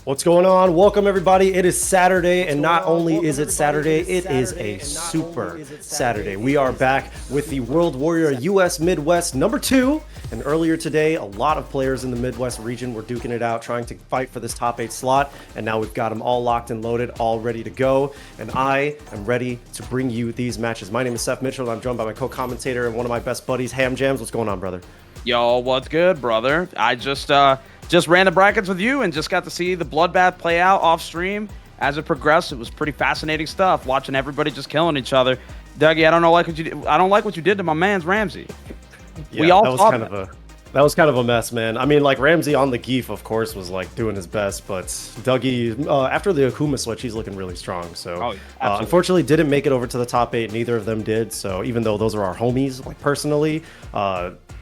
What's going on? Welcome everybody. It is Saturday, and not only is it Saturday, it is a super Saturday. We are back with the World Warrior US Midwest #2, and earlier today, a lot of players in the Midwest region were duking it out, trying to fight for this top 8 slot, and now we've got them all locked and loaded, all ready to go, and I am ready to bring you these matches. My name is Seth Mitchell, and I'm joined by my co-commentator and one of my best buddies, Ham Jams. What's going on, brother? Yo, what's good, brother? I just ran the brackets with you and just got to see the bloodbath play out off stream as it progressed. It was pretty fascinating stuff, watching everybody just killing each other. Dougie, I don't like what you did to my man's Ramsey. Yeah, we all that was kind of a mess, man. I mean, like, Ramsey on the Geef, of course, was like doing his best, but Dougie, after the Akuma switch, he's looking really strong. So unfortunately didn't make it over to the top 8. Neither of them did. So even though those are our homies, like, personally,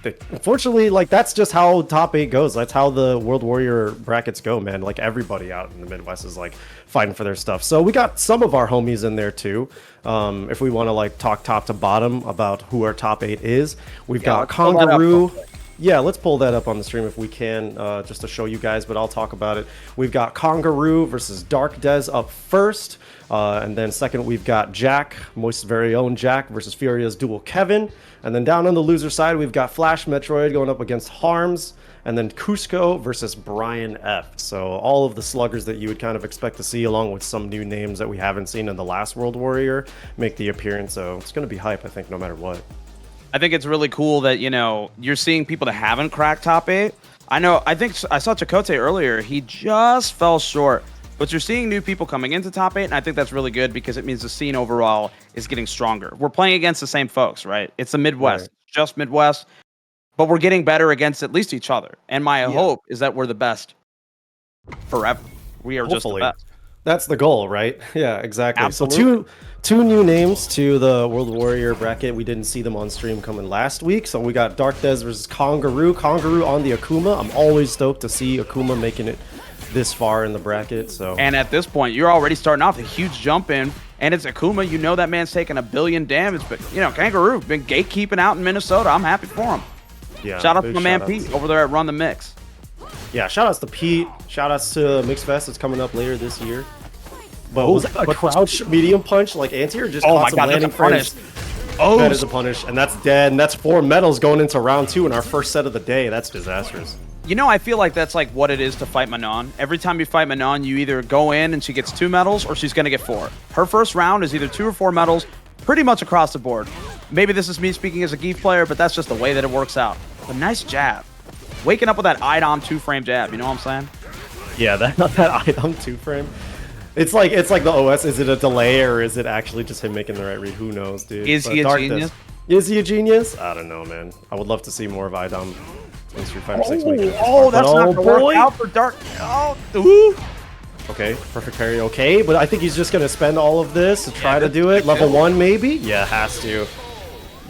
unfortunately, like, that's just how top 8 goes. That's how the World Warrior brackets go, man. Like, everybody out in the Midwest is like fighting for their stuff. So we got some of our homies in there too. If we want to like talk top to bottom about who our top 8 is, we've got KHANGAROO. Yeah, let's pull that up on the stream if we can, just to show you guys, but I'll talk about it. We've got KHANGAROO versus DARKDES up first. And then second, we've got JAK, Moist's very own JAK versus Furia's dual Kevin. And then down on the loser side, we've got FLASHMETROID going up against Harms. And then COOSCO versus Brian F. So all of the sluggers that you would kind of expect to see, along with some new names that we haven't seen in the last World Warrior, make the appearance. So it's going to be hype, I think, no matter what. I think it's really cool that, you know, you're seeing people that haven't cracked top 8. I think I saw Chakotay earlier. He just fell short. But you're seeing new people coming into top 8, and I think that's really good because it means the scene overall is getting stronger. We're playing against the same folks, right? It's the Midwest, just Midwest, but we're getting better against at least each other. And my hope is that we're the best forever. We are just the best. That's the goal, right? Yeah, exactly. Absolutely. So two new names to the World Warrior bracket. We didn't see them on stream coming last week. So we got DARKDES versus KHANGAROO. KHANGAROO on the Akuma. I'm always stoked to see Akuma making it this far in the bracket. So, and at this point, you're already starting off a huge jump in, and it's Akuma. You know that man's taking 1 billion damage, but you know KHANGAROO been gatekeeping out in Minnesota. I'm happy for him. Yeah, shout out to my man Pete over there at Run the Mix. Yeah, shout outs to Pete. Shout outs to Mix Fest. It's coming up later this year. But was that a crouch medium punch like anti, or just caught some landing frames? Oh, that is a punish, and that's dead. And that's 4 medals going into round 2 in our first set of the day. That's disastrous. You know, I feel like that's like what it is to fight Manon. Every time you fight Manon, you either go in and she gets 2 medals or she's going to get 4. Her first round is either 2 or 4 medals, pretty much across the board. Maybe this is me speaking as a Geef player, but that's just the way that it works out. A nice jab. Waking up with that IDOM 2-frame jab, you know what I'm saying? Yeah, that IDOM 2-frame. It's like the OS. Is it a delay or is it actually just him making the right read? Who knows, dude? Is he a genius? Is he a genius? I don't know, man. I would love to see more of IDOM. That's not gonna work out for Dark. Oh, ooh. Okay, perfect parry. Okay, but I think he's just gonna spend all of this to try to do it. Level 1, maybe? Yeah, has to.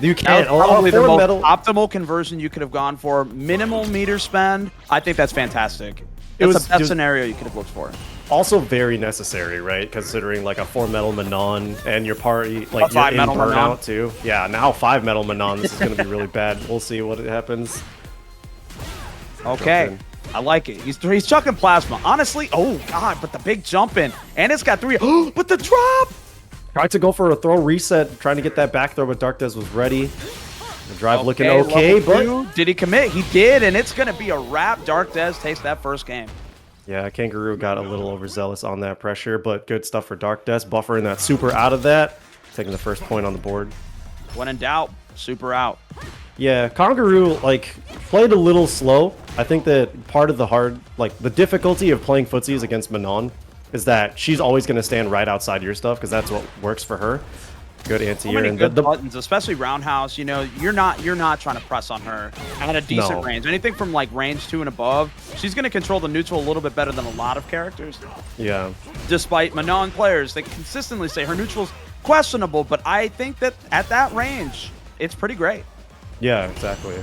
You can't. Probably the most optimal conversion you could have gone for. Minimal meter spend. I think that's fantastic. That's the best scenario you could have looked for. Also very necessary, right? Considering like a 4-metal Manon and your party, like you're in burnout too. Yeah, now 5-metal Manon. This is gonna be really bad. We'll see what happens. Okay, I like it. He's chucking plasma. Honestly, oh god, but the big jump in, and it's got 3. Oh, but the drop! Tried to go for a throw reset, trying to get that back throw, but DARKDES was ready. The drive looking okay, but did he commit? He did, and it's gonna be a wrap. DARKDES takes that first game. Yeah, KHANGAROO got a little overzealous on that pressure, but good stuff for DARKDES. Buffering that super out of that, taking the first point on the board. When in doubt, super out. Yeah, KHANGAROO, like, played a little slow. I think that part of the difficulty of playing footsies against Manon is that she's always going to stand right outside your stuff because that's what works for her. Good anti-air. And the buttons, especially roundhouse, you know, you're not trying to press on her at a decent range. Anything from like range 2 and above, she's going to control the neutral a little bit better than a lot of characters. Yeah. Despite Manon players, they consistently say her neutral's questionable, but I think that at that range, it's pretty great. Yeah, exactly.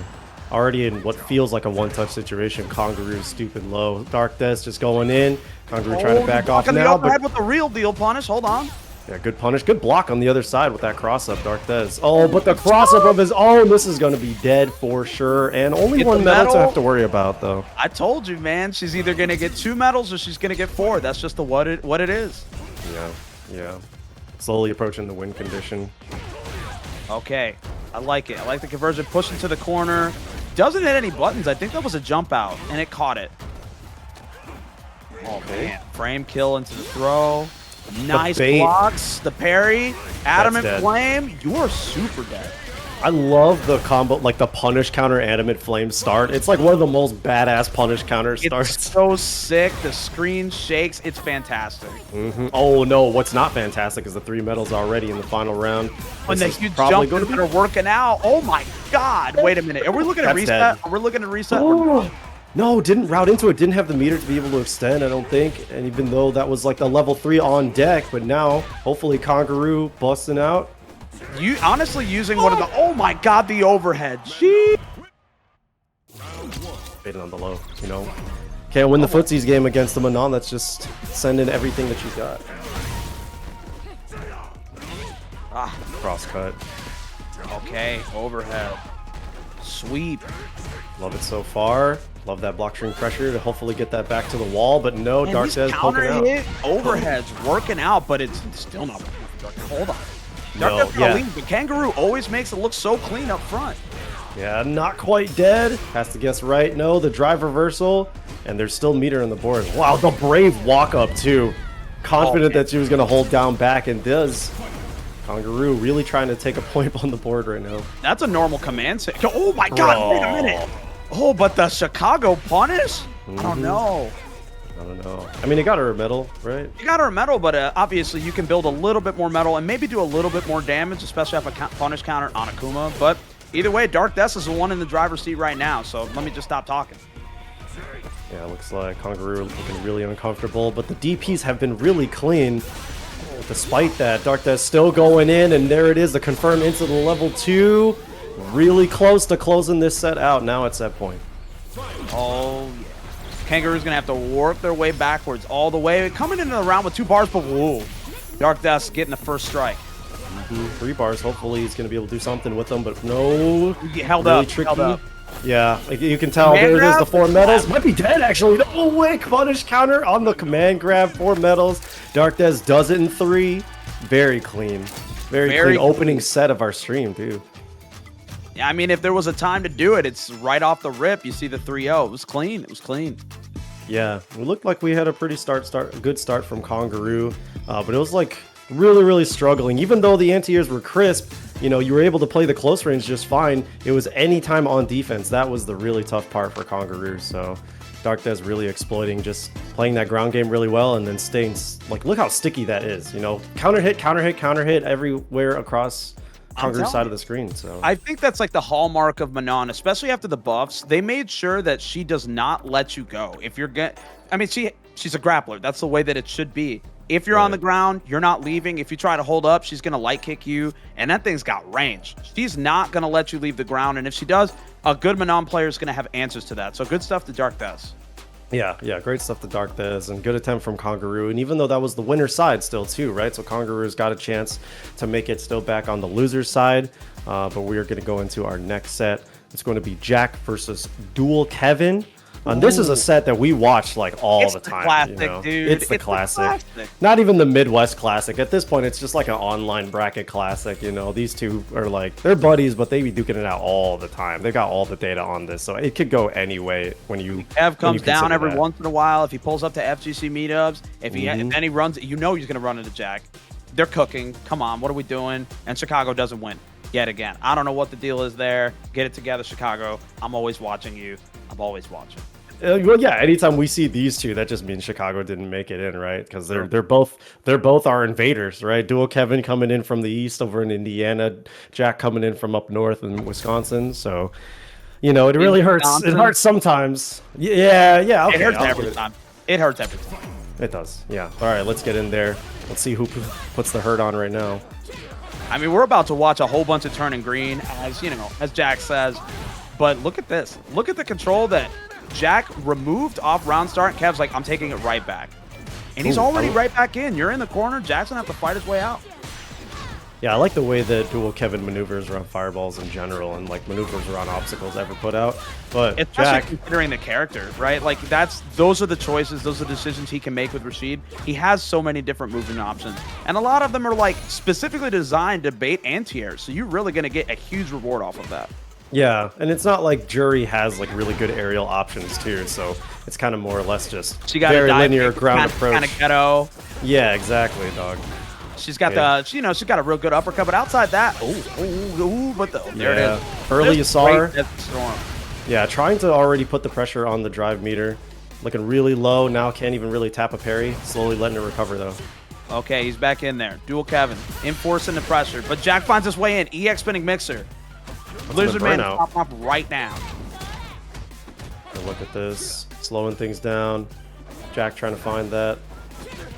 Already in what feels like a one-touch situation, KHANGAROO stupid low. DARKDES just going in. KHANGAROO trying to back off now. But with the real deal punish. Hold on. Yeah, good punish. Good block on the other side with that cross-up, DARKDES. Oh, but the cross-up of his own, this is going to be dead for sure. And only one medal to have to worry about, though. I told you, man. She's either going to get 2 medals or she's going to get 4. That's just what it is. Yeah, yeah. Slowly approaching the win condition. Okay, I like it. I like the conversion. Push into the corner. Doesn't hit any buttons. I think that was a jump out, and it caught it. Oh, man. Frame kill into the throw. Nice blocks. The parry. Adamant Flame. You are super dead. I love the combo, like the punish counter Adamant Flame start. It's like one of the most badass punish counter starts. It's so sick. The screen shakes. It's fantastic. Oh, no. What's not fantastic is the 3 medals already in the final round. When the huge jump that are working out. Oh, my God. Wait a minute. Are we looking at reset? Are we looking at reset? Oh. No, didn't route into it. Didn't have the meter to be able to extend, I don't think. And even though that was like the level 3 on deck, but now hopefully KHANGAROO busting out. You honestly using one of the oh my God, the overhead. She baiting on the low, you know. Can't win the footsies game against the Manon. That's just sending everything that she's got. Cross cut. Okay, overhead. Sweep. Love it so far. Love that block string pressure to hopefully get that back to the wall, but no, DARKDES poking out. Overhead's working out, but it's still not working. Hold on. DARKDES, but KHANGAROO always makes it look so clean up front. Yeah, not quite dead. Has to guess right. No, the drive reversal, and there's still meter on the board. Wow, the brave walk up too. Confident that she was going to hold down back, and does. KHANGAROO really trying to take a point on the board right now. That's a normal command set. Oh my God, wait a minute. Oh, but the Chicago punish? I don't know. I don't know. I mean, it got her a medal, right? You got her a medal, but obviously you can build a little bit more metal and maybe do a little bit more damage, especially off a punish counter on Akuma. But either way, DARKDES is the one in the driver's seat right now, so let me just stop talking. Yeah, it looks like KHANGAROO looking really uncomfortable, but the DPs have been really clean. Despite that, DARKDES still going in, and there it is, the confirm into the level 2. Really close to closing this set out now at set point. Oh, yeah. KHANGAROO's going to have to work their way backwards all the way. Coming into the round with 2 bars, but whoa. DARKDES getting the first strike. 3 bars. Hopefully he's going to be able to do something with them, but no. Held up. Yeah, like you can tell there it is, the 4 medals. Might be dead, actually. No way. Punish counter on the command grab. 4 medals. DARKDES does it in 3. Very clean. Very clean opening set of our stream, too. Yeah, I mean, if there was a time to do it, it's right off the rip. You see the 3-0. It was clean. It was clean. Yeah, it looked like we had a pretty good start from KHANGAROO, but it was like really struggling. Even though the anti-airs were crisp, you know, you were able to play the close range just fine. It was any time on defense. That was the really tough part for KHANGAROO. So DARKDES really exploiting, just playing that ground game really well, and then staying like, look how sticky that is. You know, counter hit everywhere across KHANGAROO's side of the screen. So I think that's like the hallmark of Manon, especially after the buffs. They made sure that she does not let you go. If you're I mean, she's a grappler. That's the way that it should be. If you're on the ground, you're not leaving. If you try to hold up, she's going to light kick you, and that thing's got range. She's not going to let you leave the ground, and if she does, a good Manon player is going to have answers to that. So good stuff to DARKDES. Yeah, great stuff to DARKDES, and good attempt from KHANGAROO. And even though that was the winner's side still too, right? So KHANGAROO's got a chance to make it still back on the loser's side. But we are going to go into our next set. It's going to be JAK versus Dual Kevin. And this is a set that we watch like all the time. Classic, you know? dude. It's the classic. Not even the Midwest classic. At this point, it's just like an online bracket classic. You know, these two are like, they're buddies, but they be duking it out all the time. They got all the data on this, so it could go any way when you. Kev comes down every once in a while. If he pulls up to FGC meetups, if then he runs, you know he's gonna run into JAK. They're cooking. Come on, what are we doing? And Chicago doesn't win yet again. I don't know what the deal is there. Get it together, Chicago. I'm always watching you. I'm always watching. Well, yeah. Anytime we see these two, that just means Chicago didn't make it in, right? Because they're both our invaders, right? Dual Kevin coming in from the east over in Indiana, JAK coming in from up north in Wisconsin. So, you know, it really hurts. It hurts sometimes. Yeah. Okay, it hurts every time. It hurts every time. It does. Yeah. All right, let's get in there. Let's see who puts the hurt on right now. I mean, we're about to watch a whole bunch of turning green, as you know, as JAK says. But look at this. Look at the control that JAK removed off round start, and Kev's like, I'm taking it right back. And he's already right back in. You're in the corner. Jack's gonna have to fight his way out. Yeah, I like the way that Dual Kevin maneuvers around fireballs in general and like maneuvers around obstacles ever put out. But especially Jack, considering the character, right? Like those are the choices, those are the decisions he can make with Rashid. He has so many different movement options. And a lot of them are like specifically designed to bait anti-airs. So you're really gonna get a huge reward off of that. yeah, and it's not like Juri has like really good aerial options too, so it's kind of more or less just very linear ground approach. Kind of ghetto. Yeah, exactly, dog. She's got the, you know, she's got a real good uppercut, but outside that, there it is. Early you saw her. Yeah, trying to already put the pressure on the drive meter. Looking really low, now can't even really tap a parry. Slowly letting her recover though. Okay, he's back in there. Dual Kevin, enforcing the pressure, but Jack finds his way in. EX spinning mixer. Lizard Man pop up right now. Look at this, slowing things down. Jack trying to find that.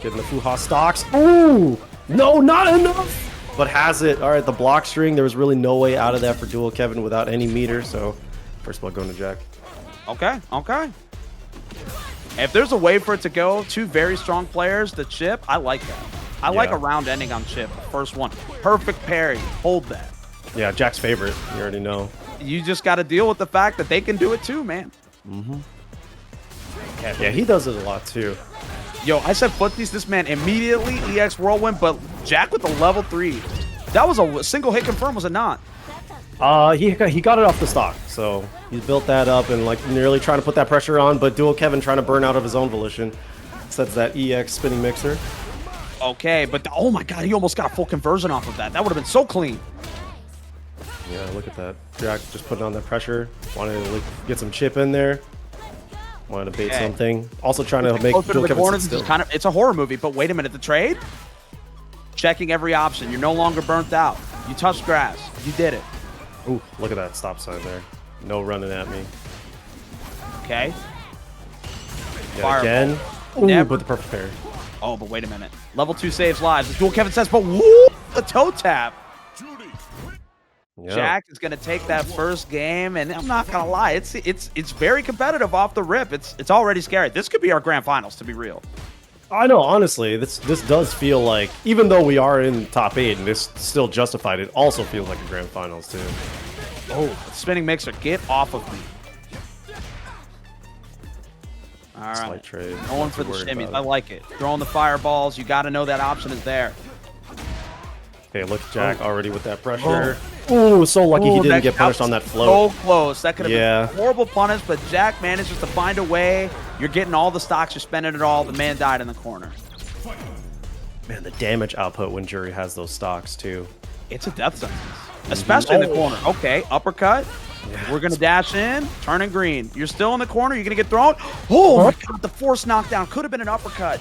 Getting the Fuha stocks. Ooh! No, not enough! But has it. All right, the block string. There was really no way out of that for Dual Kevin without any meter. So, first blood going to Jack. Okay, okay. If there's a way for it to go, two very strong players, the chip, I like that. I like a round ending on chip. First one. Perfect parry. Hold that. Yeah, Jack's favorite. You already know. You just got to deal with the fact that they can do it too, man. Mm-hmm. Yeah, he does it a lot too. Yo, I said footsies, this man immediately EX whirlwind, but Jack with the level 3. That was a single hit confirm, was it not? He got it off the stock, so he built that up and like nearly trying to put that pressure on, but Dual Kevin trying to burn out of his own volition. Sets that EX spinning mixer. Okay, but oh my god, he almost got a full conversion off of that. That would have been so clean. Yeah, look at that. Jack just putting on that pressure. Wanted to get some chip in there. Wanted to bait something. Also trying to make Dual Kevin sit still. It's a horror movie, but wait a minute. The trade? Checking every option. You're no longer burnt out. You touched grass. You did it. Ooh, look at that stop sign there. No running at me. Okay. Yeah, again. Ooh, never. But the perfect parry. Oh, but wait a minute. Level 2 saves lives. As Dual Kevin says, but woo! The toe tap. Yeah. Jack is going to take that first game, and I'm not going to lie, it's very competitive off the rip. It's already scary. This could be our grand finals, to be real. I know, honestly, this does feel like, even though we are in top 8 and this still justified, it also feels like a grand finals too. Oh, spinning mixer, get off of me. All right, slight trade. Going for the shimmies. I like it. Throwing the fireballs. You got to know that option is there. Okay, look, Jack already with that pressure. Ooh, so lucky he didn't get punished on that float. So close. That could have been a horrible punish, but Jack manages to find a way. You're getting all the stocks. You're spending it all. The man died in the corner. Man, the damage output when Juri has those stocks, too. It's a death sentence, especially in the corner. Okay, uppercut. Yeah. We're going to dash in, turning green. You're still in the corner. You're going to get thrown. Oh, my God, the force knockdown. Could have been an uppercut.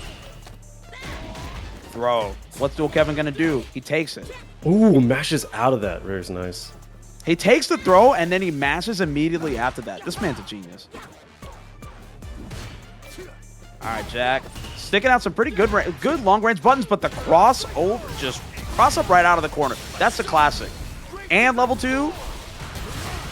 Throw. What's Dual Kevin going to do? He takes it. Ooh, mashes out of that. Very nice. He takes the throw, and then he mashes immediately after that. This man's a genius. All right, Jack. Sticking out some pretty good long-range buttons, but the cross up right out of the corner. That's the classic. And level 2,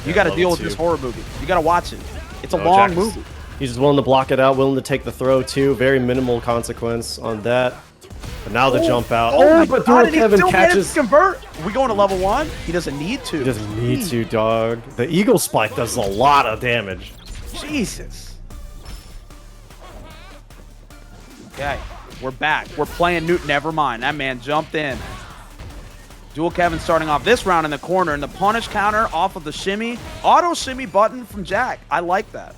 you got to deal with this horror movie. You got to watch it. It's a long movie. He's just willing to block it out, willing to take the throw, too. Very minimal consequence on that. But now the jump out. Oh, but Dual Kevin catches. Convert. We going to level 1? He doesn't need to. He doesn't need to, dog. The Eagle Spike does a lot of damage. Jesus. Okay, we're back. We're playing Newt. Never mind. That man jumped in. Dual Kevin starting off this round in the corner, and the punish counter off of the shimmy. Auto shimmy button from Jack. I like that.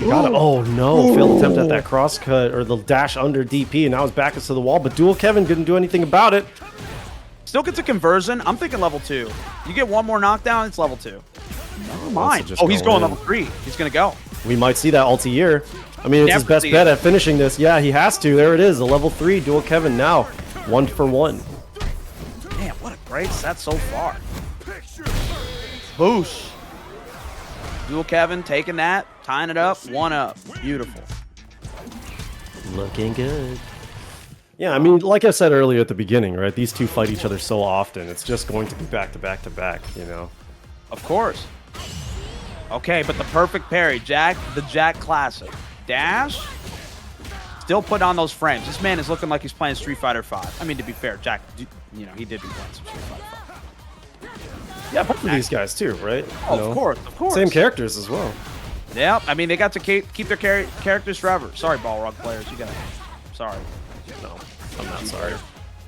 Oh no, failed attempt at that cross cut or the dash under DP, and now his back is to the wall, but Dual Kevin didn't do anything about it. Still gets a conversion. I'm thinking level 2. You get one more knockdown, it's level 2. Never mind. Oh, he's going level 3. He's going to go. We might see that ulti-year. I mean, it's his best bet at finishing this. Yeah, he has to. There it is, a level 3 Dual Kevin now. 1 for 1. Man, what a great set so far. Boosh. Dual Kevin taking that, tying it up, 1 up. Beautiful. Looking good. Yeah, I mean, like I said earlier at the beginning, right? These two fight each other so often. It's just going to be back to back to back, you know? Of course. Okay, but the perfect parry. Jack, the Jack classic. Dash. Still put on those frames. This man is looking like he's playing Street Fighter 5. I mean, to be fair, JAK, you know, he did be playing some Street Fighter 5. Yeah, both of these guys too, right? Oh, of course. Same characters as well. Yeah, I mean, they got to keep their characters forever. Sorry, Balrog players. You got to... Sorry. No, I'm not sorry.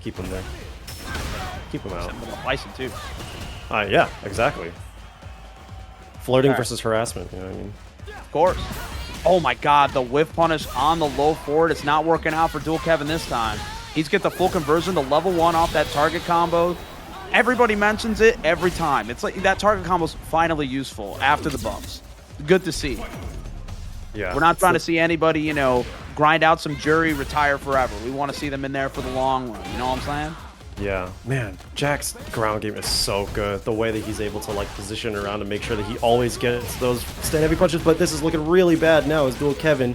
Keep them there. Keep them out. Bison, too. Yeah, exactly. Flirting versus harassment, you know what I mean? Of course. Oh my god, the whiff punish on the low forward. It's not working out for Dual Kevin this time. He's get the full conversion, the level 1 off that target combo. Everybody mentions it every time. It's like that target combo's finally useful after the buffs. Good to see. Yeah. We're not trying to see anybody, you know, grind out some Juri, retire forever. We want to see them in there for the long run. You know what I'm saying? Yeah, man, JAK's ground game is so good. The way that he's able to like position around and make sure that he always gets those stand heavy punches, but this is looking really bad now as Dual Kevin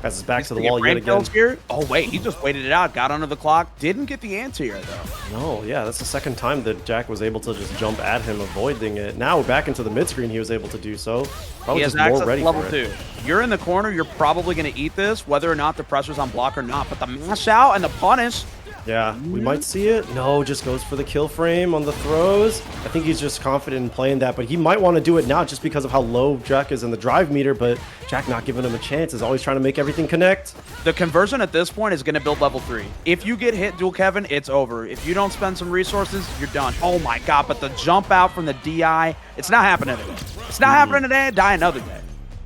has his back to the wall yet again. Here? Oh wait, he just waited it out, got under the clock, didn't get the anti-air though. No, yeah, that's the second time that JAK was able to just jump at him, avoiding it. Now back into the mid screen, he was able to do so. Probably just more ready for it. You're in the corner, you're probably going to eat this, whether or not the pressure's on block or not, but the mash out and the punish. Yeah, we might see it. No, just goes for the kill frame on the throws. I think he's just confident in playing that, but he might want to do it now just because of how low JAK is in the drive meter, but JAK not giving him a chance, is always trying to make everything connect. The conversion at this point is going to build level 3. If you get hit, Dual Kevin, it's over. If you don't spend some resources, you're done. Oh my god, but the jump out from the DI, it's not happening today. It's not happening today, die another day.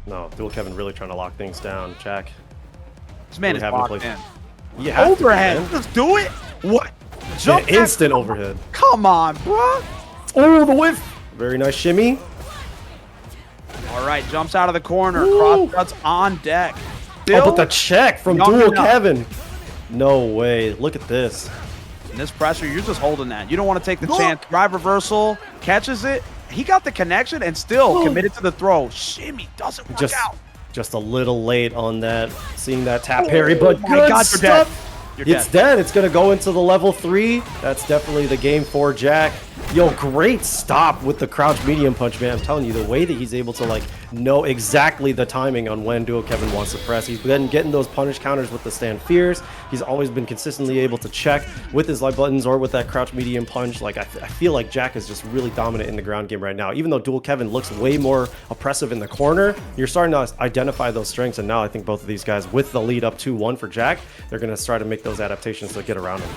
No, Dual Kevin really trying to lock things down. JAK. This man is locked in. Yeah, overhead. Let's do it. What? Jump instant overhead. Come on, bro. Oh, the whiff. Very nice shimmy. All right, jumps out of the corner. Cross cuts on deck. Oh, but the check from Dual Kevin. No way. Look at this. In this pressure, you're just holding that. You don't want to take the chance. Drive reversal. Catches it. He got the connection and still committed to the throw. Shimmy doesn't work out. Just a little late on that, seeing that tap parry, but good stuff. It's dead. It's going to go into the level 3. That's definitely the game for JAK. Yo, great stop with the crouch medium punch, man. I'm telling you, the way that he's able to like know exactly the timing on when Dual Kevin wants to press. He's been getting those punish counters with the stand fierce. He's always been consistently able to check with his light buttons or with that crouch medium punch. Like I feel like JAK is just really dominant in the ground game right now. Even though Dual Kevin looks way more oppressive in the corner, you're starting to identify those strengths. And now I think both of these guys, with the lead up 2-1 for JAK, they're going to try to make those adaptations to get around him.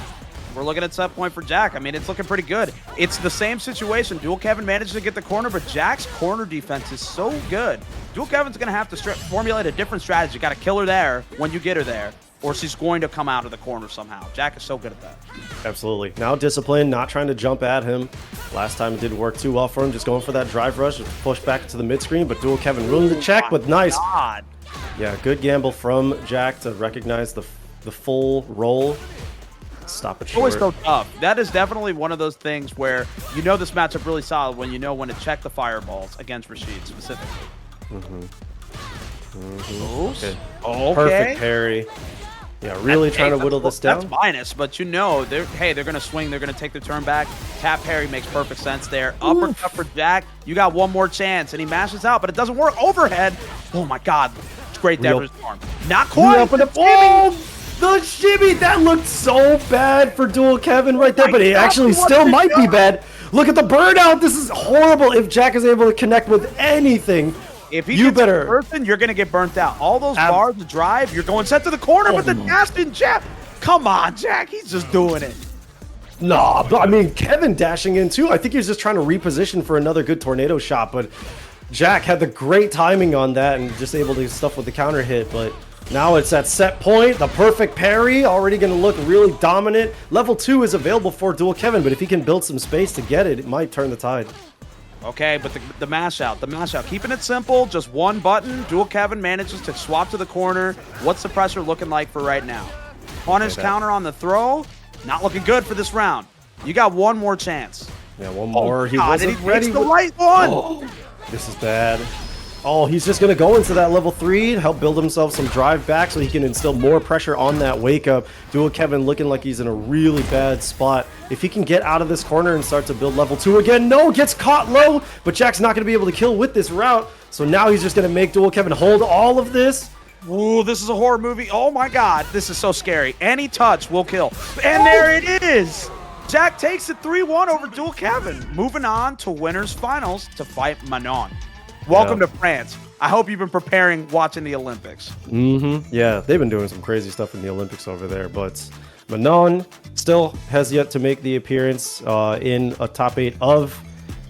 We're looking at set point for JAK. I mean, it's looking pretty good. It's the same situation. Dual Kevin managed to get the corner, but JAK's corner defense is so good. Dual Kevin's going to have to formulate a different strategy. You got to kill her there when you get her there, or she's going to come out of the corner somehow. JAK is so good at that. Absolutely. Now discipline, not trying to jump at him. Last time it didn't work too well for him, just going for that drive rush, just push back to the mid screen, but Dual Kevin willing to check, but nice. God. Yeah, good gamble from JAK to recognize the full roll. Stop it short. Always so tough. That is definitely one of those things where you know this matchup really solid when you know when to check the fireballs against Rashid specifically. Okay. Perfect parry. Yeah, really trying to whittle this down. That's minus, but you know, they're going to swing. They're going to take their turn back. Tap parry makes perfect sense there. Uppercut for JAK. You got one more chance, and he mashes out, but it doesn't work. Overhead. Oh, my God. It's great there for his arm. Not quite. The shimmy, that looked so bad for Dual Kevin right there, but it actually still might be bad. Look at the burnout. This is horrible. If JAK is able to connect with anything, if he gets a person, you're going to get burnt out. All those bars to drive, you're going set to the corner with the dash and jab. Come on, JAK. He's just doing it. Nah, but I mean, Kevin dashing in too. I think he was just trying to reposition for another good tornado shot, but JAK had the great timing on that and just able to stuff with the counter hit, but now it's at set point, the perfect parry, already going to look really dominant. Level 2 is available for Dual Kevin, but if he can build some space to get it, it might turn the tide. Okay, but the mash out, keeping it simple, just one button. Dual Kevin manages to swap to the corner. What's the pressure looking like for right now? Punish counter on the throw, not looking good for this round. You got one more chance. Yeah, one more. He wasn't ready. The right one. Oh, this is bad. Oh, he's just going to go into that level 3, help build himself some drive back so he can instill more pressure on that wake up. Dual Kevin looking like he's in a really bad spot. If he can get out of this corner and start to build level 2 again, no, gets caught low, but JAK's not going to be able to kill with this route. So now he's just going to make Dual Kevin hold all of this. Ooh, this is a horror movie. Oh my God, this is so scary. Any touch will kill. And there it is. JAK takes it 3-1 over Dual Kevin. Moving on to winners finals to fight Manon. Welcome to France. I hope you've been preparing watching the Olympics. Yeah, they've been doing some crazy stuff in the Olympics over there, but Manon still has yet to make the appearance in a top 8 of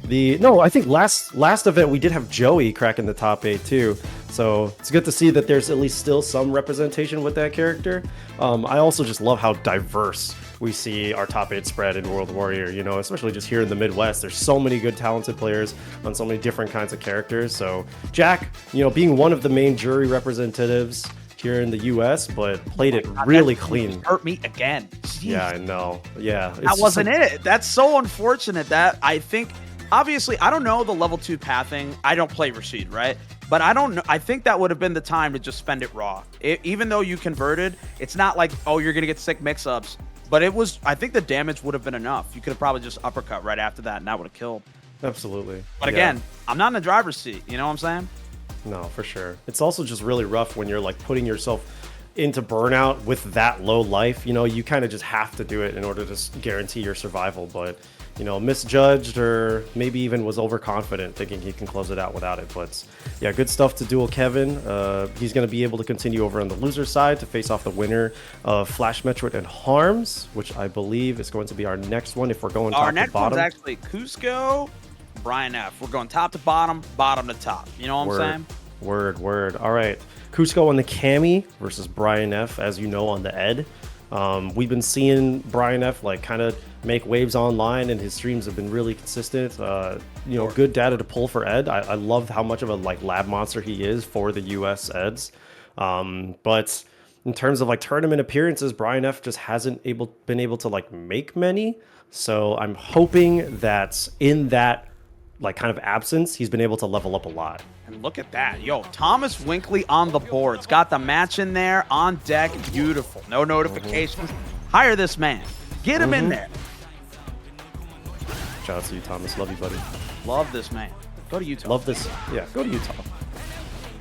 the... No, I think last event we did have Joey cracking the top 8 too. So it's good to see that there's at least still some representation with that character. I also just love how diverse we see our top 8 spread in World Warrior, you know, especially just here in the Midwest. There's so many good talented players on so many different kinds of characters. So JAK, you know, being one of the main jury representatives here in the US, but played it really clean. Hurt me again. Jeez. Yeah, I know. Yeah. That wasn't it. That's so unfortunate. That I think, obviously, I don't know the level 2 pathing. I don't play Rashid, right? But I don't know. I think that would have been the time to just spend it raw. Even though you converted, it's not like, oh, you're going to get sick mix-ups. But it was, I think the damage would have been enough. You could have probably just uppercut right after that, and that would have killed. Absolutely. But again, I'm not in the driver's seat. You know what I'm saying? No, for sure. It's also just really rough when you're like putting yourself into burnout with that low life. You know, you kind of just have to do it in order to guarantee your survival. But, you know, misjudged or maybe even was overconfident thinking he can close it out without it. But yeah, good stuff to Dual Kevin. He's going to be able to continue over on the loser side to face off the winner of FLASHMETROID and Harms, which I believe is going to be our next one if we're going top to bottom. Our next one's actually COOSCO, Brian F. We're going top to bottom, bottom to top. You know what I'm saying? Word. All right. COOSCO on the Cammy versus Brian F, as you know, on the Ed. We've been seeing Brian F like kind of make waves online, and his streams have been really consistent. You know, good data to pull for Ed. I love how much of a like lab monster he is for the US Eds. But in terms of like tournament appearances, Brian F just hasn't been able to like make many. So I'm hoping that in that like kind of absence, he's been able to level up a lot. And look at that. Yo, Thomas Winkley on the boards. Got the match in there on deck. Beautiful. No notifications. Hire this man. Get him in there. Shout out to you, Thomas. Love you, buddy. Love this man. Go to Utah. Love this. Yeah, go to Utah.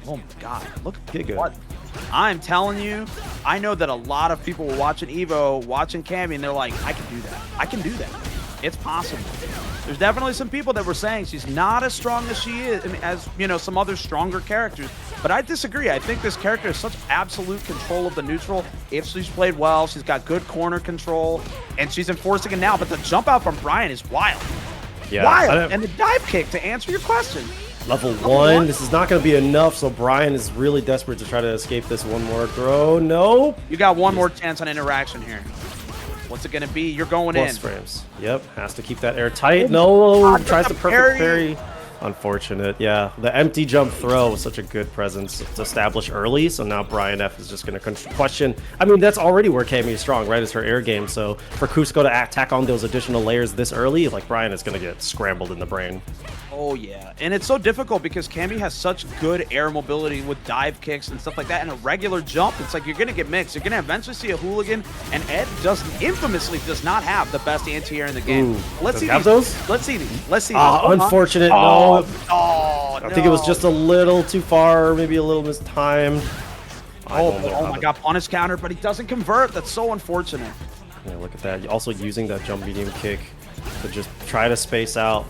Oh my God. Look Get good. What. I'm telling you, I know that a lot of people were watching Evo, watching Cammy, and they're like, I can do that. I can do that. It's possible. There's definitely some people that were saying she's not as strong as she is, as, you know, some other stronger characters. But I disagree. I think this character has such absolute control of the neutral. If she's played well, she's got good corner control, and she's enforcing it now. But the jump out from Brian is wild. Yeah, wild. And the dive kick, to answer your question. Level 1. This is not going to be enough, so Brian is really desperate to try to escape this one more throw. No. You got one more chance on interaction here. What's it going to be? You're going Plus in. frames. Yep. Has to keep that air tight. No. Tries the perfect parry. Unfortunate. Yeah. The empty jump throw was such a good presence to establish early. So now Brian F is just going to question. I mean, that's already where Cammy is strong, right? Is her air game. So for COOSCO to attack on those additional layers this early, like Brian is going to get scrambled in the brain. Oh, yeah. And it's so difficult because Cammy has such good air mobility with dive kicks and stuff like that. And a regular jump, it's like you're going to get mixed. You're going to eventually see a hooligan. And Ed infamously does not have the best anti-air in the game. Ooh, let's see those. Let's see these. Let's see these. Unfortunate. Oh, no. Oh, I think it was just a little too far, maybe a little mistimed. Oh my God, punish counter, but he doesn't convert. That's so unfortunate. Yeah, look at that. Also using that jump medium kick to just try to space out.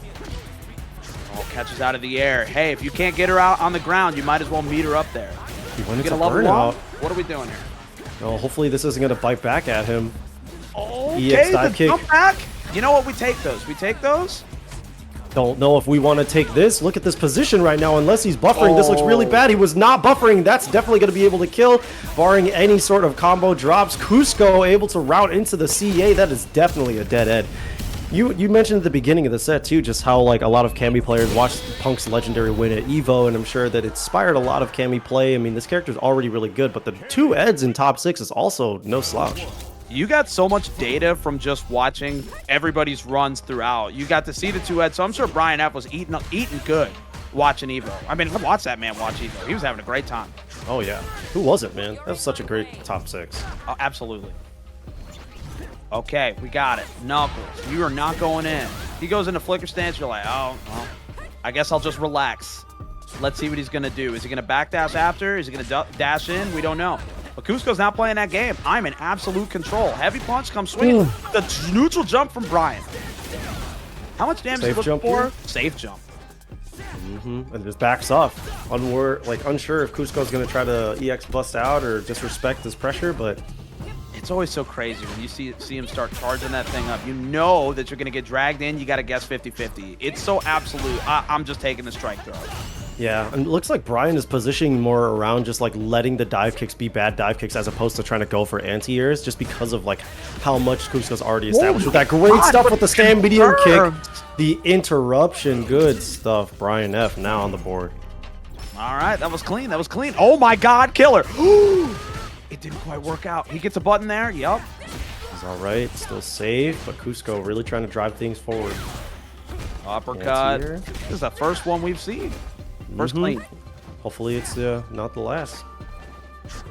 Oh, catches out of the air. Hey, if you can't get her out on the ground, you might as well meet her up there. He went into burnout. What are we doing here? No, hopefully this isn't going to bite back at him. Okay, EX dive kick. Jump back. You know what? We take those. We take those. Don't know if we want to take this. Look at this position right now. Unless he's buffering, this looks really bad. He was not buffering. That's definitely going to be able to kill, barring any sort of combo drops. COOSCO able to route into the CA. That is definitely a dead Ed. You mentioned at the beginning of the set too, just how like a lot of Cammy players watched Punk's legendary win at Evo, and I'm sure that inspired a lot of Cammy play. I mean, this character is already really good, but the 2 Eds in top 6 is also no slouch. You got so much data from just watching everybody's runs throughout. You got to see the 2 Eds, so I'm sure Brian F was eating good watching Evo. I mean, watch that man watch Evo. He was having a great time. Oh yeah, who wasn't, man? That was such a great top 6. Oh, absolutely. Okay, we got it. Knuckles, you are not going in. He goes into flicker stance, you're like, oh, well, I guess I'll just relax. Let's see what he's going to do. Is he going to backdash after? Is he going to dash in? We don't know. But COOSCO's not playing that game. I'm in absolute control. Heavy punch comes swinging. The neutral jump from Brian. How much damage is he looking for? Safe jump. And just backs off. Unsure if COOSCO's going to try to EX bust out or disrespect his pressure, but it's always so crazy when you see him start charging that thing up. You know that you're going to get dragged in. You got to guess 50-50. It's so absolute. I'm just taking the strike throw. Yeah, and it looks like Brian is positioning more around just like letting the dive kicks be bad dive kicks as opposed to trying to go for anti-airs just because of like how much COOSCO's already established with that great stuff with the stand medium kick. The interruption, good stuff. Brian F now on the board. All right, that was clean. That was clean. Oh my God, killer. It didn't quite work out. He gets a button there. Yep. He's all right, still safe, but COOSCO really trying to drive things forward. Uppercut. This is the first one we've seen. First clean. Hopefully it's not the last.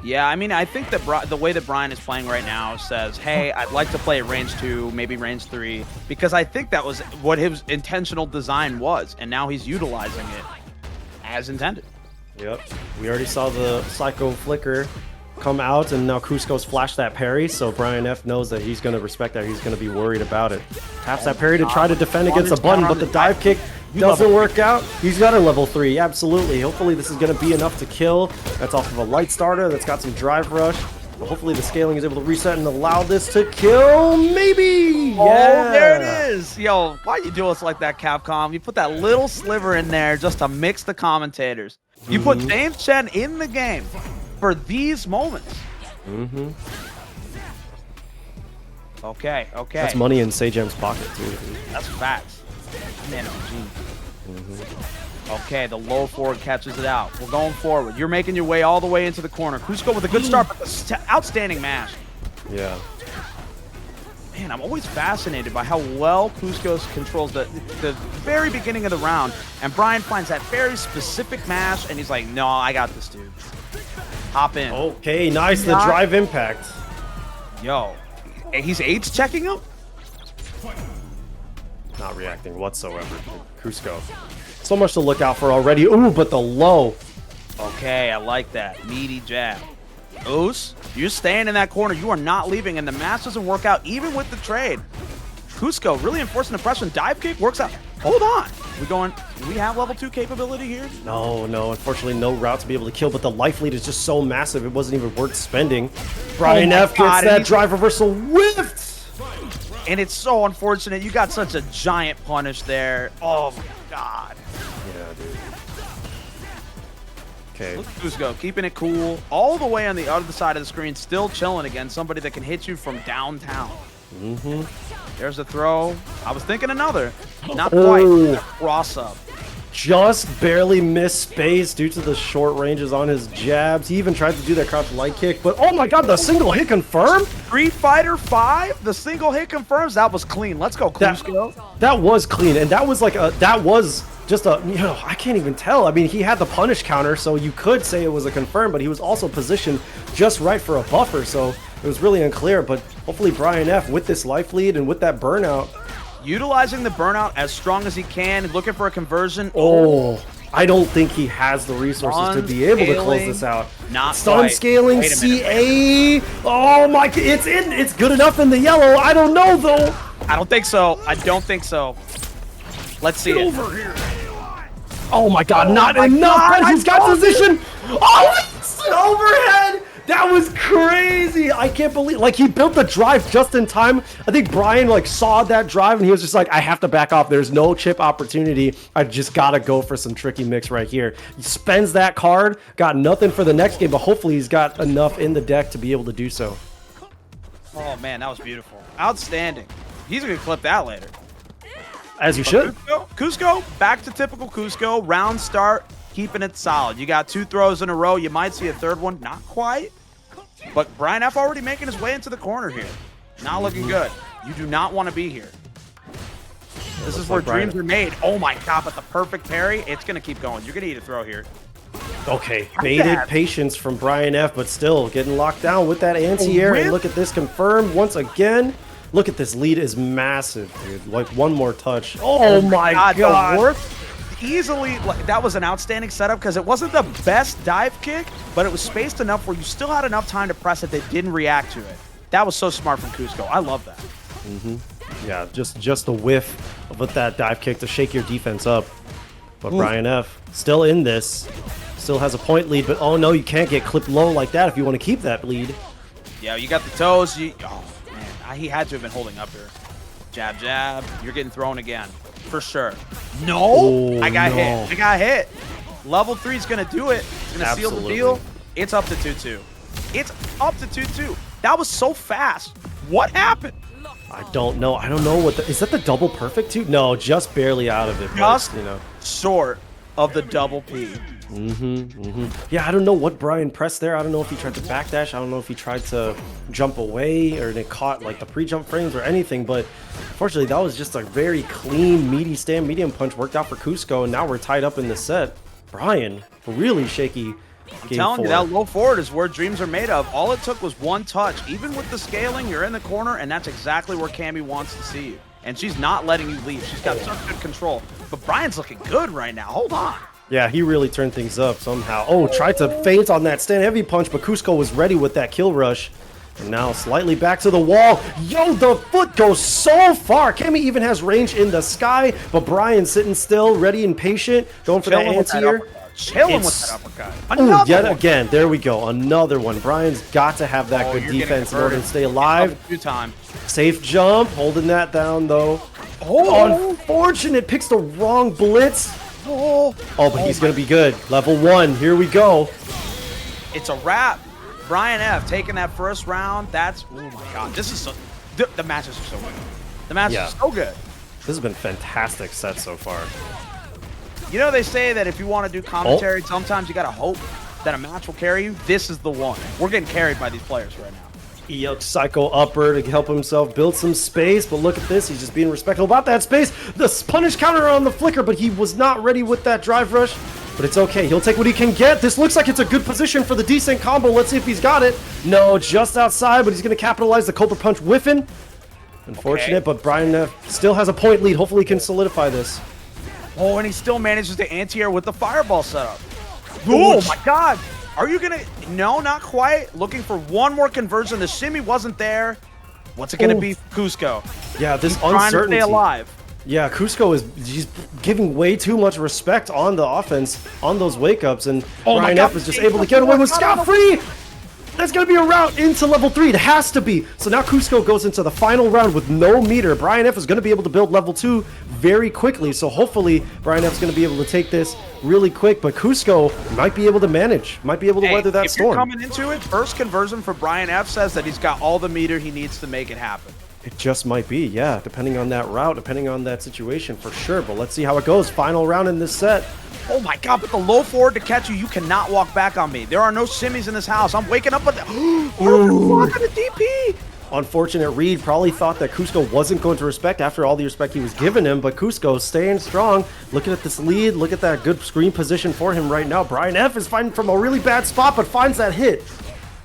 Yeah, I mean, I think that the way that Brian is playing right now says, hey, I'd like to play at range 2, maybe range 3, because I think that was what his intentional design was, and now he's utilizing it as intended. Yep. We already saw the Psycho Flicker come out, and now COOSCO's flashed that parry, so Brian F knows that he's going to respect that. He's going to be worried about it. Taps that parry to try to defend against a button, but the dive kick doesn't work out. He's got a level 3, absolutely. Hopefully this is going to be enough to kill. That's off of a light starter that's got some drive rush. But hopefully the scaling is able to reset and allow this to kill. Maybe! Yeah. Oh, there it is! Yo, why you do us like that, Capcom? You put that little sliver in there just to mix the commentators. You put James Chen in the game for these moments. Okay. That's money in Sajem's pocket, too. That's facts. Man, okay, the low forward catches it out. We're going forward. You're making your way all the way into the corner. COOSCO with a good start, but outstanding mash. Yeah. Man, I'm always fascinated by how well COOSCO controls the very beginning of the round. And Brian finds that very specific mash, and he's like, no, I got this, dude. Hop in. Okay, nice. The drive impact. Yo, he's H checking him? Not reacting whatsoever. COOSCO. So much to look out for already. Ooh, but the low. Okay, I like that. Meaty jab. Oos, you're staying in that corner. You are not leaving, and the mash doesn't work out even with the trade. COOSCO really enforcing the pressure. Dive kick works out. Hold on. Do we have level 2 capability here? No. Unfortunately, no route to be able to kill, but the life lead is just so massive, it wasn't even worth spending. Brian F gets that drive reversal whiffed. And it's so unfortunate. You got such a giant punish there. Oh, my God. Yeah, dude. Okay. Look at COOSCO, keeping it cool. All the way on the other side of the screen, still chilling against somebody that can hit you from downtown. There's a throw. I was thinking another. Not quite. Cross up. Just barely missed space due to the short ranges on his jabs. He even tried to do that crouch light kick, but oh my God, the single hit confirmed? Street Fighter 5, the single hit confirms. That was clean. Let's go, COOSCO. That was clean, and that was like just a, I can't even tell. I mean, he had the punish counter, so you could say it was a confirm, but he was also positioned just right for a buffer, so it was really unclear. But hopefully Brian F, with this life lead and with that burnout, utilizing the burnout as strong as he can, looking for a conversion. Oh, I don't think he has the resources to be able to close this out. Not stun quite. scaling, CA. Oh my, it's good enough in the yellow. I don't know though. I don't think so. Let's see it. Over here. Oh my God, not enough. But he's got position. Oh, it's an overhead. That was crazy. I can't believe, like, he built the drive just in time. I think Brian, like, saw that drive and he was just like, I have to back off. There's no chip opportunity. I just got to go for some tricky mix right here. He spends that card, got nothing for the next game, but hopefully he's got enough in the deck to be able to do so. Oh, man, that was beautiful. Outstanding. He's going to clip that later. As you should. COOSCO, back to typical COOSCO. Round start, keeping it solid. You got 2 throws in a row. You might see a third one. Not quite. But Brian F already making his way into the corner here. Not looking good. You do not want to be here. This is where dreams are made. Oh my God, but the perfect parry. It's going to keep going. You're going to eat a throw here. Okay, baited patience from Brian F, but still getting locked down with that anti-air. And look at this confirmed once again. Look at this lead is massive, dude. Like one more touch. Oh my God. easily, like, that was an outstanding setup because it wasn't the best dive kick, but it was spaced enough where you still had enough time to press it that didn't react to it. That was so smart from COOSCO. I love that. Yeah, just the whiff with that dive kick to shake your defense up. But Brian F still in this, still has a point lead, but oh no, you can't get clipped low like that if you want to keep that lead. Yeah, you got the toes. Oh, man, he had to have been holding up here. Jab, jab. You're getting thrown again, for sure. No, oh, I got hit. I got hit. Level 3 is going to do it. It's going to seal the deal. It's up to 2-2. It's up to 2-2. That was so fast. What happened? I don't know. I don't know what is that the double perfect too? No, just barely out of it. Just, but, you know, short of the double P. Yeah, I don't know what Brian pressed there. I don't know if he tried to backdash. I don't know if he tried to jump away or it caught like the pre-jump frames or anything. But fortunately, that was just a very clean, meaty stand medium punch worked out for COOSCO, and now we're tied up in the set. Brian, really shaky. I'm telling you, that low forward is where dreams are made of. All it took was one touch. Even with the scaling, you're in the corner, and that's exactly where Cammy wants to see you. And she's not letting you leave. She's got such good control. But Brian's looking good right now. Hold on. Yeah, he really turned things up somehow. Oh, tried to feint on that stand heavy punch, but COOSCO was ready with that kill rush. And now slightly back to the wall. Yo, the foot goes so far. Cammy even has range in the sky, but Brian's sitting still, ready and patient, going for that anti-air. Chilling with that uppercut. Ooh, yet again, there we go. Another one. Brian's got to have that good defense in order to stay alive. Safe jump, holding that down though. Oh, unfortunate. Picks the wrong blitz. Oh, but he's going to be good. Level 1. Here we go. It's a wrap. Brian F taking that first round. That's, oh my God. This is so, the matches are so good. The matches are so good. This has been a fantastic set so far. You know, they say that if you want to do commentary, sometimes you got to hope that a match will carry you. This is the one. We're getting carried by these players right now. Psycho upper to help himself build some space, but look at this. He's just being respectful about that space. The punish counter on the flicker, but he was not ready with that drive rush. But it's okay. He'll take what he can get. This looks like it's a good position for the decent combo. Let's see if he's got it. No, just outside, but he's going to capitalize. The Cobra Punch whiffing. Unfortunate, but Brian still has a point lead. Hopefully he can solidify this. Oh, and he still manages to anti-air with the fireball setup. Oh my God. Are you going to... No, not quite. Looking for one more conversion. The shimmy wasn't there. What's it going to be, COOSCO? Yeah, this He's trying to stay alive. Yeah, COOSCO he's giving way too much respect on the offense, on those wake-ups, and Brian F is just able to get away with scot-free! That's going to be a route into level 3. It has to be. So now COOSCO goes into the final round with no meter. Brian F is going to be able to build level 2 very quickly. So hopefully Brian F is going to be able to take this really quick. But COOSCO might be able to manage. Might be able to weather that storm. If you're coming into it, first conversion for Brian F says that he's got all the meter he needs to make it happen. It just might be, yeah. Depending on that route, depending on that situation, for sure. But let's see how it goes. Final round in this set. Oh my God, but the low forward to catch you, you cannot walk back on me. There are no shimmies in this house. I'm waking up with the... Look at the DP! Unfortunate read. Probably thought that COOSCO wasn't going to respect after all the respect he was giving him, but COOSCO staying strong. Looking at this lead, look at that good screen position for him right now. Brian F is fighting from a really bad spot, but finds that hit.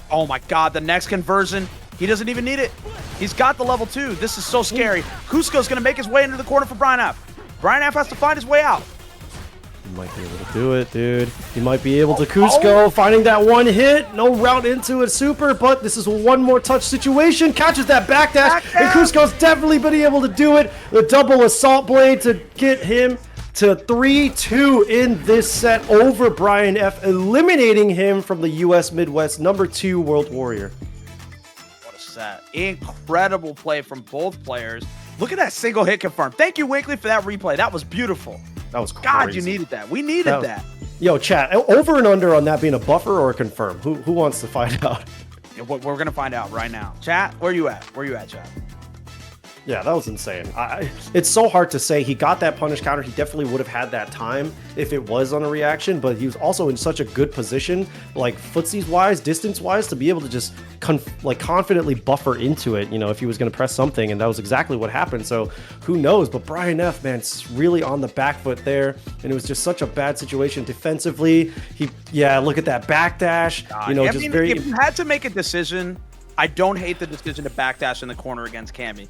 Oh my God, the next conversion, he doesn't even need it. He's got the level 2. This is so scary. COOSCO's going to make his way into the corner for Brian F. Brian F has to find his way out. He might be able to do it, dude. He might be able to. COOSCO finding that one hit. No route into it, super, but this is a one more touch situation. Catches that backdash, and COOSCO's definitely been able to do it. The double assault blade to get him to 3-2 in this set over Brian F, eliminating him from the U.S. Midwest #2 World Warrior. What a set. Incredible play from both players. Look at that single hit confirmed. Thank you, Winkley, for that replay. That was beautiful. That was crazy. God, you needed that. We needed that. Yo, chat, over and under on that being a buffer or a confirm? Who wants to find out? Yeah, we're going to find out right now. Chat, where you at? Where you at, chat? Yeah, that was insane. It's so hard to say. He got that punish counter. He definitely would have had that time if it was on a reaction, but he was also in such a good position, like footsies-wise, distance-wise, to be able to just confidently buffer into it, you know, if he was going to press something, and that was exactly what happened. So who knows? But Brian F, man, really on the back foot there, and it was just such a bad situation defensively. Look at that backdash. You know, if you had to make a decision, I don't hate the decision to backdash in the corner against Cammy.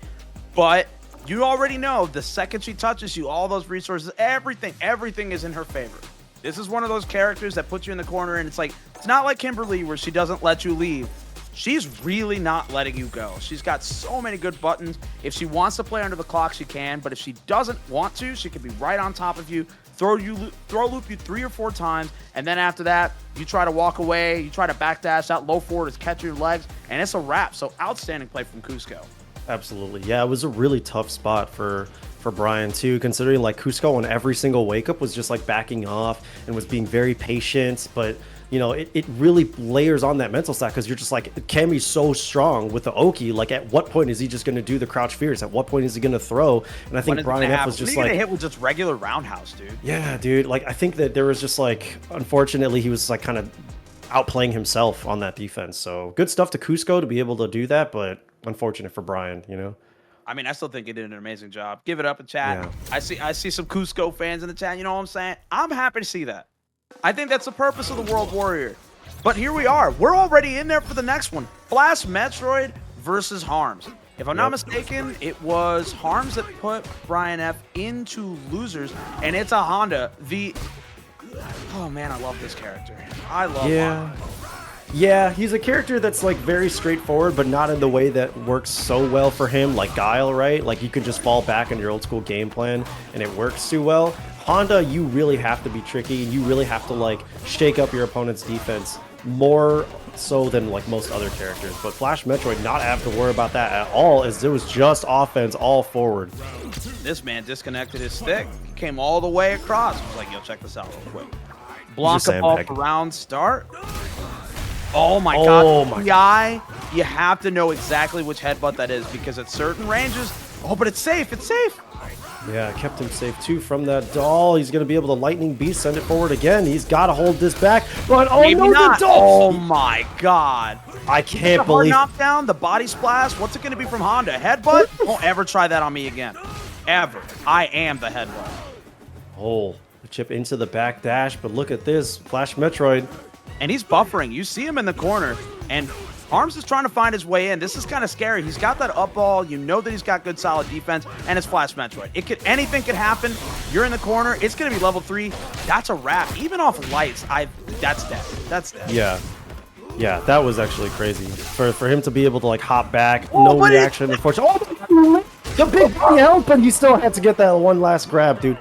But You already know the second she touches you, all those resources, everything is in her favor. This is one of those characters that puts you in the corner, and it's like, it's not like Kimberly where she doesn't let you leave. She's really not letting you go. She's got so many good buttons. If she wants to play under the clock, she can, but if she doesn't want to, she can be right on top of you, throw loop you 3 or 4 times, and then after that, you try to walk away, you try to backdash out low forward, is catch your legs, and it's a wrap. So outstanding play from COOSCO. Absolutely. Yeah, it was a really tough spot for Brian too, considering like COOSCO on every single wake up was just like backing off and was being very patient, but you know, it really layers on that mental stack because you're just like, Cammy's so strong with the Oki, like at what point is he just going to do the crouch fears? At what point is he going to throw? And I think Brian F was just like, hit with just regular roundhouse, dude. Yeah, dude. Like I think that there was just like, unfortunately, he was like kind of outplaying himself on that defense. So good stuff to COOSCO to be able to do that, but unfortunate for Brian, you know. I mean, I still think he did an amazing job. Give it up in chat. Yeah. I see some COOSCO fans in the chat. You know what I'm saying? I'm happy to see that. I think that's the purpose of the World Warrior. But here we are. We're already in there for the next one. FLASHMETROID versus Harms. If I'm not mistaken, it was Harms that put Brian F into losers, and it's a Honda. Oh man, I love this character. I love Honda. Yeah, he's a character that's like very straightforward, but not in the way that works so well for him, like Guile, right? Like you could just fall back on your old school game plan and it works too well. Honda, you really have to be tricky, and you really have to like shake up your opponent's defense more so than like most other characters. But FLASHMETROID not have to worry about that at all, as it was just offense all forward. This man disconnected his stick, came all the way across. I was like, yo, check this out real quick. Blanka ball for round start. Oh my god. PI, you have to know exactly which headbutt that is because at certain ranges, oh, but it's safe, it's safe. Yeah, kept him safe too from that doll. He's going to be able to lightning beast, send it forward again. He's got to hold this back, but oh maybe no, not. The doll. Oh my god. I can't believe. Knockdown, the body splash. What's it going to be from Honda? Headbutt? Don't ever try that on me again. Ever. I am the headbutt. Oh, the chip into the back dash, but look at this. FLASHMETROID. And he's buffering. You see him in the corner, and Harms is trying to find his way in. This is kind of scary. He's got that up ball. You know that he's got good, solid defense, and it's FLASHMETROID. Anything could happen. You're in the corner. It's going to be level 3. That's a wrap. Even off lights, that's dead. That's dead. Yeah, that was actually crazy. For him to be able to like hop back, no reaction, unfortunately. Oh, the big help, and he still had to get that one last grab, dude.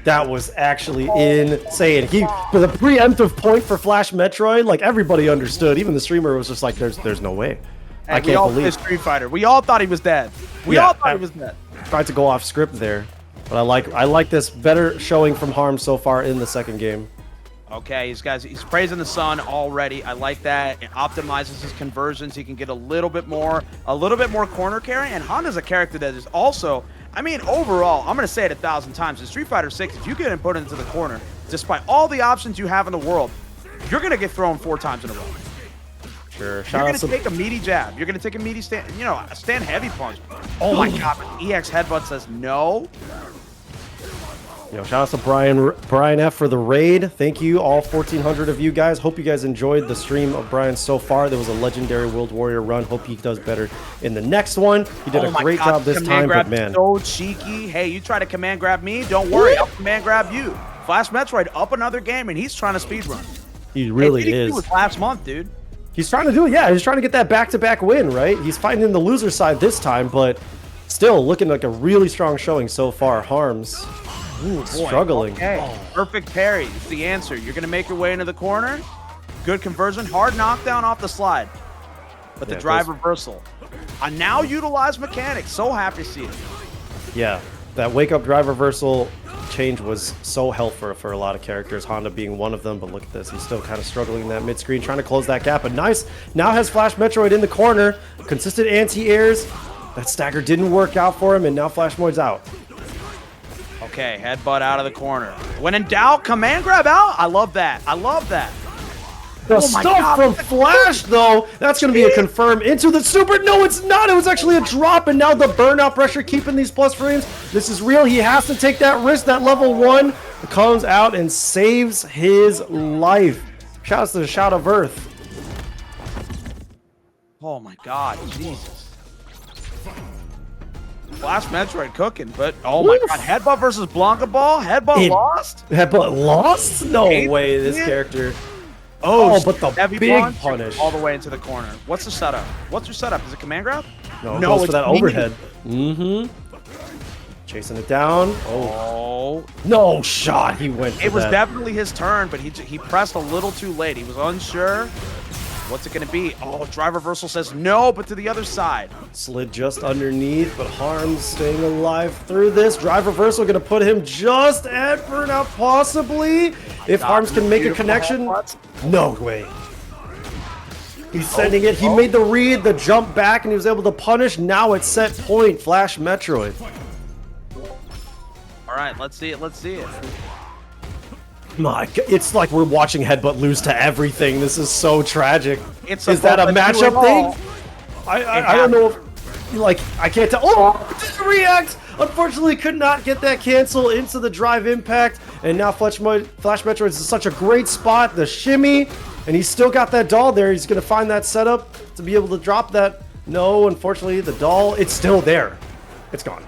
That was actually insane. With a preemptive point for FLASHMETROID, like everybody understood. Even the streamer was just like, "There's no way." I can't believe Street Fighter. We all thought he was dead. We all thought he was dead. Tried to go off script there, but I like this better showing from Harms so far in the second game. Okay, he's praising the sun already. I like that. It optimizes his conversions. He can get a little bit more corner carry. And Honda's a character that is also, I mean, overall, I'm going to say it 1,000 times. In Street Fighter 6, if you get put into the corner, despite all the options you have in the world, you're going to get thrown 4 times in a row. Sure. You're going to take a meaty jab. You're going to take a meaty stand, a stand heavy punch. Oh my god, but EX headbutt says no. Shout out to Brian F for the raid. Thank you, all 1,400 of you guys. Hope you guys enjoyed the stream of Brian so far. There was a legendary World Warrior run. Hope he does better in the next one. He did a great job this time, but man, so cheeky. Hey, you try to command grab me? Don't worry, I'll command grab you. FLASHMETROID up another game, and he's trying to speedrun. He really is. He was last month, dude. He's trying to do it. Yeah, he's trying to get that back-to-back win, right? He's fighting in the loser side this time, but still looking like a really strong showing so far. Harms. Ooh, struggling. Okay. Perfect parry is the answer. You're going to make your way into the corner. Good conversion. Hard knockdown off the slide. But the drive reversal. A now utilized mechanic. So happy to see it. Yeah. That wake-up drive reversal change was so helpful for a lot of characters, Honda being one of them, but look at this. He's still kind of struggling in that mid-screen, trying to close that gap, but nice. Now has FLASHMETROID in the corner. Consistent anti-airs. That stagger didn't work out for him, and now FLASHMETROID's out. Okay, headbutt out of the corner. When in doubt, command grab out. I love that. I love that. The stuff from Flash, though, that's going to be a confirm into the super. No, it's not. It was actually a drop, and now the burnout pressure keeping these plus frames. This is real. He has to take that risk. That level 1 comes out and saves his life. Shouts to the Shout of Earth. Oh, my God. Jesus. Flash Metroid cooking, but oh my god, headbutt versus Blanka ball? Headbutt lost? Headbutt lost? No way, this character. Oh, but the heavy big punish. All the way into the corner. What's the setup? What's your setup? Is it command grab? No, it's for that overhead. Chasing it down. Oh. No shot. He went for It was that. definitely his turn, but he pressed a little too late. He was unsure. What's it going to be? Oh, drive reversal says no, but to the other side. Slid just underneath, but Harms staying alive through this. Drive reversal going to put him just at burnout, possibly. If Harms can make a connection. No way. He's sending it. He made the read, the jump back, and he was able to punish. Now it's set point. Flash Metroid. All right, let's see it. Let's see it. My God, it's like we're watching Headbutt lose to everything. This is so tragic. Is that a matchup thing? I don't know. Like, I can't tell. Oh, didn't react. Unfortunately, could not get that cancel into the drive impact. And now Flash Metroid is in such a great spot. The shimmy. And he's still got that doll there. He's going to find that setup to be able to drop that. No, unfortunately, the doll, it's still there. It's gone.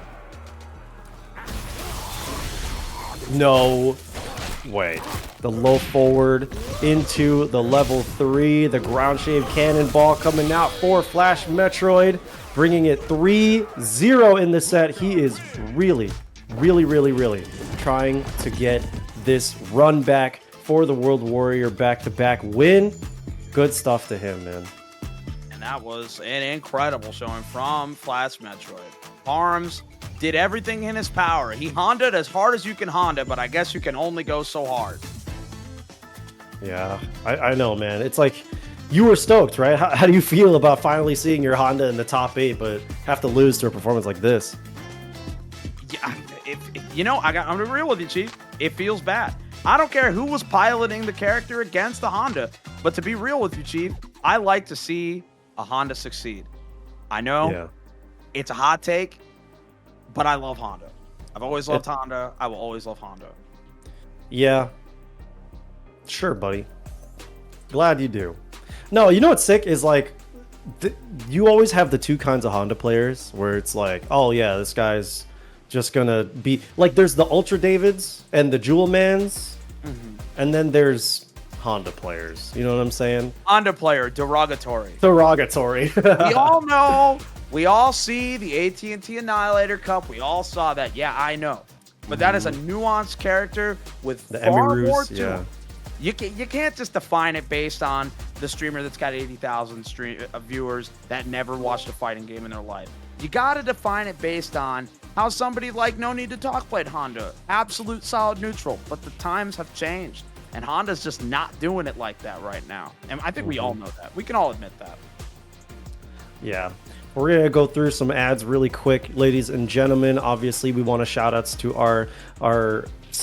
No way. The low forward into the level 3. The ground shave cannonball coming out for Flash Metroid, bringing it 3-0 in the set. He is really trying to get this run back for the World Warrior back-to-back win. Good stuff to him, man. And that was an incredible showing from Flash Metroid. Arms did everything in his power. He Honda'd as hard as you can Honda, but I guess you can only go so hard. Yeah, I know, man. It's like, you were stoked, right? How do you feel about finally seeing your Honda in the top 8, but have to lose to a performance like this? Yeah, you know, I'm gonna be real with you, Chief. It feels bad. I don't care who was piloting the character against the Honda, but to be real with you, Chief, I like to see a Honda succeed. I know it's a hot take, but I love Honda. I've always loved Honda. I will always love Honda. Yeah. Sure, buddy. Glad you do. No, you know what's sick is like, you always have the two kinds of Honda players where it's like, oh yeah, this guy's just gonna be like, there's the Ultra Davids and the Jewel Mans, and then there's Honda players. You know what I'm saying? Honda player, derogatory. Derogatory. We all know. We all see the AT&T Annihilator Cup. We all saw that. Yeah, I know. But that is a nuanced character with the far more to it. You can't just define it based on the streamer that's got 80,000 viewers that never watched a fighting game in their life. You got to define it based on how somebody like No Need to Talk played Honda. Absolute solid neutral. But the times have changed. And Honda's just not doing it like that right now. And I think we all know that. We can all admit that. Yeah. We're going to go through some ads really quick, ladies and gentlemen. Obviously, we want to shout outs to our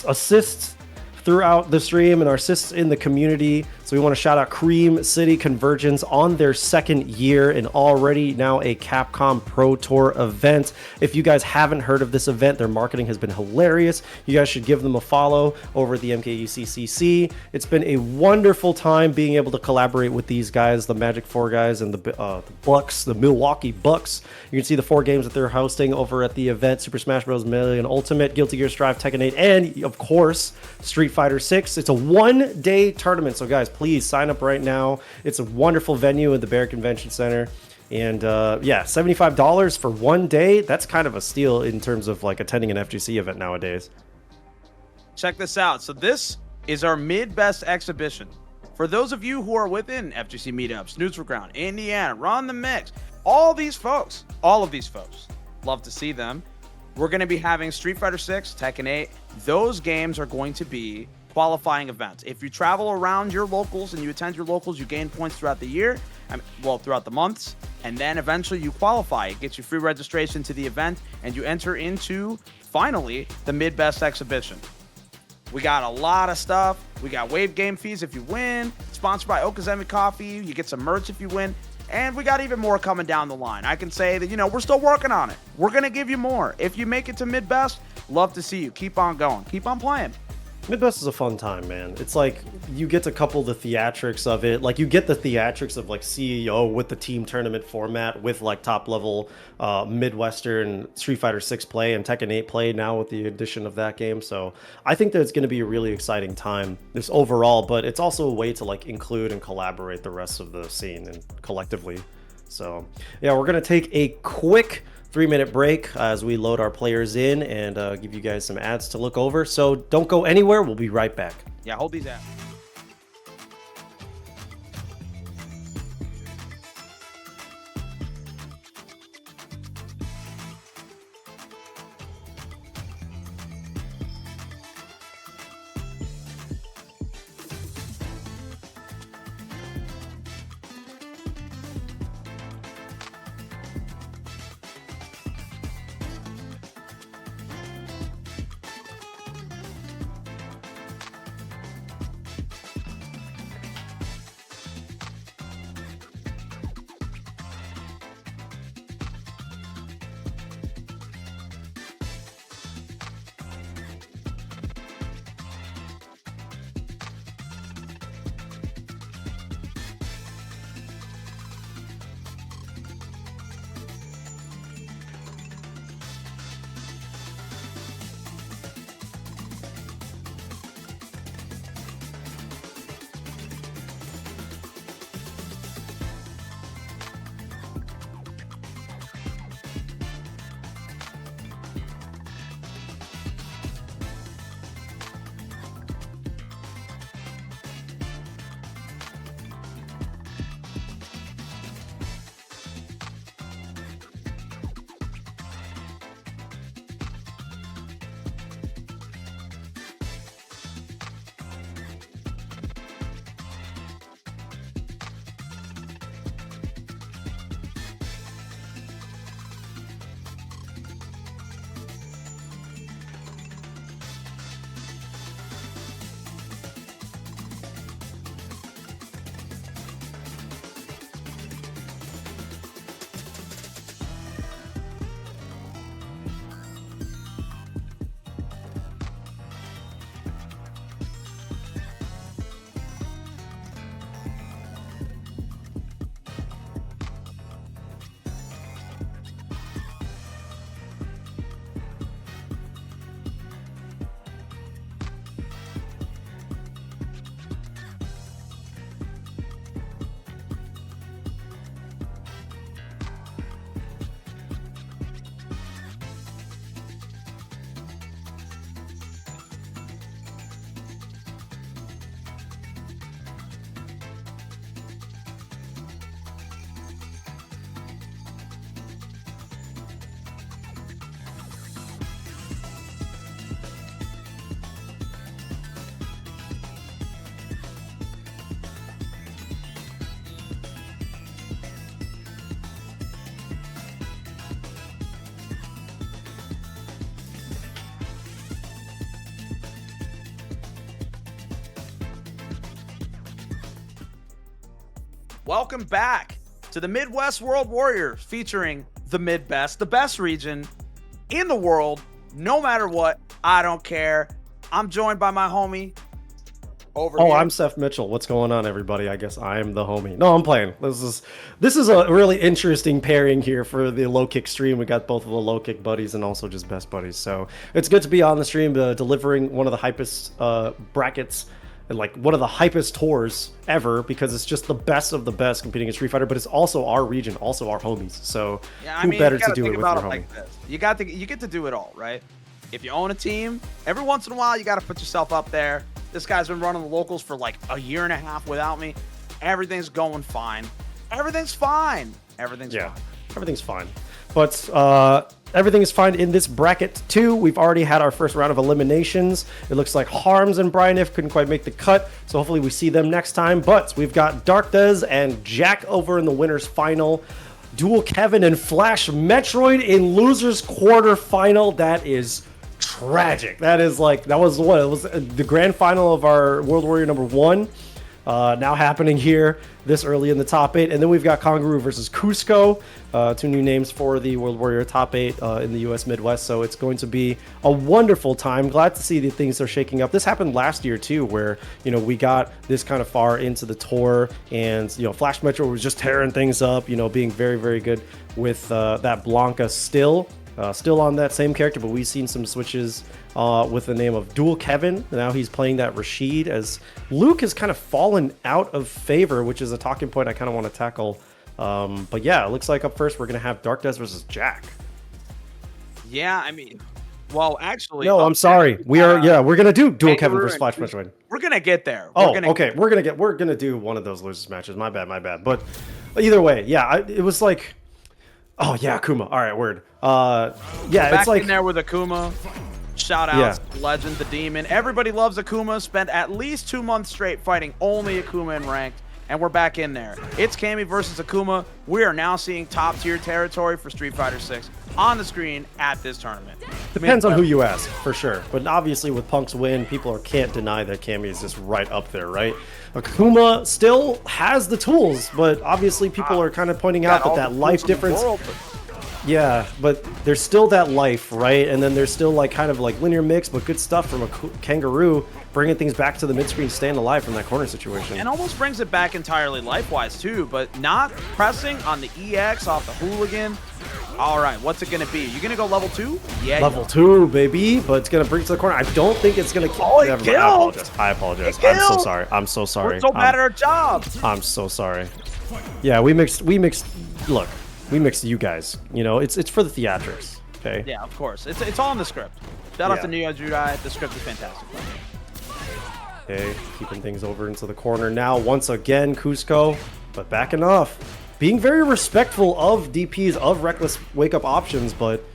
assists throughout the stream and our assists in the community. So we want to shout out Cream City Convergence on their 2nd year and already now a Capcom Pro Tour event. If you guys haven't heard of this event, their marketing has been hilarious. You guys should give them a follow over at the MKUCCC. It's been a wonderful time being able to collaborate with these guys, the Magic 4 guys and the Bucks, the Milwaukee Bucks. You can see the 4 games that they're hosting over at the event: Super Smash Bros. Melee and Ultimate, Guilty Gear Strive, Tekken 8, and of course Street Fighter 6. It's a 1-day tournament, so guys, please sign up right now. It's a wonderful venue at the Bear Convention Center, and yeah, $75 for 1 day. That's kind of a steal in terms of like attending an FGC event nowadays. Check this out. So this is our mid-best exhibition. For those of you who are within FGC meetups, Neutral Ground, Indiana, Run the Mix, all of these folks, love to see them. We're going to be having Street Fighter 6, Tekken 8. Those games are going to be qualifying events. If you travel around your locals and you attend your locals, you gain points throughout the year, throughout the months, and then eventually you qualify. It gets you free registration to the event, and you enter into, finally, the mid-best exhibition. We got a lot of stuff. We got wave game fees if you win, sponsored by Okazemi Coffee. You get some merch if you win, and we got even more coming down the line. I can say that, we're still working on it. We're going to give you more. If you make it to mid-best, love to see you. Keep on going. Keep on playing. Midwest is a fun time, man. It's like you get to couple the theatrics of it. Like you get the theatrics of like CEO with the team tournament format with like top level Midwestern Street Fighter 6 play and Tekken 8 play now with the addition of that game. So I think that it's going to be a really exciting time this overall, but it's also a way to like include and collaborate the rest of the scene and collectively. So yeah, we're going to take a quick 3-minute break as we load our players in and give you guys some ads to look over. So don't go anywhere. We'll be right back. Yeah, hold these ads. Welcome back to the Midwest World Warriors, featuring the Midbest, the best region in the world. No matter what, I don't care. I'm joined by my homie over here. I'm Seth Mitchell. What's going on, everybody? I guess I'm the homie. No, I'm playing. This is a really interesting pairing here for the low kick stream. We got both of the low kick buddies and also just best buddies. So it's good to be on the stream, delivering one of the hypest brackets. And like one of the hypest tours ever, because it's just the best of the best competing in Street Fighter, but it's also our region, also our homies. So yeah, who better to do it with your homie? Like this. You get to do it all, right? If you own a team, every once in a while you got to put yourself up there. This guy's been running the locals for like a year and a half without me. Everything's going fine. Everything's fine. Everything's fine. But everything is fine in this bracket too. We've already had our first round of eliminations. It looks like Harms and Brian If couldn't quite make the cut, so hopefully we see them next time. But we've got DARKDES and JAK over in the winners final. Dual Kevin and FLASHMETROID in losers quarterfinal. That is tragic. That was what it was, the grand final of our World Warrior #1. now happening here this early in the top 8. And then we've got KHANGAROO versus COOSCO, 2 new names for the World Warrior top 8 in the US Midwest. So it's going to be a wonderful time. Glad to see that things are shaking up. This happened last year too, where, you know, we got this kind of far into the tour, and, you know, FLASHMETROID was just tearing things up, you know, being very, very good with that Blanka still on that same character, but we've seen some switches with the name of Dual Kevin. Now he's playing that Rashid, as Luke has kind of fallen out of favor, which is a talking point I kind of want to tackle. But yeah, it looks like up first we're going to have DARKDES versus JAK. Yeah, I mean, well, actually... No, I'm sorry. We're going to do Dual Kevin versus FLASHMETROID. We're going to get there. Okay. We're going to do one of those losers matches. My bad. But either way, yeah, it was like... Oh, yeah, Akuma. All right, word. Yeah, back it's like... in there with Akuma. Shout out to Legend, the Demon. Everybody loves Akuma. Spent at least 2 months straight fighting only Akuma in ranked, and we're back in there. It's Cammy versus Akuma. We are now seeing top-tier territory for Street Fighter 6 on the screen at this tournament. Depends on who you ask, for sure. But obviously, with Punk's win, people can't deny that Cammy is just right up there, right? Akuma still has the tools, but obviously people are kind of pointing out that life difference... Yeah, but there's still that life, right? And then there's still like kind of like linear mix, but good stuff from a KHANGAROO, bringing things back to the mid-screen, staying alive from that corner situation. And almost brings it back entirely life-wise too, but not pressing on the EX off the hooligan. All right, what's it going to be? You going to go level 2? Yeah. Level 2, baby, but it's going to bring it to the corner. I don't think it's going to kill. Oh, it killed. I apologize. I'm so sorry. I'm so sorry. We're so bad at our job. I'm so sorry. Yeah, we mixed. Look. We mixed you guys. You know, it's for the theatrics. Okay. Yeah, of course. It's all in the script. Shout out to Neo Juri. The script is fantastic. Okay, keeping things over into the corner now. Once again, COOSCO, but backing off, being very respectful of DPs, of reckless wake up options, but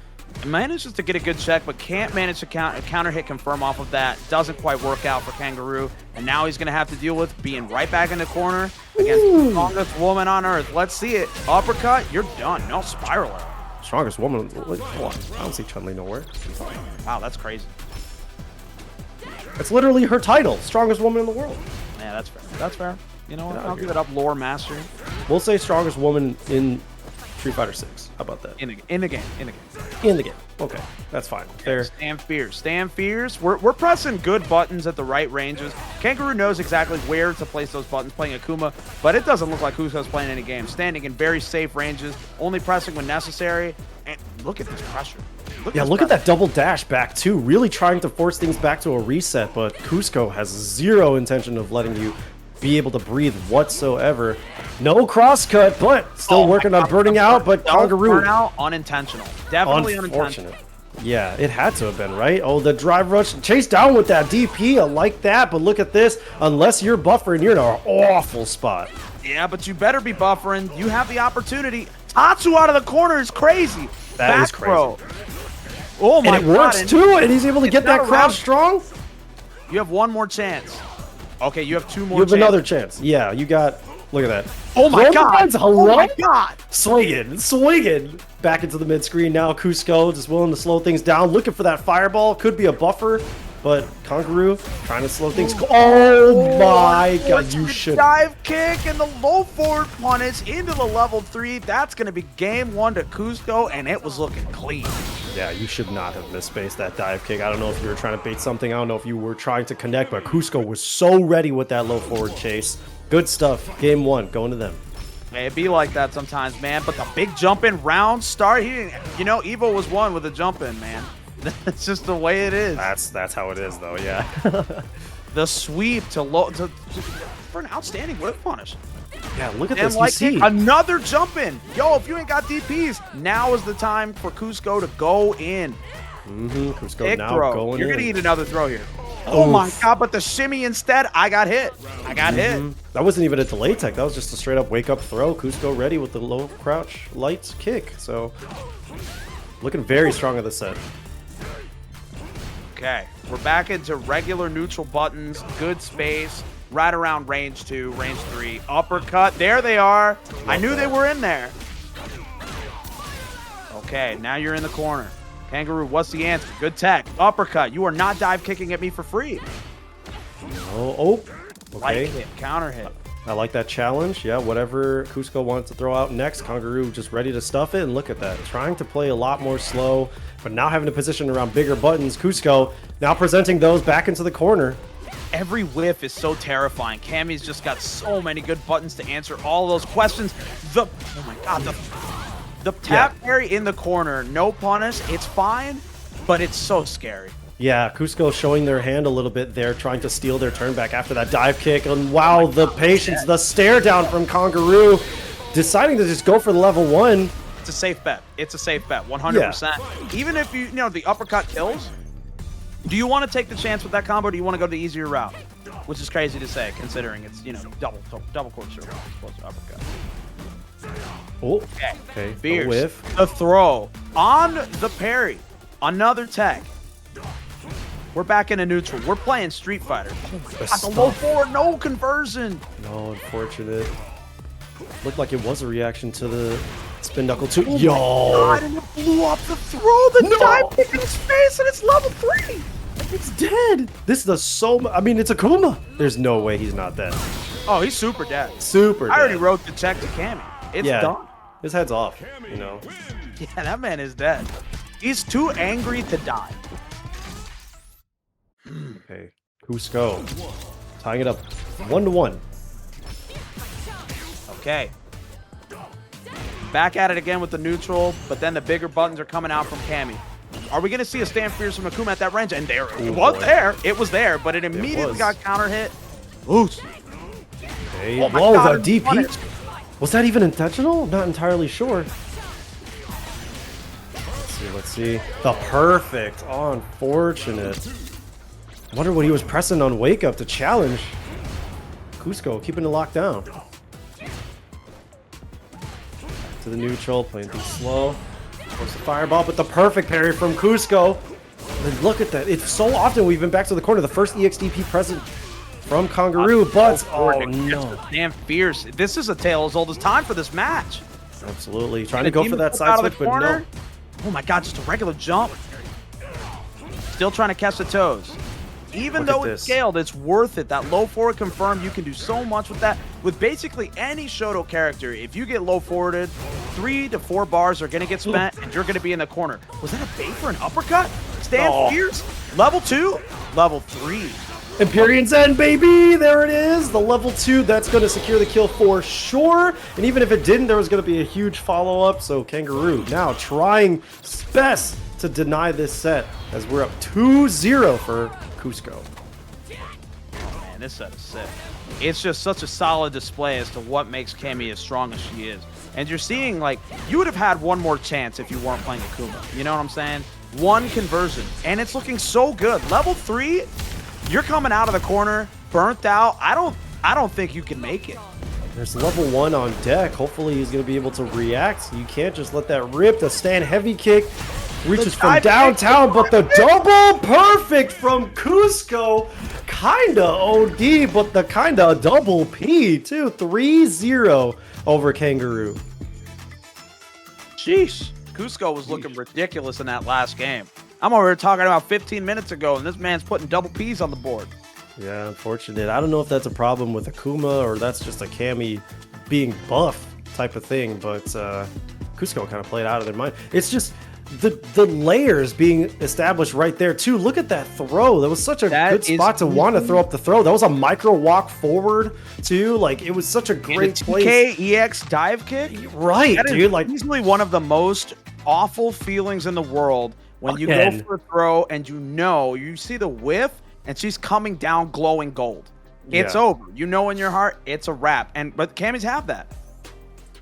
manages to get a good check, but can't manage to counter hit confirm off of that. Doesn't quite work out for KHANGAROO, and now he's going to have to deal with being right back in the corner against the strongest woman on earth. Let's see it. Uppercut, you're done. No spiraler. Strongest woman. Hold on. I don't see Chun-Li nowhere. Wow, that's crazy. It's literally her title, strongest woman in the world. Yeah, that's fair. That's fair. You know what? I'll give it up, lore master. We'll say strongest woman in Street Fighter 6. How about that? In the game. Okay, that's fine. Fair. Stand fierce. We're pressing good buttons at the right ranges. KHANGAROO knows exactly where to place those buttons playing Akuma, but it doesn't look like COOSCO's playing any game. Standing in very safe ranges, only pressing when necessary. And look at this pressure. Look at that double dash back too. Really trying to force things back to a reset, but COOSCO has zero intention of letting you be able to breathe whatsoever. No crosscut, but still working on burning out. But KHANGAROO, burnout, unintentional. Definitely unintentional. Yeah, it had to have been, right? Oh, the drive rush, chase down with that DP. I like that, but look at this. Unless you're buffering, you're in an awful spot. Yeah, but you better be buffering. You have the opportunity. Tatsu out of the corner is crazy. That is crazy. Throw. Oh my God. And it works too, and he's able to get that crowd strong. You have one more chance. Okay, you have 2 more. You have another chance. Yeah, you got. Look at that. Oh my God! Hello? Oh my God! Swinging. Back into the mid screen now. COOSCO just willing to slow things down, looking for that fireball. Could be a buffer, but KHANGAROO trying to slow things. Oh my God! You should dive kick and the low forward punish into the level 3. That's going to be game 1 to COOSCO, and it was looking clean. Yeah, you should not have misspaced that dive kick. I don't know if you were trying to bait something. I don't know if you were trying to connect, but COOSCO was so ready with that low forward chase. Good stuff. Game 1, going to them. It be like that sometimes, man. But the big jump in round start, he didn't. You know, Evo was won with a jump in, man. That's just the way it is. That's how it is, though. Yeah. The sweep to low for an outstanding whip punish. Yeah, look at and this. Like you see another jump in. Yo, if you ain't got DPs, now is the time for COOSCO to go in. COOSCO now going in. You're gonna eat another throw here. Oh my God, but the shimmy instead, I got hit. Hit. That wasn't even a delay tech. That was just a straight up wake up throw. COOSCO ready with the low crouch lights kick. So looking very strong at the set. Okay, we're back into regular neutral buttons, good space, right around range 2, range 3, uppercut. There they are. I knew they were in there. Okay, now you're in the corner. KHANGAROO, what's the answer? Good tech. Uppercut. You are not dive kicking at me for free. Oh, Light hit, counter hit. I like that challenge. Yeah, whatever COOSCO wants to throw out next, KHANGAROO just ready to stuff it. And look at that, trying to play a lot more slow, but now having to position around bigger buttons. COOSCO now presenting those back into the corner. Every whiff is so terrifying. Cammy's just got so many good buttons to answer all those questions. Oh my god, the tap parry in the corner, no punish, it's fine, but it's so scary. Yeah, COOSCO showing their hand a little bit there, trying to steal their turn back after that dive kick. And wow, the patience, the stare down from KHANGAROO, deciding to just go for the level 1. It's a safe bet. It's a safe bet, 100%. Yeah. Even if you know the uppercut kills, do you want to take the chance with that combo, or do you want to go the easier route? Which is crazy to say, considering it's, you know, double core circle as opposed to uppercut. Oh, okay. Fierce. Whiff. The throw on the parry. Another tech. We're back into neutral. We're playing Street Fighter. Oh my god, the low forward, no conversion. No, unfortunate. Looked like it was a reaction to the spin knuckle too. Oh god, and it blew up the throw, the dive kick in his face, and it's level 3. It's dead. This is I mean, it's Akuma. There's no way he's not dead. Oh, he's super dead. Super dead. I already wrote the check to Cammy. It's done. His head's off, you know. Yeah, that man is dead. He's too angry to die. Okay, COOSCO tying it up 1-1. Okay. Back at it again with the neutral, but then the bigger buttons are coming out from Cammy. Are we going to see a stand fierce from Akuma at that range? And there it was there. It was there, but it immediately got counter hit. Oops. Okay. Oh whoa, that DP. Was that even intentional? I'm not entirely sure. Let's see. The perfect. Oh, unfortunate. I wonder what he was pressing on Wake Up to challenge. COOSCO keeping it locked down. To the neutral, playing things slow. Force the fireball, but the perfect parry from COOSCO. And look at that. It's so often we've been back to the corner. The first EXDP present from KHANGAROO, but oh no. Damn fierce. This is a tale as old as time for this match. Absolutely. Trying to go for that side switch, but no. Oh my god, just a regular jump. Still trying to catch the toes. Even though it's scaled, it's worth it. That low forward confirmed, you can do so much with that. With basically any Shoto character, if you get low forwarded, 3 to 4 bars are going to get spent, and you're going to be in the corner. Was that a bait for an uppercut? Stand fierce. Level 2, level 3. Empyrean's End, baby! There it is! The level 2, that's going to secure the kill for sure. And even if it didn't, there was going to be a huge follow-up. So KHANGAROO now trying best to deny this set as we're up 2-0 for COOSCO. Oh man, this set is sick. It's just such a solid display as to what makes Cammy as strong as she is. And you're seeing, like, you would have had one more chance if you weren't playing Akuma. You know what I'm saying? One conversion. And it's looking so good. Level 3, you're coming out of the corner, burnt out. I don't think you can make it. There's level 1 on deck. Hopefully he's going to be able to react. You can't just let that rip. The stand heavy kick reaches from downtown, but the double perfect from COOSCO. Kinda OD, but the kinda double P too. 3-0 over KHANGAROO. Sheesh. COOSCO was looking ridiculous in that last game. I'm over here talking about 15 minutes ago, and this man's putting double Ps on the board. Yeah, unfortunate. I don't know if that's a problem with Akuma or that's just a Cammy being buff type of thing, but COOSCO kind of played out of their mind. It's just the layers being established right there too. Look at that throw. That was such a good spot to want to throw up the throw. That was a micro walk forward too. Like, it was such a great place. KEX dive kick? Right, dude. Like, easily one of the most awful feelings in the world when you go for a throw and you see the whiff and she's coming down glowing gold. It's over. You know in your heart it's a wrap. But Cammys have that.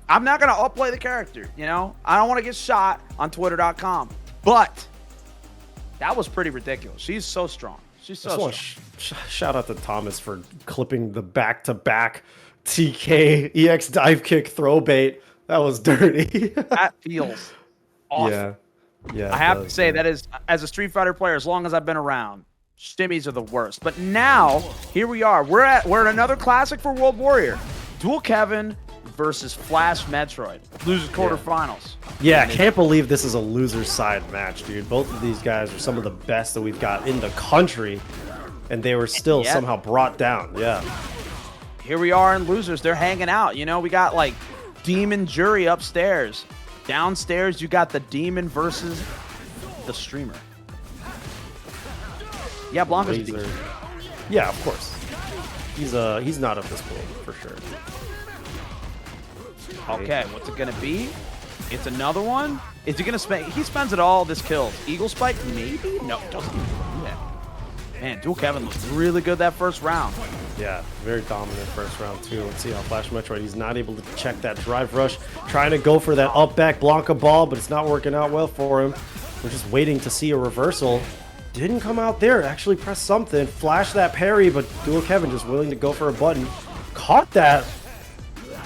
I'm not going to outplay the character, you know? I don't want to get shot on Twitter.com. But that was pretty ridiculous. She's so strong. She's so strong. Shout out to Thomas for clipping the back-to-back TK EX dive kick throw bait. That was dirty. That feels awful. Yeah. I have to say, that is, as a Street Fighter player, as long as I've been around, shimmies are the worst. But now, here we are. We're at another classic for World Warrior. Dual Kevin versus FLASHMETROID. Losers quarterfinals. Yeah, I can't believe this is a loser's side match, dude. Both of these guys are some of the best that we've got in the country, and they were still somehow brought down. Yeah. here we are in losers. They're hanging out. You know, we got like Demon Juri upstairs. Downstairs, you got the Demon versus the streamer. Yeah, Blanka's a Yeah, of course. He's not of this world for sure. Okay, what's it gonna be? It's another one. Is he gonna spend? He spends it all. This kills. Eagle Spike, maybe? No, doesn't even do that. Man, Dual Kevin looked really good that first round. Yeah, very dominant first round too. Let's see how FLASHMETROID, he's not able to check that drive rush. Trying to go for that up back Blanka ball, but it's not working out well for him. We're just waiting to see a reversal. Didn't come out there, actually press something. Flash that parry, but Dual Kevin just willing to go for a button. Caught that.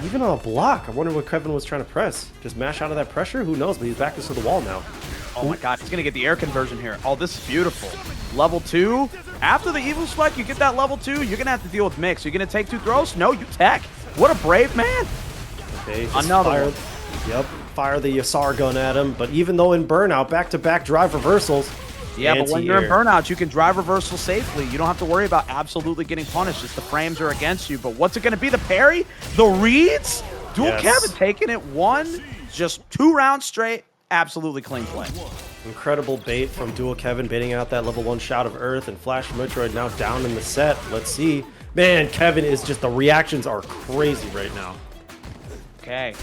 Even on a block. I wonder what Kevin was trying to press. Just mash out of that pressure? Who knows, but he's back into the wall now. Oh my god, he's gonna get the air conversion here. Oh, this is beautiful. Level 2. After the Evil Spike, you get that level 2, you're gonna have to deal with mix. You're gonna take 2 throws? No, you tech. What a brave man. Okay, another one. Yep, fire the Yasar gun at him, but even though in burnout, back-to-back drive reversals. Yeah, but when you're in burnout, you can drive reversal safely. You don't have to worry about absolutely getting punished. Just the frames are against you. But what's it going to be? The parry? The reads? Dual Kevin taking it 1, just 2 rounds straight. Absolutely clean play. Incredible bait from Dual Kevin, baiting out that level 1 shot of Earth, and FLASHMETROID now down in the set. Let's see. Man, Kevin is just, the reactions are crazy right now. Okay.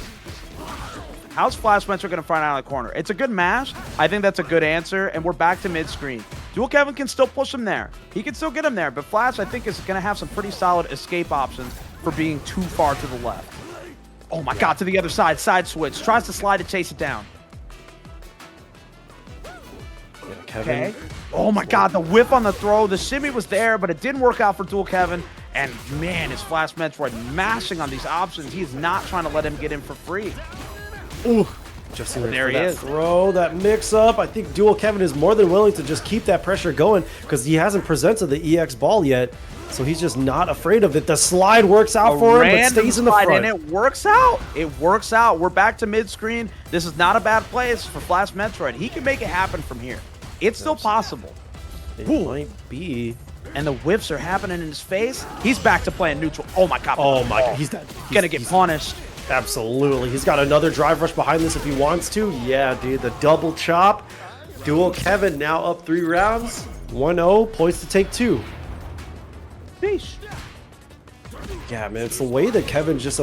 How's FLASHMETROID going to find out of the corner? It's a good mash. I think that's a good answer, and we're back to mid-screen. Dual Kevin can still push him there. He can still get him there, but Flash, I think, is going to have some pretty solid escape options for being too far to the left. Oh my god, to the other side. Side switch. Tries to slide to chase it down. Yeah, Kevin. Okay. Oh my god, the whip on the throw. The shimmy was there, but it didn't work out for Dual Kevin. And man, is FLASHMETROID mashing on these options. He's not trying to let him get in for free. Ooh, just there he is. Throw, that mix up. I think Dual Kevin is more than willing to just keep that pressure going because he hasn't presented the EX ball yet. So he's just not afraid of it. The slide works out for him, but stays in the front. And it works out. It works out. We're back to mid-screen. This is not a bad place for FLASHMETROID. He can make it happen from here. It's still possible. It might be. And the whiffs are happening in his face. He's back to playing neutral. Oh my god. Oh my god. He's gonna get punished. Absolutely. He's got another drive rush behind this if he wants to. Yeah, dude, the double chop. Dual Kevin now up 3 rounds. 1-0, poised to take 2. Peace. Yeah, man, it's the way that Kevin's just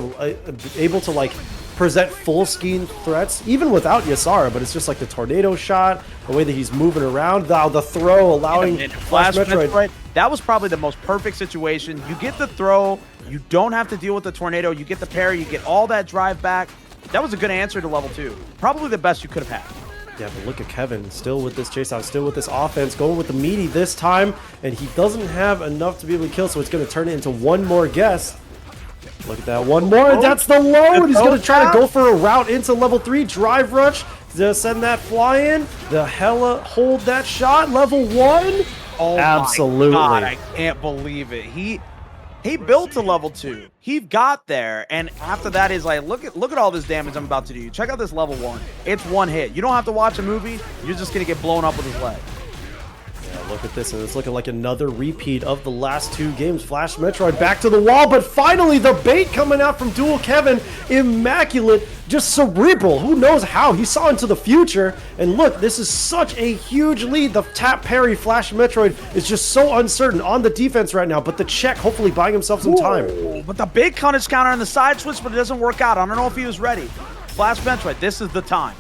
able to, like, present full scheme threats, even without Yasara, but it's just like the tornado shot, the way that he's moving around, the throw, allowing FLASHMETROID. That was probably the most perfect situation. You get the throw, you don't have to deal with the tornado, you get the parry, you get all that drive back. That was a good answer to level 2. Probably the best you could have had. Yeah, but look at Kevin, still with this chase out, still with this offense, going with the meaty this time, and he doesn't have enough to be able to kill, so it's going to turn it into one more guess. Look at that, one more, and that's the load! He's going to try to go for a route into level 3, drive rush, to send that fly in, the hella hold that shot, level 1. Oh absolutely. My God, I can't believe it. He built to level 2. He got there, and after that is like, look at all this damage I'm about to do. Check out this level 1. It's 1 hit. You don't have to watch a movie. You're just gonna get blown up with his leg. Yeah, look at this, and it's looking like another repeat of the last 2 games. FLASHMETROID back to the wall, but finally the bait coming out from Dual Kevin, immaculate, just cerebral. Who knows how? He saw into the future, and look, this is such a huge lead. The tap parry FLASHMETROID is just so uncertain on the defense right now, but the check hopefully buying himself some time. But the big punish counter on the side switch, but it doesn't work out. I don't know if he was ready. FLASHMETROID, this is the time.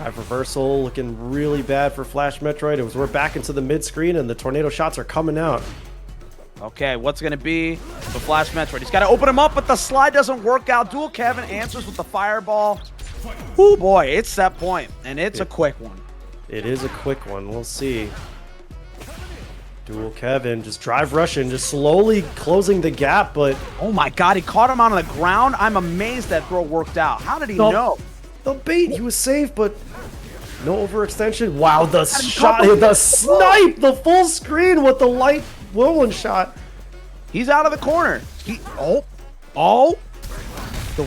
Reversal looking really bad for FLASHMETROID. We're back into the mid screen and the tornado shots are coming out. Okay, what's going to be for FLASHMETROID? He's got to open him up, but the slide doesn't work out. Dual Kevin answers with the fireball. Oh boy, it's that point, and it's a quick one. It is a quick one. We'll see. Dual Kevin just drive rushing, just slowly closing the gap, but... Oh my god, he caught him on the ground. I'm amazed that throw worked out. How did he know? The bait, he was safe, but no overextension. Wow, the shot, the snipe, the full screen with the light whirlwind shot. He's out of the corner. The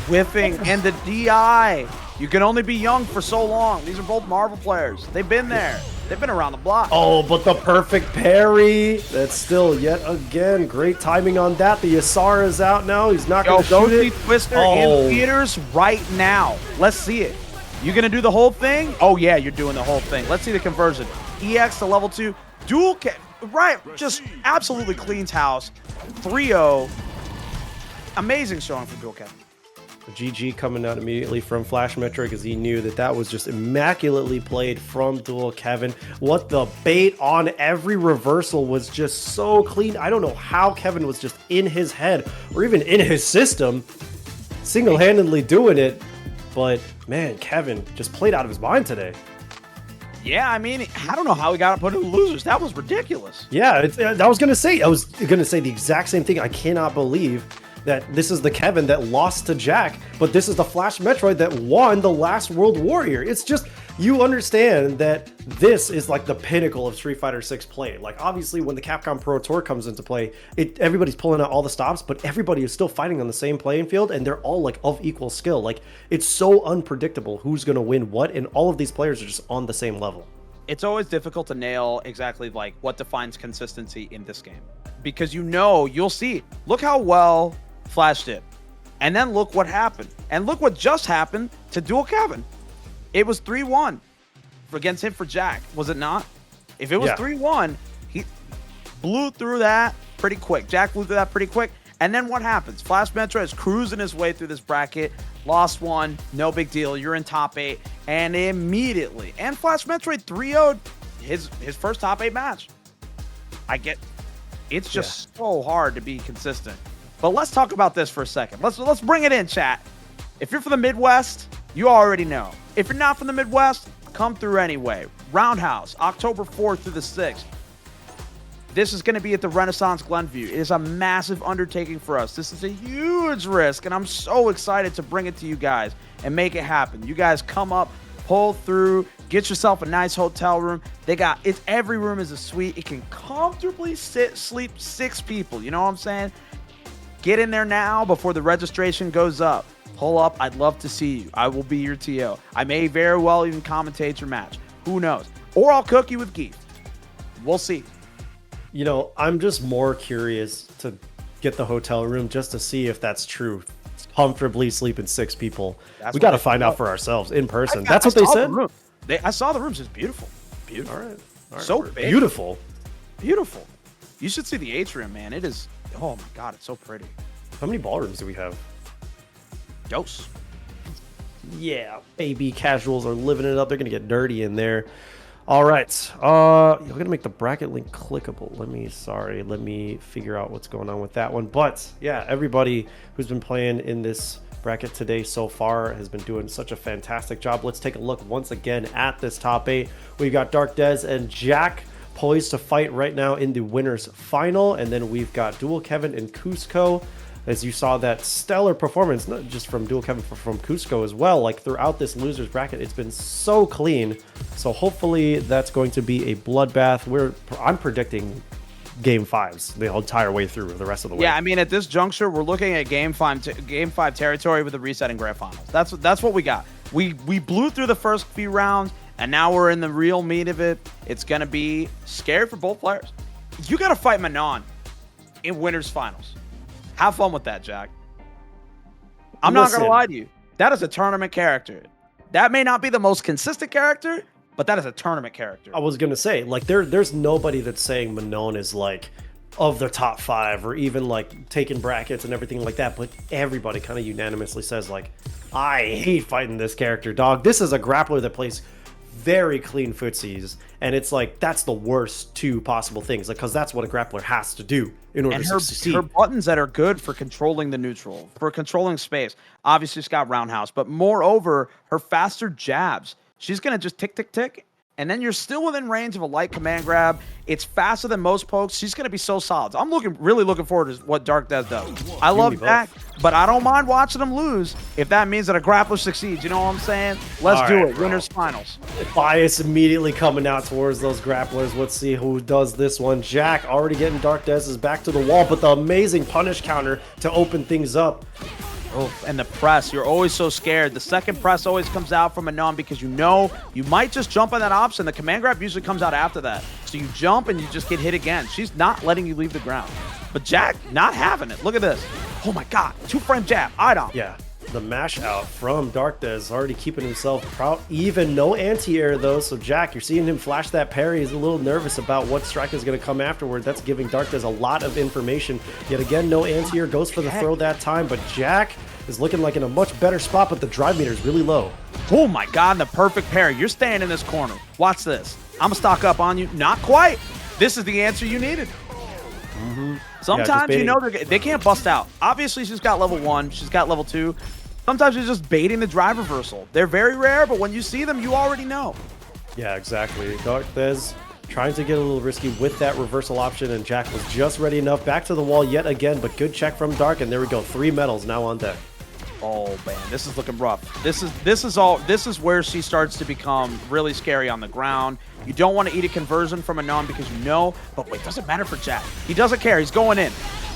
whiffing and the DI. You can only be young for so long. These are both Marvel players. They've been there. They've been around the block. Oh, but the perfect parry. That's still yet again great timing on that. The Yasar is out now. He's not going to shoot it. Twister in theaters right now. Let's see it. You going to do the whole thing? Oh, yeah, you're doing the whole thing. Let's see the conversion. EX to level 2. Dual right, just absolutely cleans house. 3-0. Amazing showing from Dual Kevin. GG coming out immediately from FLASHMETROID because he knew that that was just immaculately played from Dual Kevin. What the bait on every reversal was just so clean. I don't know how Kevin was just in his head or even in his system single-handedly doing it. But man, Kevin just played out of his mind today. Yeah, I mean, I don't know how he got put in the losers. That was ridiculous. Yeah, I was gonna say the exact same thing. I cannot believe that this is the Kevin that lost to JAK, but this is the FLASHMETROID that won the last World Warrior. It's just, you understand that this is like the pinnacle of Street Fighter 6 play. Like, obviously, when the Capcom Pro Tour comes into play, everybody's pulling out all the stops, but everybody is still fighting on the same playing field, and they're all like of equal skill. Like, it's so unpredictable who's gonna win what, and all of these players are just on the same level. It's always difficult to nail exactly like what defines consistency in this game, because you'll see. Look how well Flash did, and then look what happened, and look what just happened to Dual Kevin. It was 3-1 against him for JAK, was it not? If it was 3-1, he blew through that pretty quick. JAK blew through that pretty quick, and then what happens? FLASHMETROID is cruising his way through this bracket, lost one, no big deal. You're in top 8, and immediately, and FLASHMETROID 3-0'd his first top 8 match. It's just so hard to be consistent. But let's talk about this for a second. Let's bring it in, chat. If you're from the Midwest, you already know. If you're not from the Midwest, come through anyway. Roundhouse, October 4th through the 6th. This is going to be at the Renaissance Glenview. It is a massive undertaking for us. This is a huge risk, and I'm so excited to bring it to you guys and make it happen. You guys come up, pull through, get yourself a nice hotel room. Every room is a suite. It can comfortably sleep 6 people. You know what I'm saying? Get in there now before the registration goes up. Pull up. I'd love to see you. I will be your TO. I may very well even commentate your match. Who knows? Or I'll cook you with geef. We'll see. You know, I'm just more curious to get the hotel room just to see if that's true. Comfortably sleeping 6 people. We got to find out for ourselves in person. That's what they said? I saw the rooms. It's beautiful. Beautiful. All right. So big. Beautiful. Beautiful. You should see the atrium, man. It is... Oh my God, it's so pretty. How many ballrooms do we have? Dose. Yeah, baby casuals are living it up. They're going to get dirty in there. All right. You're going to make the bracket link clickable. Let me figure out what's going on with that one. But yeah, everybody who's been playing in this bracket today so far has been doing such a fantastic job. Let's take a look once again at this top 8. We've got DARKDES and JAK poised to fight right now in the winners final, and then we've got Dual Kevin and COOSCO. As you saw that stellar performance, not just from Dual Kevin, but from COOSCO as well. Like throughout this losers bracket, it's been so clean. So hopefully that's going to be a bloodbath. I'm predicting game 5s the entire way through the rest of the way. Yeah, I mean at this juncture, we're looking at game 5 territory with a resetting grand finals. That's what we got. We blew through the first few rounds. And now we're in the real meat of it. It's going to be scary for both players. You got to fight Manon in winners finals. Have fun with that, JAK. I'm not going to lie to you. That is a tournament character. That may not be the most consistent character, but that is a tournament character. I was going to say, like, there's nobody that's saying Manon is, like, of the top 5 or even, like, taking brackets and everything like that. But everybody kind of unanimously says, like, I hate fighting this character, dog. This is a grappler that plays very clean footsies, and it's like that's the worst 2 possible things, like because that's what a grappler has to do in order to succeed. Her buttons that are good for controlling the neutral, for controlling space. Obviously, she's got roundhouse, but moreover, her faster jabs. She's gonna just tick, tick, tick, and then you're still within range of a light command grab. It's faster than most pokes. She's gonna be so solid. I'm really looking forward to what DARKDES does. I love JAK, but I don't mind watching them lose if that means that a grappler succeeds. You know what I'm saying? Let's do it. Bro. Winners finals. Bias immediately coming out towards those grapplers. Let's see who does this one. JAK already getting DARKDES back to the wall, but the amazing punish counter to open things up. Oh, and the press, you're always so scared. The second press always comes out from Manon because you know you might just jump on that option. The command grab usually comes out after that. So you jump and you just get hit again. She's not letting you leave the ground. But JAK not having it. Look at this. Oh my God, 2-frame jab, item. Yeah, the mash out from DARKDES already keeping himself proud. Even no anti-air though, so JAK, you're seeing him flash that parry. He's a little nervous about what strike is going to come afterward. That's giving DARKDES a lot of information. Yet again, no anti-air, goes for the throw that time, but JAK is looking like in a much better spot, but the drive meter is really low. Oh my God, the perfect parry. You're staying in this corner. Watch this. I'm going to stock up on you. Not quite. This is the answer you needed. Sometimes, you know, they can't bust out. Obviously, she's got level 1. She's got level 2. Sometimes you're just baiting the drive reversal. They're very rare, but when you see them, you already know. Yeah, exactly. DARKDES trying to get a little risky with that reversal option, and JAK was just ready enough. Back to the wall yet again, but good check from Dark, and there we go. 3 medals now on deck. Oh man, this is looking rough. This is where she starts to become really scary on the ground. You don't want to eat a conversion from Manon because you know, but wait, doesn't matter for JAK. He doesn't care. He's going in.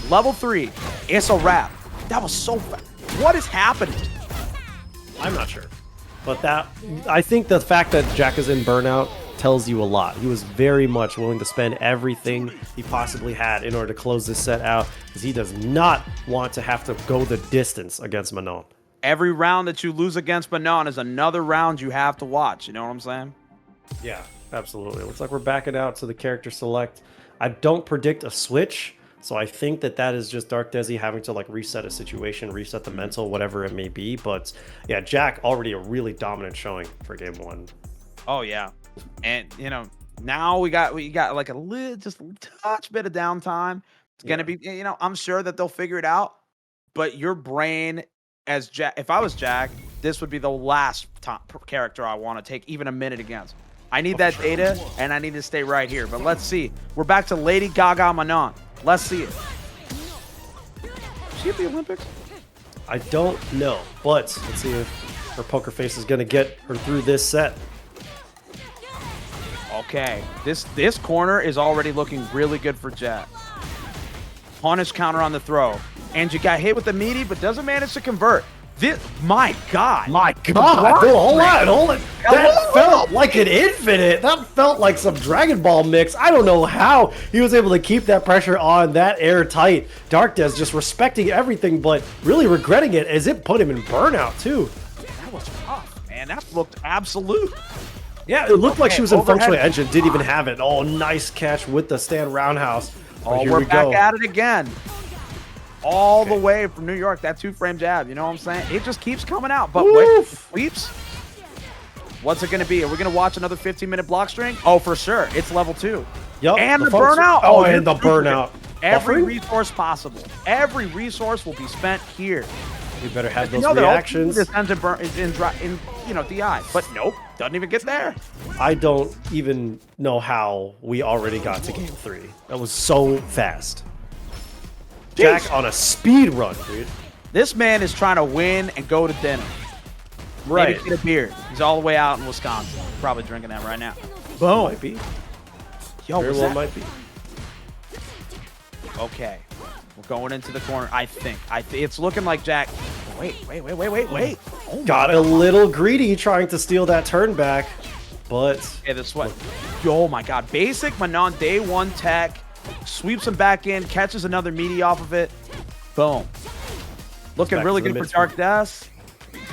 Level 3. It's a wrap. That was so fast. What is happening? I'm not sure. But I think the fact that JAK is in burnout tells you a lot. He was very much willing to spend everything he possibly had in order to close this set out, because he does not want to have to go the distance against Manon. Every round that you lose against Manon is another round you have to watch. You know what I'm saying? Yeah, absolutely. Looks like we're backing out to the character select. I don't predict a switch, so I think that is just DARKDES having to like reset a situation, reset the mental, whatever it may be. But yeah, JAK already a really dominant showing for game 1. Oh yeah. And you know, now we got like just a touch bit of downtime. It's gonna be, you know, I'm sure that they'll figure it out. But your brain, as JAK, if I was JAK, this would be the last top character I want to take even a minute against. I need that data, and I need to stay right here. But let's see. We're back to Lady Gaga Manon. Let's see it. Is she at the Olympics? I don't know, but let's see if her poker face is gonna get her through this set. Okay, this corner is already looking really good for JAK. Punish counter on the throw. And you got hit with the meaty, but doesn't manage to convert. My God. Hold on. That felt like an infinite. That felt like some Dragon Ball mix. I don't know how he was able to keep that pressure on that airtight. DARKDES just respecting everything, but really regretting it as it put him in burnout, too. That was tough, man. That looked absolute. Yeah, it looked like she was in functional engine, didn't even have it. Oh, nice catch with the stand roundhouse. Oh, we're back at it again. All the way from New York, that 2-frame jab, you know what I'm saying? It just keeps coming out. But wait, sweeps? What's it going to be? Are we going to watch another 15-minute block string? Oh, for sure. It's level 2. Yep. And the burnout. Oh, and the burnout. Every resource possible. Every resource will be spent here. You better have those reactions. This ends in you know, DI, but nope, doesn't even get there. I don't even know how we already got to game 3. That was so fast. JAK on a speed run, dude. This man is trying to win and go to dinner. Right. Maybe get a beer. He's all the way out in Wisconsin. Probably drinking that right now. Boom. Might be. Yo, very well might be. Okay. We're going into the corner, I think. It's looking like JAK. Wait. Oh got a little greedy trying to steal that turn back, but... Okay, this one. Oh my God. Basic Manon day 1 tech. Sweeps him back in, catches another meaty off of it. Boom. Looking really good for DARKDES.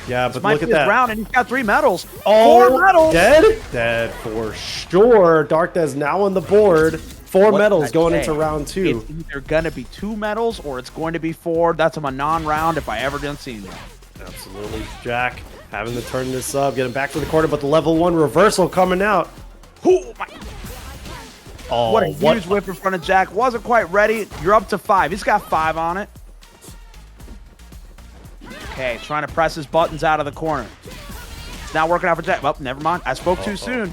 Yeah, but look at that. Round, and he's got 3 medals. Oh, 4 medals. Dead for sure. DARKDES now on the board. 4 medals going into round 2. It's either going to be 2 medals or it's going to be 4. That's a Manon round if I ever done seen that. Absolutely. JAK having to turn this up, getting back to the corner, but the level 1 reversal coming out. Oh, my. Oh, what a huge whip in front of JAK. Wasn't quite ready. You're up to 5. He's got 5 on it. Okay, trying to press his buttons out of the corner. It's not working out for JAK. Well, never mind. I spoke too soon.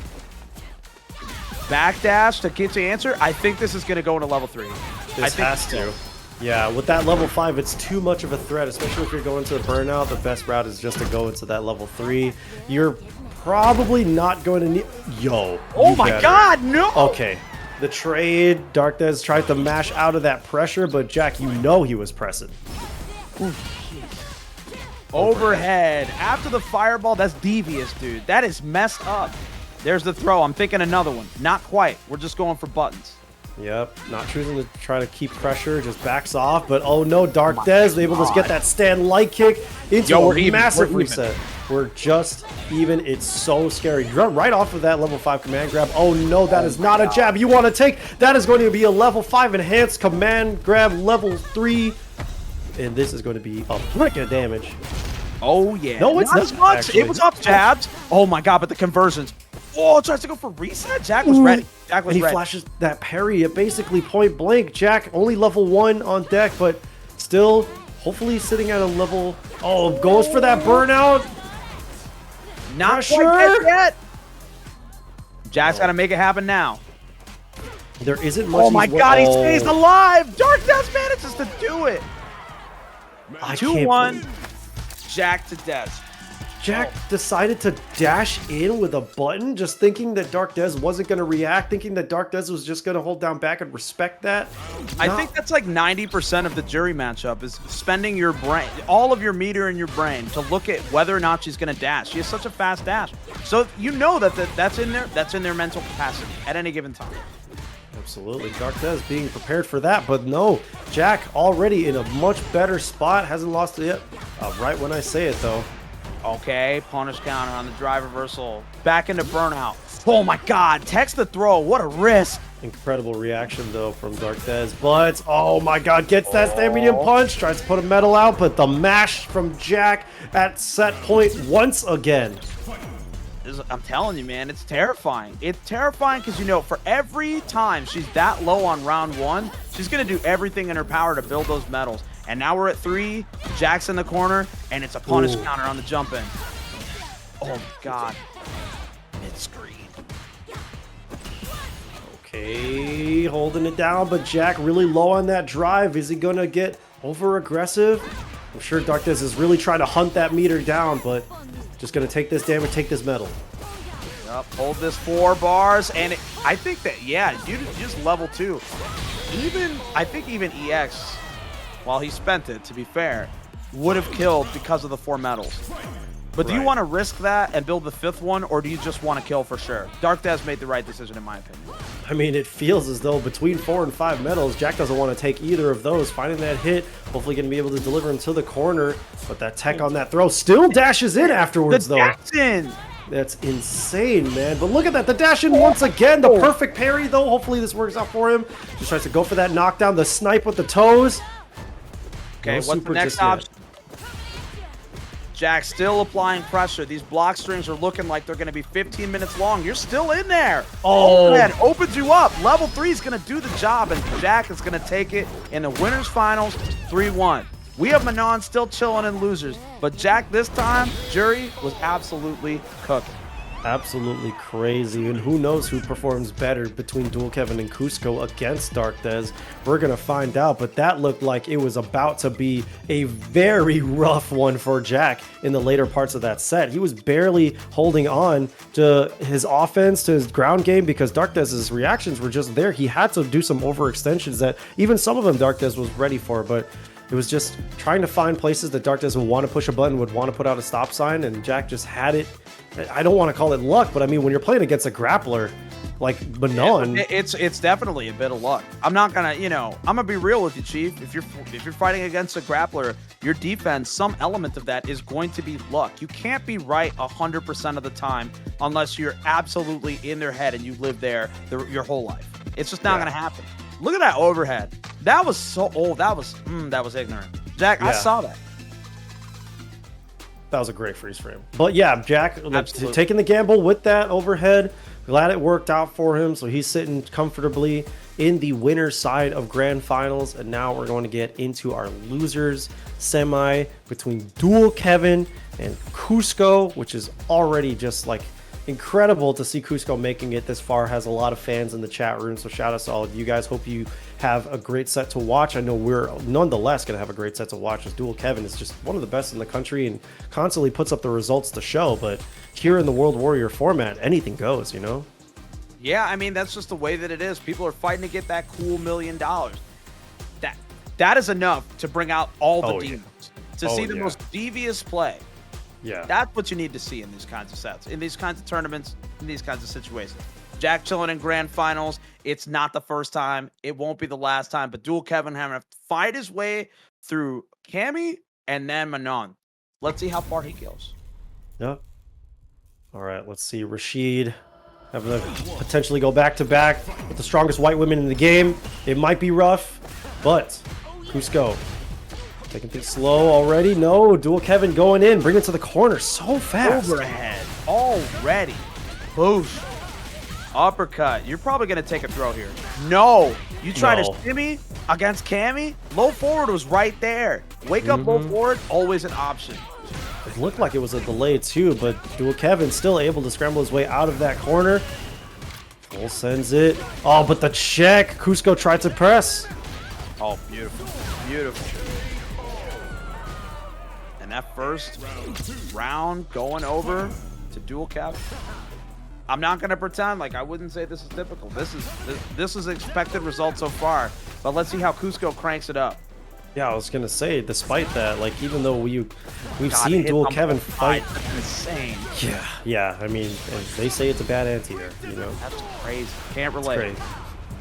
Backdash to get to answer. I think this is going to go into level 3. This has to. Yeah, with that level 5, it's too much of a threat, especially if you're going to the burnout. The best route is just to go into that level 3. You're probably not going to need... Yo. Oh my God, no! Okay. The trade, DARKDES tried to mash out of that pressure, but JAK, you know he was pressing. Ooh, Overhead. After the fireball, that's devious, dude. That is messed up. There's the throw. I'm thinking another one. Not quite. We're just going for buttons. Yep, not choosing to try to keep pressure, just backs off. But oh no, DARKDES able to get that stand light kick into a massive reset. We're just even. It's so scary. Right off of that level 5 command grab. Oh no, that is not a jab you want to take. That is going to be a level 5 enhanced command grab level 3. And this is going to be a brick of damage. Oh yeah. No, it's not as much. Actually. It was off jabs. Oh my god, but the conversions. Oh, tries to go for reset. JAK was ready. JAK was and he ready. flashes that parry at basically point blank. JAK only level 1 on deck, but still hopefully sitting at a level. Oh, goes for that burnout. Not sure yet. JAK's got to make it happen now. There isn't much. Oh my god, he stays alive. DARKDES manages to do it. 2-1. JAK to Des. JAK decided to dash in with a button, just thinking that DARKDES wasn't going to react, thinking that DARKDES was just going to hold down back and respect that. I think that's like 90% of the Juri matchup is spending your brain, all of your meter in your brain to look at whether or not she's going to dash. She has such a fast dash. So you know that that's in their mental capacity at any given time. Absolutely, DARKDES being prepared for that, but no, JAK already in a much better spot, hasn't lost it yet. Right when I say it though. Okay, punish counter on the drive reversal. Back into burnout. Oh my god, text the throw. What a risk. Incredible reaction though from DARKDES, but oh my god, gets that stand medium punch, tries to put a metal out, but the mash from JAK at set point once again. I'm telling you, man, it's terrifying. It's terrifying because, you know, for every time she's that low on round 1, she's going to do everything in her power to build those medals. And now we're at 3, JAK's in the corner, and it's a punish counter on the jump in. Oh, God. Mid-screen. Okay, holding it down, but JAK really low on that drive. Is he going to get over-aggressive? I'm sure DARKDES is really trying to hunt that meter down, but just going to take this damage, take this medal. Yep, hold this 4 bars, and I think that, yeah, you just level 2. I think even EX, while he spent it, to be fair, would have killed because of the 4 medals. But do you want to risk that and build the 5th one, or do you just want to kill for sure? DARKDES made the right decision, in my opinion. I mean, it feels as though between 4 and 5 medals, JAK doesn't want to take either of those. Finding that hit, hopefully going to be able to deliver him to the corner. But that tech on that throw still dashes in afterwards, though. Dash in. That's insane, man. But look at that. The dash in once again. The perfect parry, though. Hopefully this works out for him. Just tries to go for that knockdown. The snipe with the toes. Okay, what's the next option? JAK still applying pressure. These block strings are looking like they're going to be 15 minutes long. You're still in there. Oh, man, opens you up. Level 3 is going to do the job, and JAK is going to take it in the winners finals 3-1. We have Manon still chilling in losers, but JAK this time, Juri was absolutely cooking. Absolutely crazy, and who knows who performs better between Dual Kevin and COOSCO against DARKDES. We're gonna find out, but that looked like it was about to be a very rough one for JAK in the later parts of that set. He was barely holding on to his offense, to his ground game, because DARKDES' reactions were just there. He had to do some overextensions that even some of them DARKDES was ready for, but it was just trying to find places that DARKDES would want to push a button, would want to put out a stop sign, and JAK just had it. I don't want to call it luck, but I mean, when you're playing against a grappler like Manon, yeah, it's definitely a bit of luck. I'm not gonna, I'm gonna be real with you, Chief. If you're fighting against a grappler, your defense, some element of that is going to be luck. You can't be right 100% of the time unless you're absolutely in their head and you live there your whole life. It's just not gonna happen. Look at that overhead. That was so old. That was ignorant. JAK, I saw that. That was a great freeze frame. But yeah, JAK taking the gamble with that overhead. Glad it worked out for him. So he's sitting comfortably in the winner's side of grand finals. And now we're going to get into our losers semi between Dual Kevin and COOSCO, which is already just like incredible to see COOSCO making it this far. Has a lot of fans in the chat room, so shout out to all of you guys. Hope you have a great set to watch. I know we're nonetheless going to have a great set to watch, as Dual Kevin is just one of the best in the country and constantly puts up the results to show. But here in the World Warrior format, anything goes, you know? Yeah, I mean, that's just the way that it is. People are fighting to get that cool $1 million. That is enough to bring out all the demons. to see the most devious play. Yeah. That's what you need to see in these kinds of sets, in these kinds of tournaments, in these kinds of situations. JAK chilling in grand finals. It's not the first time. It won't be the last time. But Dual Kevin having to fight his way through Cammy and then Manon. Let's see how far he goes. Yep. All right, let's see. Rashid having to potentially go back-to-back with the strongest white women in the game. It might be rough, but COOSCO taking things slow already. No, Dual Kevin going in, bring it to the corner so fast. Overhead already. Boosh. Uppercut. You're probably going to take a throw here. No. You try to shimmy against Cammy? Low forward was right there. Wake up low forward, always an option. It looked like it was a delay too, but Dual Kevin still able to scramble his way out of that corner. Full sends it. Oh, but the check. COOSCO tried to press. Oh, beautiful. Beautiful. And that first round going over to Dual Kevin. I'm not going to pretend like I wouldn't say this is typical. This is expected result so far. But let's see how COOSCO cranks it up. Yeah, I was gonna say, despite that, like even though we've seen Dual Kevin fight, that's insane. Yeah. I mean, they say it's a bad anteater, you know. That's crazy. Can't relate.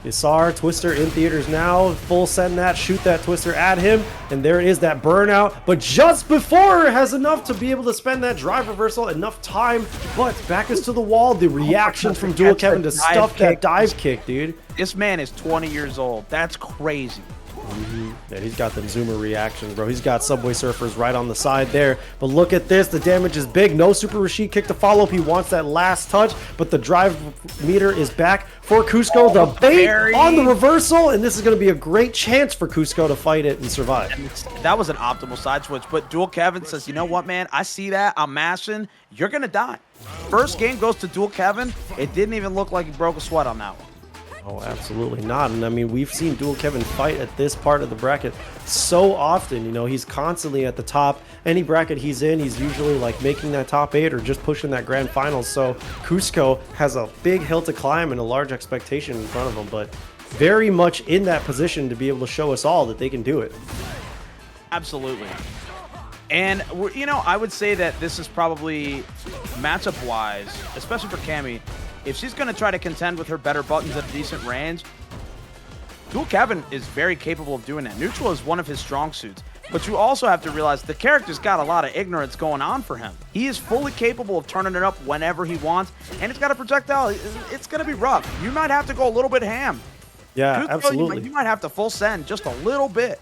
Yasar, Twister in theaters now. Full send that, shoot that Twister at him, and there it is, that burnout. But just before has enough to be able to spend that drive reversal, enough time. But back is to the wall. The reaction from Dual Kevin to stuff that dive kick, dude. This man is 20 years old. That's crazy. Yeah, he's got them zoomer reactions, bro. He's got Subway Surfers right on the side there. But look at this. The damage is big. No Super Rashid kick to follow up. He wants that last touch, but the drive meter is back for COOSCO. The bait on the reversal, and this is going to be a great chance for COOSCO to fight it and survive. That was an optimal side switch, but Dual Kevin says, you know what, man? I see that. I'm mashing. You're going to die. First game goes to Dual Kevin. It didn't even look like he broke a sweat on that one. Oh, absolutely not. And I mean, we've seen Dual Kevin fight at this part of the bracket so often. You know, he's constantly at the top. Any bracket he's in, he's usually like making that top 8 or just pushing that grand finals. So COOSCO has a big hill to climb and a large expectation in front of him, but very much in that position to be able to show us all that they can do it. Absolutely. And, you know, I would say that this is probably matchup-wise, especially for Cammy, if she's going to try to contend with her better buttons at a decent range, Dual Kevin is very capable of doing that. Neutral is one of his strong suits. But you also have to realize the character's got a lot of ignorance going on for him. He is fully capable of turning it up whenever he wants, and it's got a projectile. It's going to be rough. You might have to go a little bit ham. Yeah, absolutely. You might have to full send just a little bit.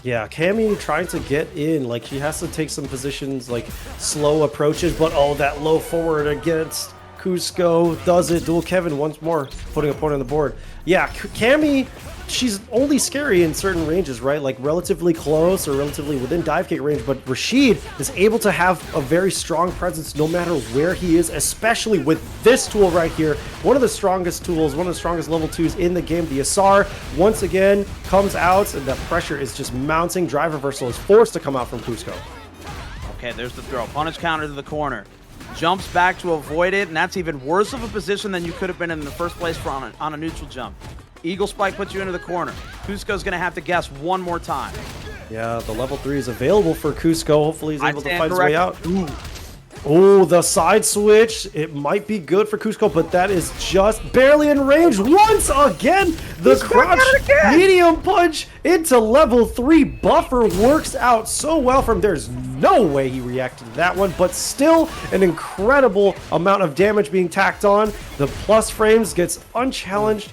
Yeah, Cammy trying to get in, like she has to take some positions, like slow approaches, but oh, that low forward against COOSCO does it. Dual Kevin once more putting a point on the board. Yeah, Cammy, she's only scary in certain ranges, right? Like relatively close or relatively within dive kick range, but Rashid is able to have a very strong presence no matter where he is, especially with this tool right here. One of the strongest tools, one of the strongest level 2s in the game. The Asar once again comes out, and the pressure is just mounting. Drive reversal is forced to come out from COOSCO. Okay, there's the throw. Punish counter to the corner. Jumps back to avoid it, and that's even worse of a position than you could have been in the first place for on a neutral jump. Eagle Spike puts you into the corner. COOSCO's going to have to guess one more time. Yeah, the level 3 is available for COOSCO. Hopefully he's able to fight his way out. Oh, the side switch. It might be good for COOSCO, but that is just barely in range. Once again, the crouch medium punch into level 3. Buffer works out so well from there's no way he reacted to that one, but still an incredible amount of damage being tacked on. The plus frames gets unchallenged.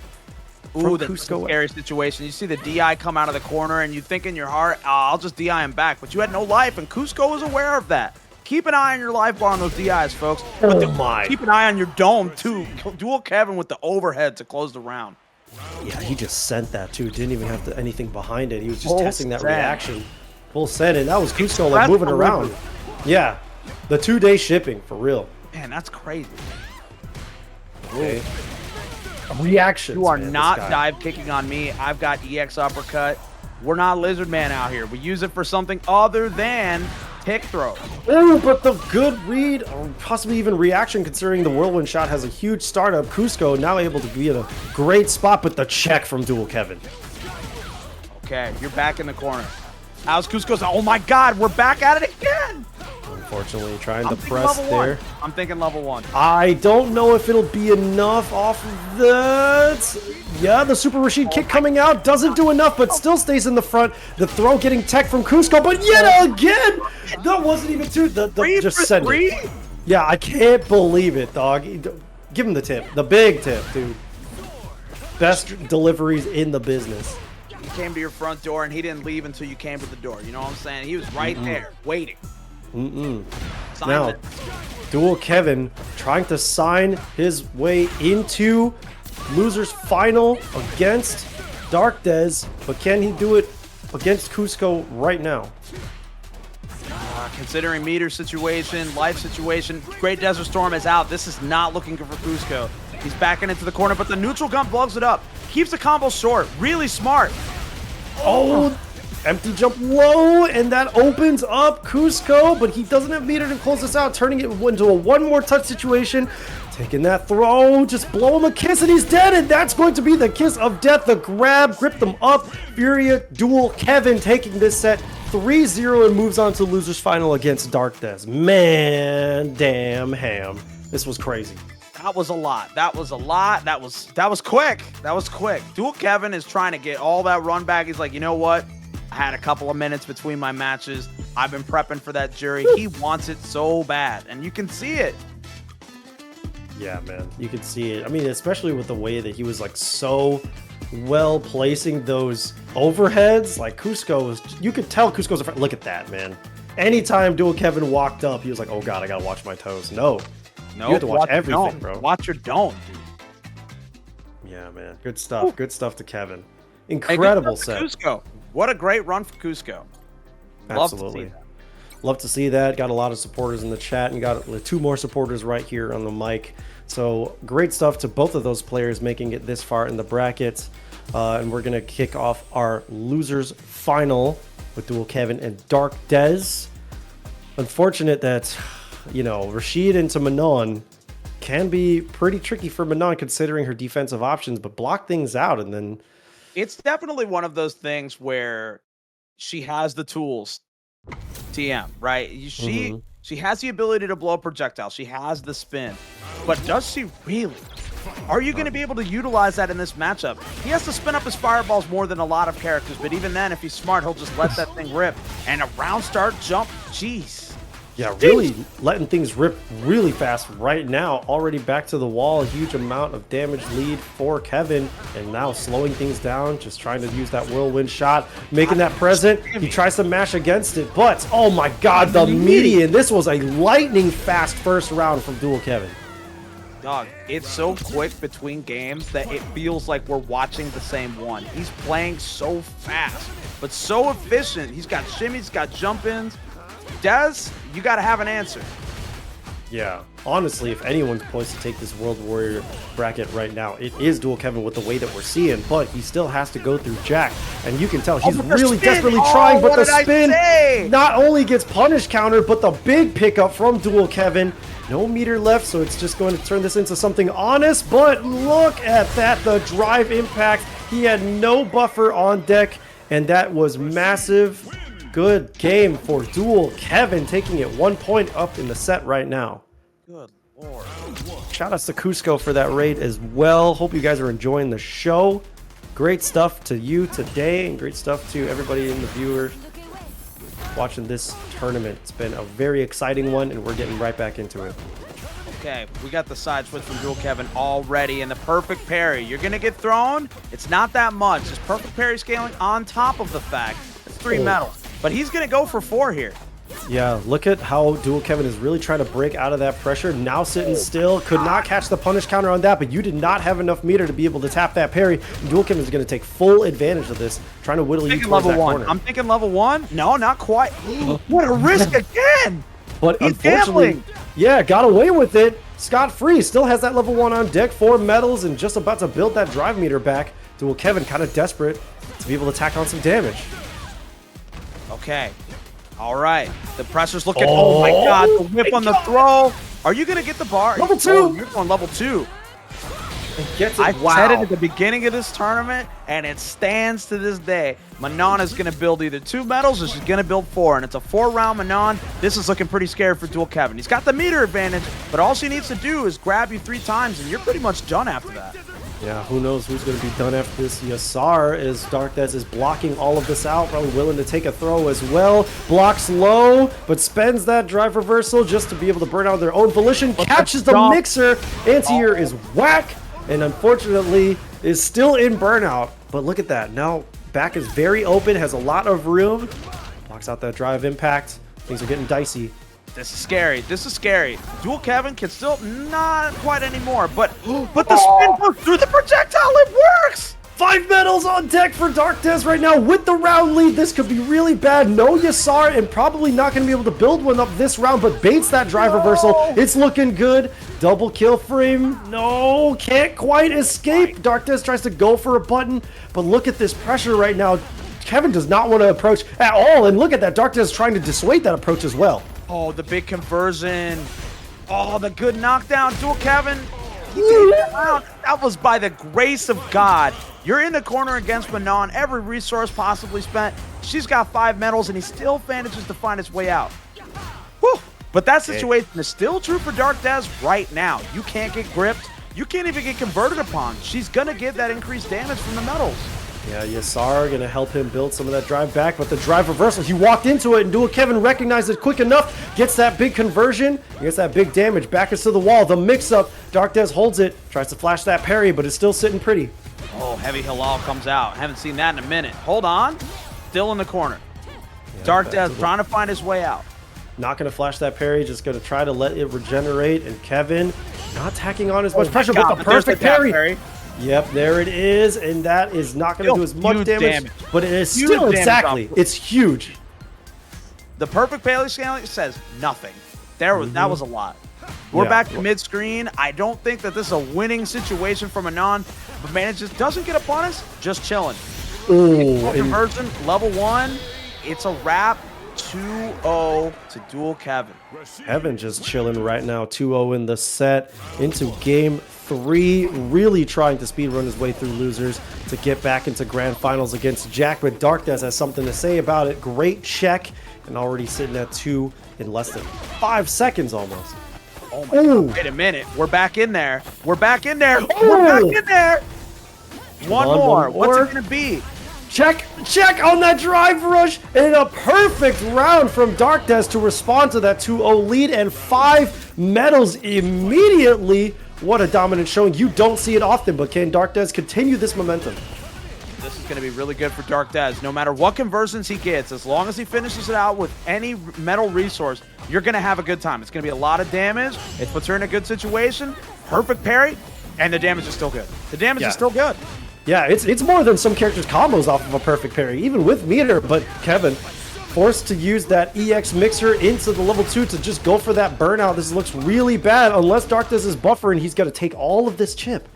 Ooh, that's a scary situation. You see the DI come out of the corner, and you think in your heart, oh, I'll just DI him back, but you had no life, and COOSCO was aware of that. Keep an eye on your life bar on those DIs, folks. Keep an eye on your dome, too. Dual Kevin with the overhead to close the round. Yeah, he just sent that, too. Didn't even have anything behind it. He was just testing that reaction. Full send, and that was COOSCO like moving around. Yeah, the 2-day shipping, for real. Man, that's crazy. Okay. Reactions. You are not dive kicking on me. I've got EX uppercut. We're not Lizard Man out here. We use it for something other than pick throw. Oh, but the good read, or possibly even reaction, considering the whirlwind shot has a huge startup. COOSCO now able to be in a great spot, but the check from Dual Kevin. Okay, you're back in the corner. How's COOSCO's? Oh my God, we're back at it again. Unfortunately, trying to press there. I'm thinking level 1. I don't know if it'll be enough off of that. Yeah, the Super Rashid kick coming out doesn't do enough, but still stays in the front. The throw getting tech from COOSCO, but yet again, that wasn't even two. Just send it. Yeah, I can't believe it, dog. Give him the tip, the big tip, dude. Best deliveries in the business. He came to your front door and he didn't leave until you came to the door. You know what I'm saying? He was right there, waiting. Now, Dual Kevin trying to sign his way into losers final against DARKDES, but can he do it against COOSCO right now? Considering meter situation, life situation, Great Desert Storm is out. This is not looking good for COOSCO. He's backing into the corner, but the neutral gun blows it up. Keeps the combo short. Really smart. Oh, empty jump low, and that opens up COOSCO, but he doesn't have meter to close this out, turning it into a one more touch situation. Taking that throw, just blow him a kiss, and he's dead, and that's going to be the kiss of death. The grab, gripped them up. Furia Dual Kevin taking this set 3-0 and moves on to losers final against DARKDES. Man, damn ham. This was crazy. That was a lot. That was a lot. That was quick. That was quick. Dual Kevin is trying to get all that run back. He's like, you know what? I had a couple of minutes between my matches. I've been prepping for that Juri. He wants it so bad, and you can see it. Yeah, man, you can see it. I mean, especially with the way that he was like so well placing those overheads. Like COOSCO was, you could tell COOSCO's a friend. Look at that, man. Anytime Dual Kevin walked up, he was like, oh God, I gotta watch my toes. No, you have to watch everything, bro. Watch your don't, dude. Yeah, man. Good stuff. Ooh. Good stuff to Kevin. Incredible set. COOSCO. What a great run for COOSCO. Absolutely. Love to see that. Got a lot of supporters in the chat, and got 2 more supporters right here on the mic. So great stuff to both of those players making it this far in the bracket. And we're going to kick off our losers final with Dual Kevin and DARKDES. Unfortunate that, you know, Rashid into Manon can be pretty tricky for Manon considering her defensive options, but block things out, and then it's definitely one of those things where she has the tools. TM, right? She has the ability to blow a projectile. She has the spin. But does she really? Are you going to be able to utilize that in this matchup? He has to spin up his fireballs more than a lot of characters, but even then, if he's smart, he'll just let that thing rip. And a round start jump, jeez. Yeah, really letting things rip really fast right now. Already back to the wall, a huge amount of damage lead for Kevin, and now slowing things down, just trying to use that whirlwind shot, making that present. He tries to mash against it, but oh my God, the median. This was a lightning fast first round from Dual Kevin. Dog, it's so quick between games that it feels like we're watching the same one. He's playing so fast, but so efficient. He's got shimmies, he's got jump-ins. Des, you got to have an answer. Yeah, honestly, if anyone's poised to take this World Warrior bracket right now, it is Dual Kevin with the way that we're seeing, but he still has to go through JAK, and you can tell he's really desperately trying, but the spin not only gets punish counter, but the big pickup from Dual Kevin. No meter left, so it's just going to turn this into something honest, but look at that, the drive impact. He had no buffer on deck, and that was massive. Good game for Dual Kevin, taking it 1 point up in the set right now. Good Lord. Shout outs to COOSCO for that raid as well. Hope you guys are enjoying the show. Great stuff to you today, and great stuff to everybody in the viewers watching this tournament. It's been a very exciting one, and we're getting right back into it. Okay, we got the side switch from Dual Kevin already, and the perfect parry. You're going to get thrown. It's not that much. It's perfect parry scaling on top of the fact it's 3 medals. But he's going to go for 4 here. Yeah, look at how Dual Kevin is really trying to break out of that pressure. Now sitting still. Could not catch the punish counter on that, but you did not have enough meter to be able to tap that parry. Dual Kevin is going to take full advantage of this, trying to whittle you towards that corner. I'm thinking level 1. No, not quite. What a risk again. But unfortunately, yeah, got away with it. Scot-free. Still has that level 1 on deck. 4 medals and just about to build that drive meter back. Dual Kevin kind of desperate to be able to tack on some damage. Okay. All right. The pressure's looking. Oh my God. The whip on the throw. Are you going to get the bar? Level 2. Oh, you're going level 2. Gets it. I Wow. said it at the beginning of this tournament, and it stands to this day. Manon is going to build either 2 medals or she's going to build 4, and it's a 4-round Manon. This is looking pretty scary for Dual Kevin. He's got the meter advantage, but all she needs to do is grab you 3 times, and you're pretty much done after that. Yeah, who knows who's going to be done after this. Yasar, as DARKDES is blocking all of this out, probably willing to take a throw as well. Blocks low, but spends that drive reversal just to be able to burn out their own volition. Catches the mixer. Anti-air is whack, and unfortunately is still in burnout. But look at that. Now back is very open, has a lot of room. Blocks out that drive impact. Things are getting dicey. This is scary. This is scary. Dual Kevin can still not quite anymore, but the spin goes through the projectile. It works. 5 medals on deck for DARKDES right now with the round lead. This could be really bad. No Yasar, and probably not going to be able to build one up this round, but baits that drive reversal. It's looking good. Double kill for him. No, can't quite escape. DARKDES tries to go for a button, but look at this pressure right now. Kevin does not want to approach at all, and look at that. DARKDES trying to dissuade that approach as well. Oh, the big conversion. Oh, the good knockdown. Dual Kevin. He did that round. That was by the grace of God. You're in the corner against Manon. Every resource possibly spent. She's got 5 medals, and he still manages to find his way out. Whew. But that situation is still true for DARKDES right now. You can't get gripped. You can't even get converted upon. She's going to get that increased damage from the medals. Yeah, Yasar going to help him build some of that drive back, but the drive reversal, he walked into it, and Dual Kevin recognized it quick enough, gets that big conversion, gets that big damage, back into the wall, the mix-up, DARKDES holds it, tries to flash that parry, but it's still sitting pretty. Oh, Heavy Halal comes out. Haven't seen that in a minute. Hold on. Still in the corner. Yeah, DARKDES trying to find his way out. Not going to flash that parry, just going to try to let it regenerate, and Kevin not tacking on as much pressure with the perfect parry. Yep, there it is, and that is not going to do as much damage, but it is still exactly. It's huge. The perfect parry scaling says nothing. That was a lot. We're back to mid-screen. I don't think that this is a winning situation for Manon, but man, it just doesn't get up on us. Just chilling. Ooh, conversion, level 1. It's a wrap. 2-0 to Dual Kevin. Kevin just chilling right now. 2-0 in the set. Into game 3. Really trying to speedrun his way through losers to get back into grand finals against JAK. But DARKDES has something to say about it. Great check. And already sitting at 2 in less than 5 seconds almost. Oh my God. Wait a minute. We're back in there. We're back in there. We're back in there. One more. What's it going to be? Check on that drive rush, and a perfect round from DARKDES to respond to that 2-0 lead, and 5 medals immediately. What a dominant showing. You don't see it often, but can DARKDES continue this momentum? This is going to be really good for DARKDES. No matter what conversions he gets, as long as he finishes it out with any medal resource, you're going to have a good time. It's going to be a lot of damage. It puts her in a good situation. Perfect parry, and the damage is still good. The damage is still good. Yeah, it's more than some characters' combos off of a perfect parry, even with meter, but Kevin forced to use that EX mixer into the level 2 to just go for that burnout. This looks really bad unless DARKDES is buffering. He's got to take all of this chip.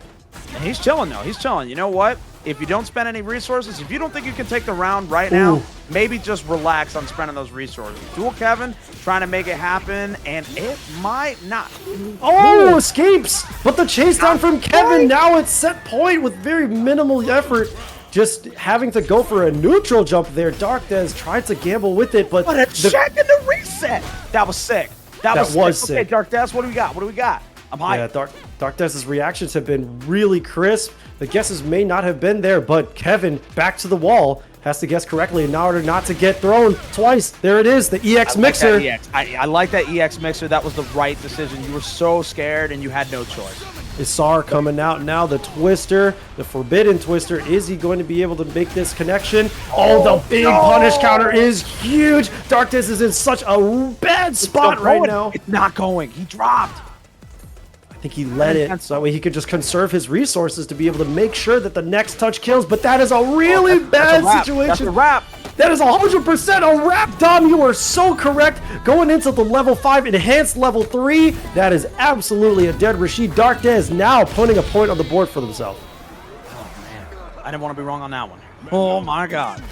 And he's chilling, though. He's chilling. You know what? If you don't spend any resources, if you don't think you can take the round right now, maybe just relax on spending those resources. Dual Kevin trying to make it happen, and it might not. Oh, escapes! But the chase down from Kevin, now it's set point with very minimal effort. Just having to go for a neutral jump there. DARKDES tried to gamble with it, but a check in the reset. That was sick. That was sick. Okay, DARKDES, what do we got? What do we got? I'm hyped. Yeah, DARKDES' reactions have been really crisp. The guesses may not have been there, but Kevin, back to the wall, has to guess correctly in order not to get thrown twice. There it is, the EX mixer. I like that EX mixer. That was the right decision. You were so scared, and you had no choice. Isar coming out now, the Twister, the Forbidden Twister. Is he going to be able to make this connection? Oh, the big punish counter is huge. DARKDES is in such a bad spot right now. It's not going. He dropped. I think he let it so that way he could just conserve his resources to be able to make sure that the next touch kills, but that is a really bad situation. That's a wrap. That is 100% a wrap, Dom. You are so correct. Going into the level 5, enhanced level 3, that is absolutely a dead Rashid. DARKDES now putting a point on the board for themselves. Oh, man. I didn't want to be wrong on that one. Oh, my God.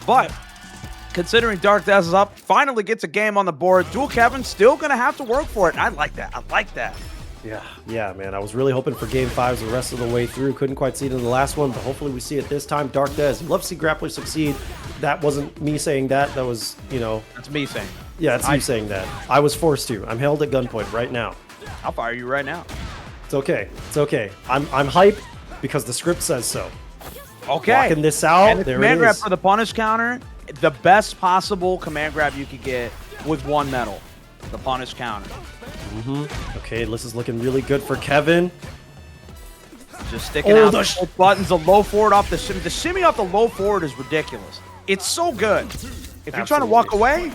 But considering DARKDES is up, finally gets a game on the board. Dual Kevin still going to have to work for it. I like that. I like that. Yeah, man. I was really hoping for game 5s the rest of the way through. Couldn't quite see it in the last one, but hopefully we see it this time. DARKDES, love to see grapplers succeed. That wasn't me saying that. That was, you know... That's me saying. Yeah, it's you saying that. I was forced to. I'm held at gunpoint right now. I'll fire you right now. It's okay. It's okay. I'm hype because the script says so. Okay. Walking this out. And the there command it grab is. for the punish counter, the best possible command grab you could get with 1 medal. The punish counter. Okay, this is looking really good for Kevin. Just sticking out the buttons, the low forward off the shimmy. The shimmy off the low forward is ridiculous. It's so good. If you're trying to walk away,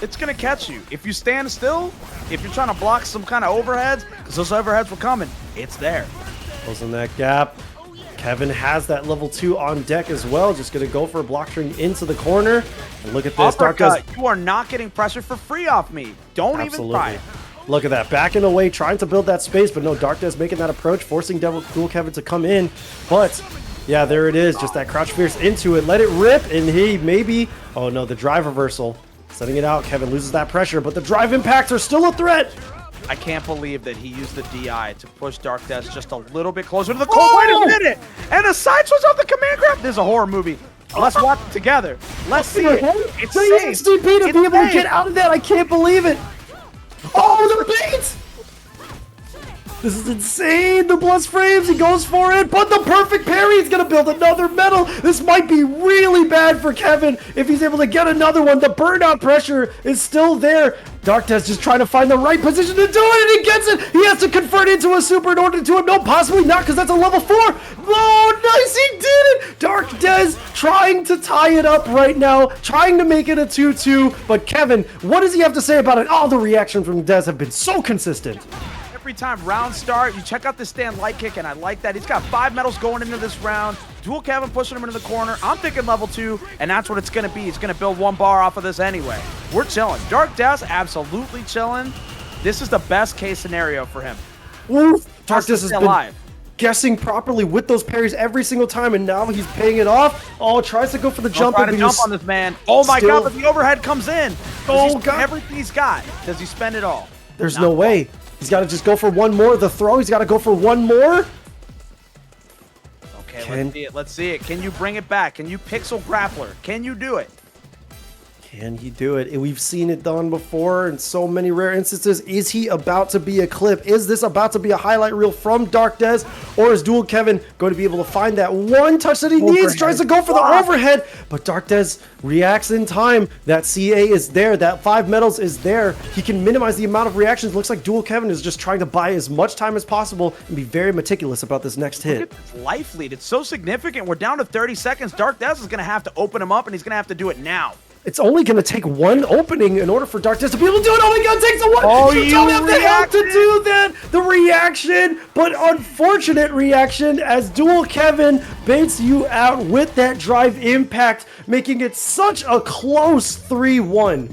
it's going to catch you. If you stand still, if you're trying to block some kind of overheads, because those overheads were coming, it's there. Closing that gap. Kevin has that level 2 on deck as well. Just going to go for a block string into the corner. And look at this. DARKDES, you are not getting pressure for free off me. Don't even try. Look at that. Backing away, trying to build that space, but no, DARKDES making that approach, forcing Dual Kevin to come in. But, yeah, there it is. Just that crouch fierce into it. Let it rip, and he maybe... Oh, no, the drive reversal. Setting it out. Kevin loses that pressure, but the drive impacts are still a threat. I can't believe that he used the DI to push DARKDES just a little bit closer to the core. Wait a minute! And a side switch off the command grab. This is a horror movie. Let's watch it together. Let's see it. It's safe. XDP to be able to get out of that. I can't believe it. Oh, the bait! This is insane. The plus frames, he goes for it, but the perfect parry. He's gonna build another medal. This might be really bad for Kevin if he's able to get another one. The burnout pressure is still there. DARKDES just trying to find the right position to do it, and he gets it. He has to convert into a super in order to do it. No, possibly not, because that's a level 4. Oh, nice, he did it. DARKDES trying to tie it up right now, trying to make it a 2-2. But Kevin, what does he have to say about it? All the reactions from Dez have been so consistent. Every time round start, you check out the stand light kick, and I like that. He's got 5 medals going into this round. Dual Kevin pushing him into the corner. I'm thinking level 2, and that's what it's going to be. He's going to build 1 bar off of this anyway. We're chilling. DARKDES absolutely chilling. This is the best case scenario for him. Oof. DARKDES has been guessing properly with those parries every single time, and now he's paying it off. Oh, tries to go for the jump. Trying to jump on this man. Oh my God, but the overhead comes in. Oh God. Everything he's got. Does he spend it all? There's no way. He's got to just go for 1 more. The throw, he's got to go for 1 more. Okay, let's see it. Let's see it. Can you bring it back? Can you pixel grappler? Can you do it? Can he do it? And we've seen it done before in so many rare instances. Is he about to be a clip? Is this about to be a highlight reel from DARKDES? Or is Dual Kevin going to be able to find that 1 touch that he needs? Tries to go for the overhead, but DARKDES reacts in time. That CA is there. That 5 medals is there. He can minimize the amount of reactions. Looks like Dual Kevin is just trying to buy as much time as possible and be very meticulous about this next hit. Look at this life lead. It's so significant. We're down to 30 seconds. DARKDES is going to have to open him up, and he's going to have to do it now. It's only going to take 1 opening in order for DARKDES to be able to do it. Oh my God, it takes a 1. Oh, you don't have the help to do that. The reaction, but unfortunate reaction as Dual Kevin baits you out with that drive impact, making it such a close 3-1.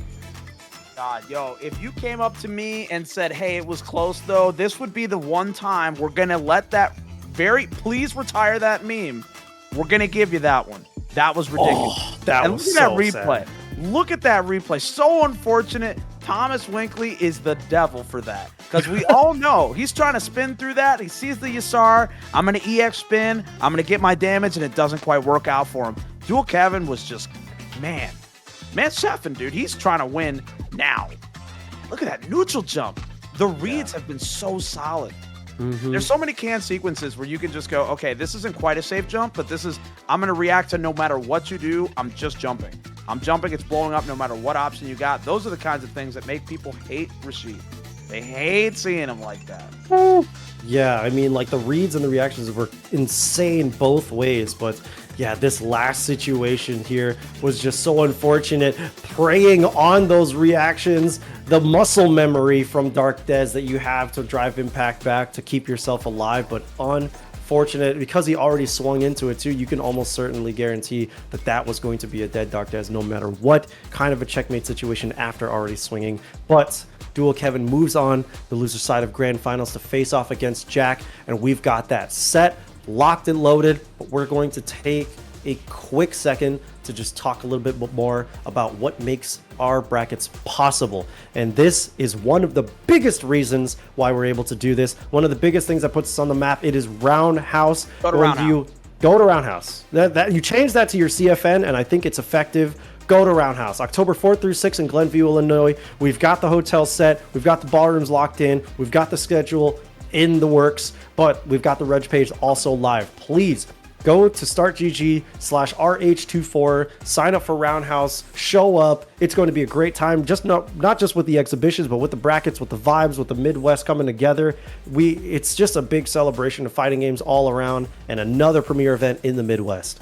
God, yo, if you came up to me and said, hey, it was close though, this would be the one time we're going to let that please retire that meme. We're going to give you that one. That was ridiculous. Oh, that was look at so that replay. sad. Look at that replay. So unfortunate. Thomas Winkley is the devil for that. Because we all know he's trying to spin through that. He sees the Yasar. I'm going to EX spin. I'm going to get my damage, and it doesn't quite work out for him. Dual Kevin was just, man, chefing, dude. He's trying to win now. Look at that neutral jump. The reads have been so solid. There's so many canned sequences where you can just go, okay, this isn't quite a safe jump, but this is, I'm going to react to no matter what you do, I'm just jumping. I'm jumping, it's blowing up no matter what option you got. Those are the kinds of things that make people hate Rashid. They hate seeing him like that. Yeah, I mean, like the reads and the reactions were insane both ways, but yeah, this last situation here was just so unfortunate. Preying on those reactions, the muscle memory from DARKDES that you have to drive impact back to keep yourself alive, but unfortunate because he already swung into it too. You can almost certainly guarantee that that was going to be a dead DARKDES no matter what kind of a checkmate situation after already swinging. But Dual Kevin moves on the loser side of Grand Finals to face off against JAK, and we've got that set, locked and loaded. But we're going to take a quick second to just talk a little bit more about what makes our brackets possible. And this is one of the biggest reasons why we're able to do this. One of the biggest things that puts us on the map. It is Roundhouse. Go to Roundhouse. Go to Roundhouse. That you change that to your CFN, and I think it's effective. Go to Roundhouse. October 4th through 6th in Glenview, Illinois. We've got the hotel set. We've got the ballrooms locked in. We've got the schedule in the works, but we've got the reg page also live. Please go to startgg/RH24, sign up for Roundhouse, show up. It's going to be a great time, just not just with the exhibitions, but with the brackets, with the vibes, with the Midwest coming together. It's just a big celebration of fighting games all around, and another premier event in the Midwest.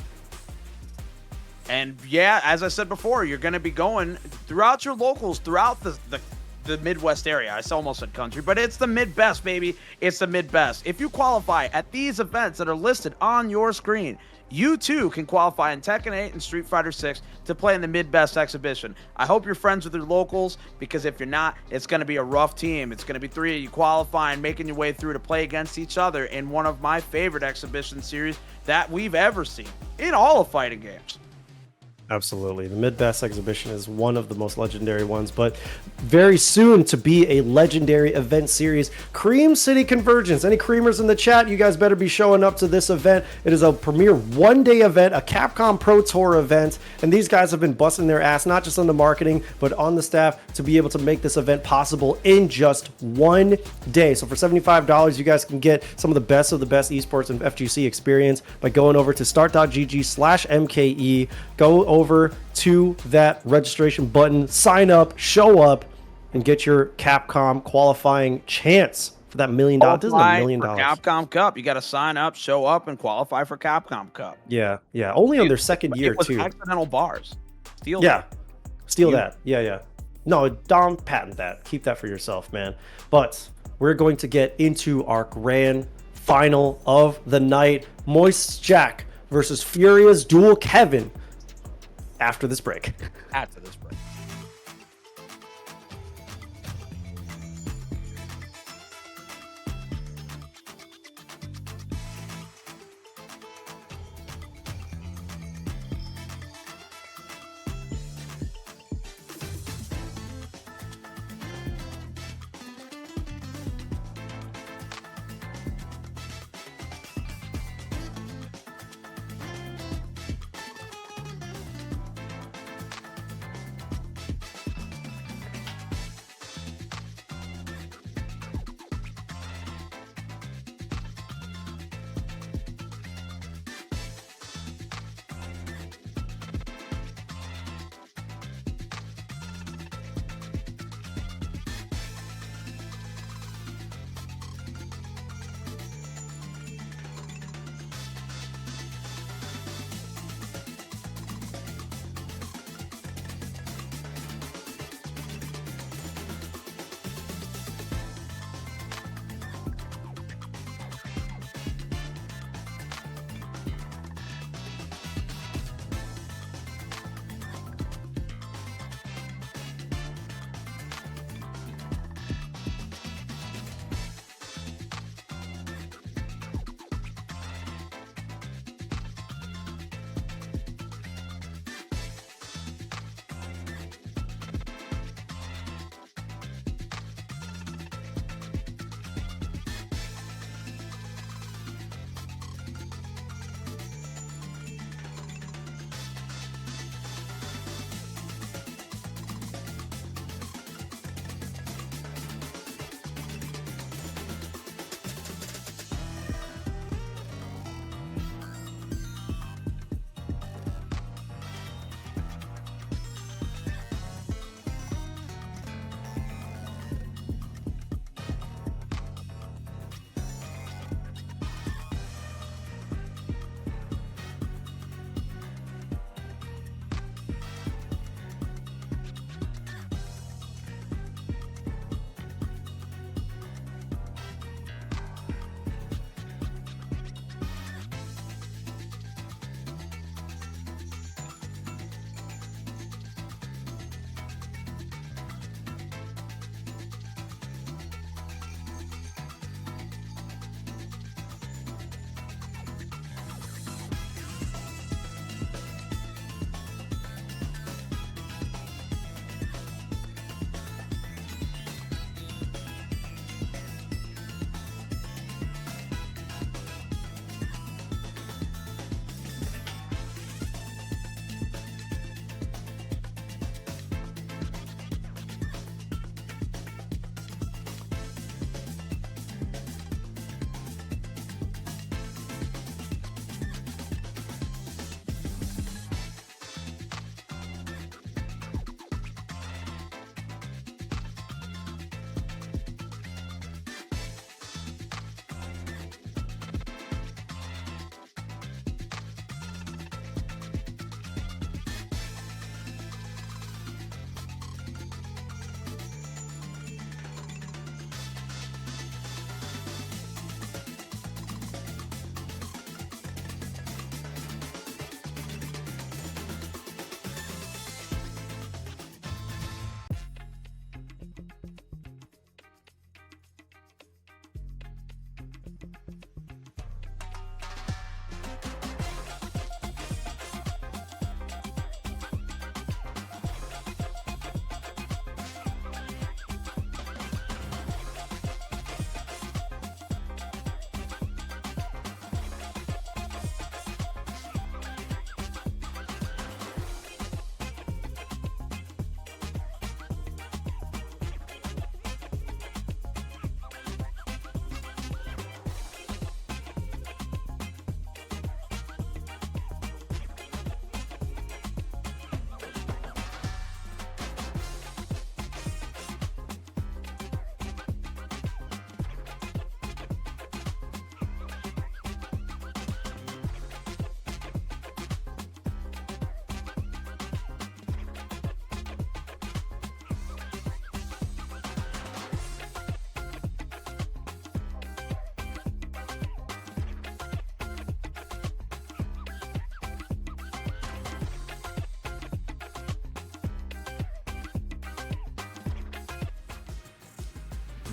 And yeah, as I said before, you're going to be going throughout your locals, throughout the Midwest area. I almost said country, but it's the Midbest, baby. It's the Midbest. If you qualify at these events that are listed on your screen, you too can qualify in Tekken 8 and Street Fighter 6 to play in the Midbest exhibition. I hope you're friends with your locals, because if you're not, it's going to be a rough team. It's going to be 3 of you qualifying, making your way through to play against each other in one of my favorite exhibition series that we've ever seen in all of fighting games. Absolutely. The Midwest exhibition is one of the most legendary ones, but very soon to be a legendary event series, Cream City Convergence. Any creamers in the chat, you guys better be showing up to this event. It is a premier one-day event, a Capcom Pro Tour event, and these guys have been busting their ass, not just on the marketing, but on the staff to be able to make this event possible in just one day. So for $75, you guys can get some of the best esports and FGC experience by going over to start.gg/MKE. Go over to that registration button, sign up, show up, and get your Capcom qualifying chance for that $1 million. This is $1 million. Capcom Cup. You got to sign up, show up, and qualify for Capcom Cup. Yeah. Only on their second year, too. Accidental bars. Steal that. Yeah. No, don't patent that. Keep that for yourself, man. But we're going to get into our grand final of the night. Moist Jack versus Furious Dual Kevin. After this break.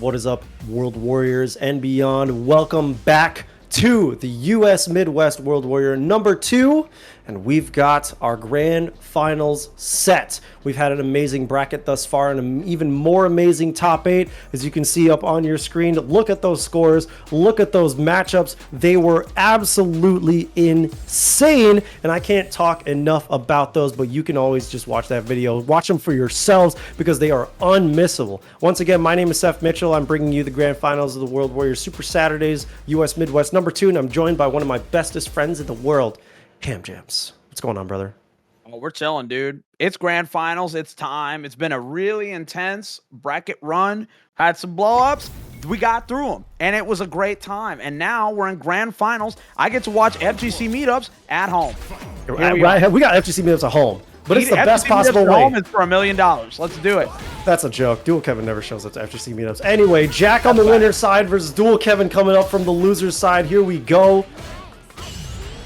What is up, World Warriors and beyond? Welcome back to the US Midwest World Warrior number 2, and we've got our grand finals set. We've had an amazing bracket thus far and an even more amazing top 8, as you can see up on your screen. Look at those scores, look at those matchups. They were absolutely insane, and I can't talk enough about those, but you can always just watch that video. Watch them for yourselves because they are unmissable. Once again, my name is Seth Mitchell. I'm bringing you the grand finals of the World Warrior Super Saturdays US Midwest number 2, and I'm joined by one of my bestest friends in the world, Cam Jams. What's going on, brother? Oh, we're chilling, dude. It's grand finals. It's time. It's been a really intense bracket run. Had some blow-ups. We got through them, and it was a great time. And now we're in grand finals. I get to watch FGC meetups at home. We got FGC meetups at home, but it's the best possible way. Home is for $1 million. Let's do it. That's a joke. Dual Kevin never shows up to FGC meetups. Anyway, Jack on the winner's side versus Dual Kevin coming up from the loser's side. Here we go.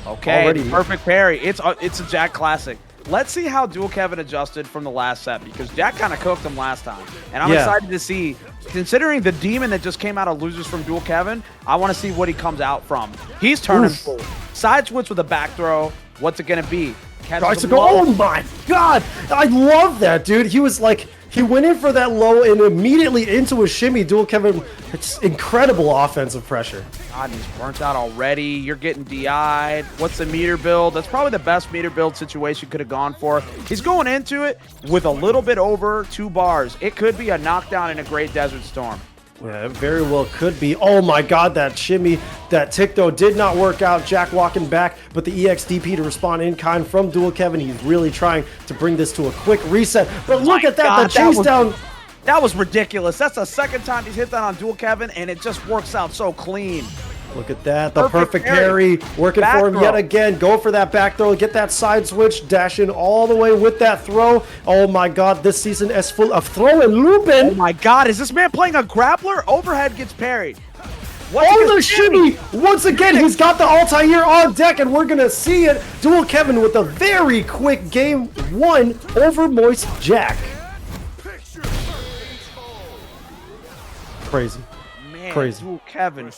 Okay, perfect parry. It's a Jack classic. Let's see how Dual Kevin adjusted from the last set, because Jack kind of cooked him last time. And I'm excited to see, considering the demon that just came out of losers from Dual Kevin, I want to see what he comes out from. He's turning full. Side switch with a back throw. What's it going to be? Oh my god! I love that, dude. He was like, he went in for that low and immediately into a shimmy. Dual Kevin, it's incredible offensive pressure. God, he's burnt out already. You're getting DI'd. What's the meter build? That's probably the best meter build situation could have gone for. He's going into it with a little bit over 2 bars. It could be a knockdown in a Great Desert Storm. Yeah, it very well could be. Oh my god, that shimmy, that tick though did not work out. Jack walking back, but the EXDP to respond in kind from Dual Kevin. He's really trying to bring this to a quick reset. But look at that, the chase down. That was ridiculous. That's the second time he's hit that on Dual Kevin, and it just works out so clean. Look at that, the perfect parry working for him yet again. Go for that back throw, get that side switch, dash in all the way with that throw. Oh my god, this season is full of throw and looping. Oh my god, is this man playing a grappler? Overhead gets parried. Oh, the shimmy! Once again, he's got the Altair on deck, and we're gonna see it. Dual Kevin with a very quick game 1 over Moist Jack. Crazy. Man, crazy. Dual Kevin.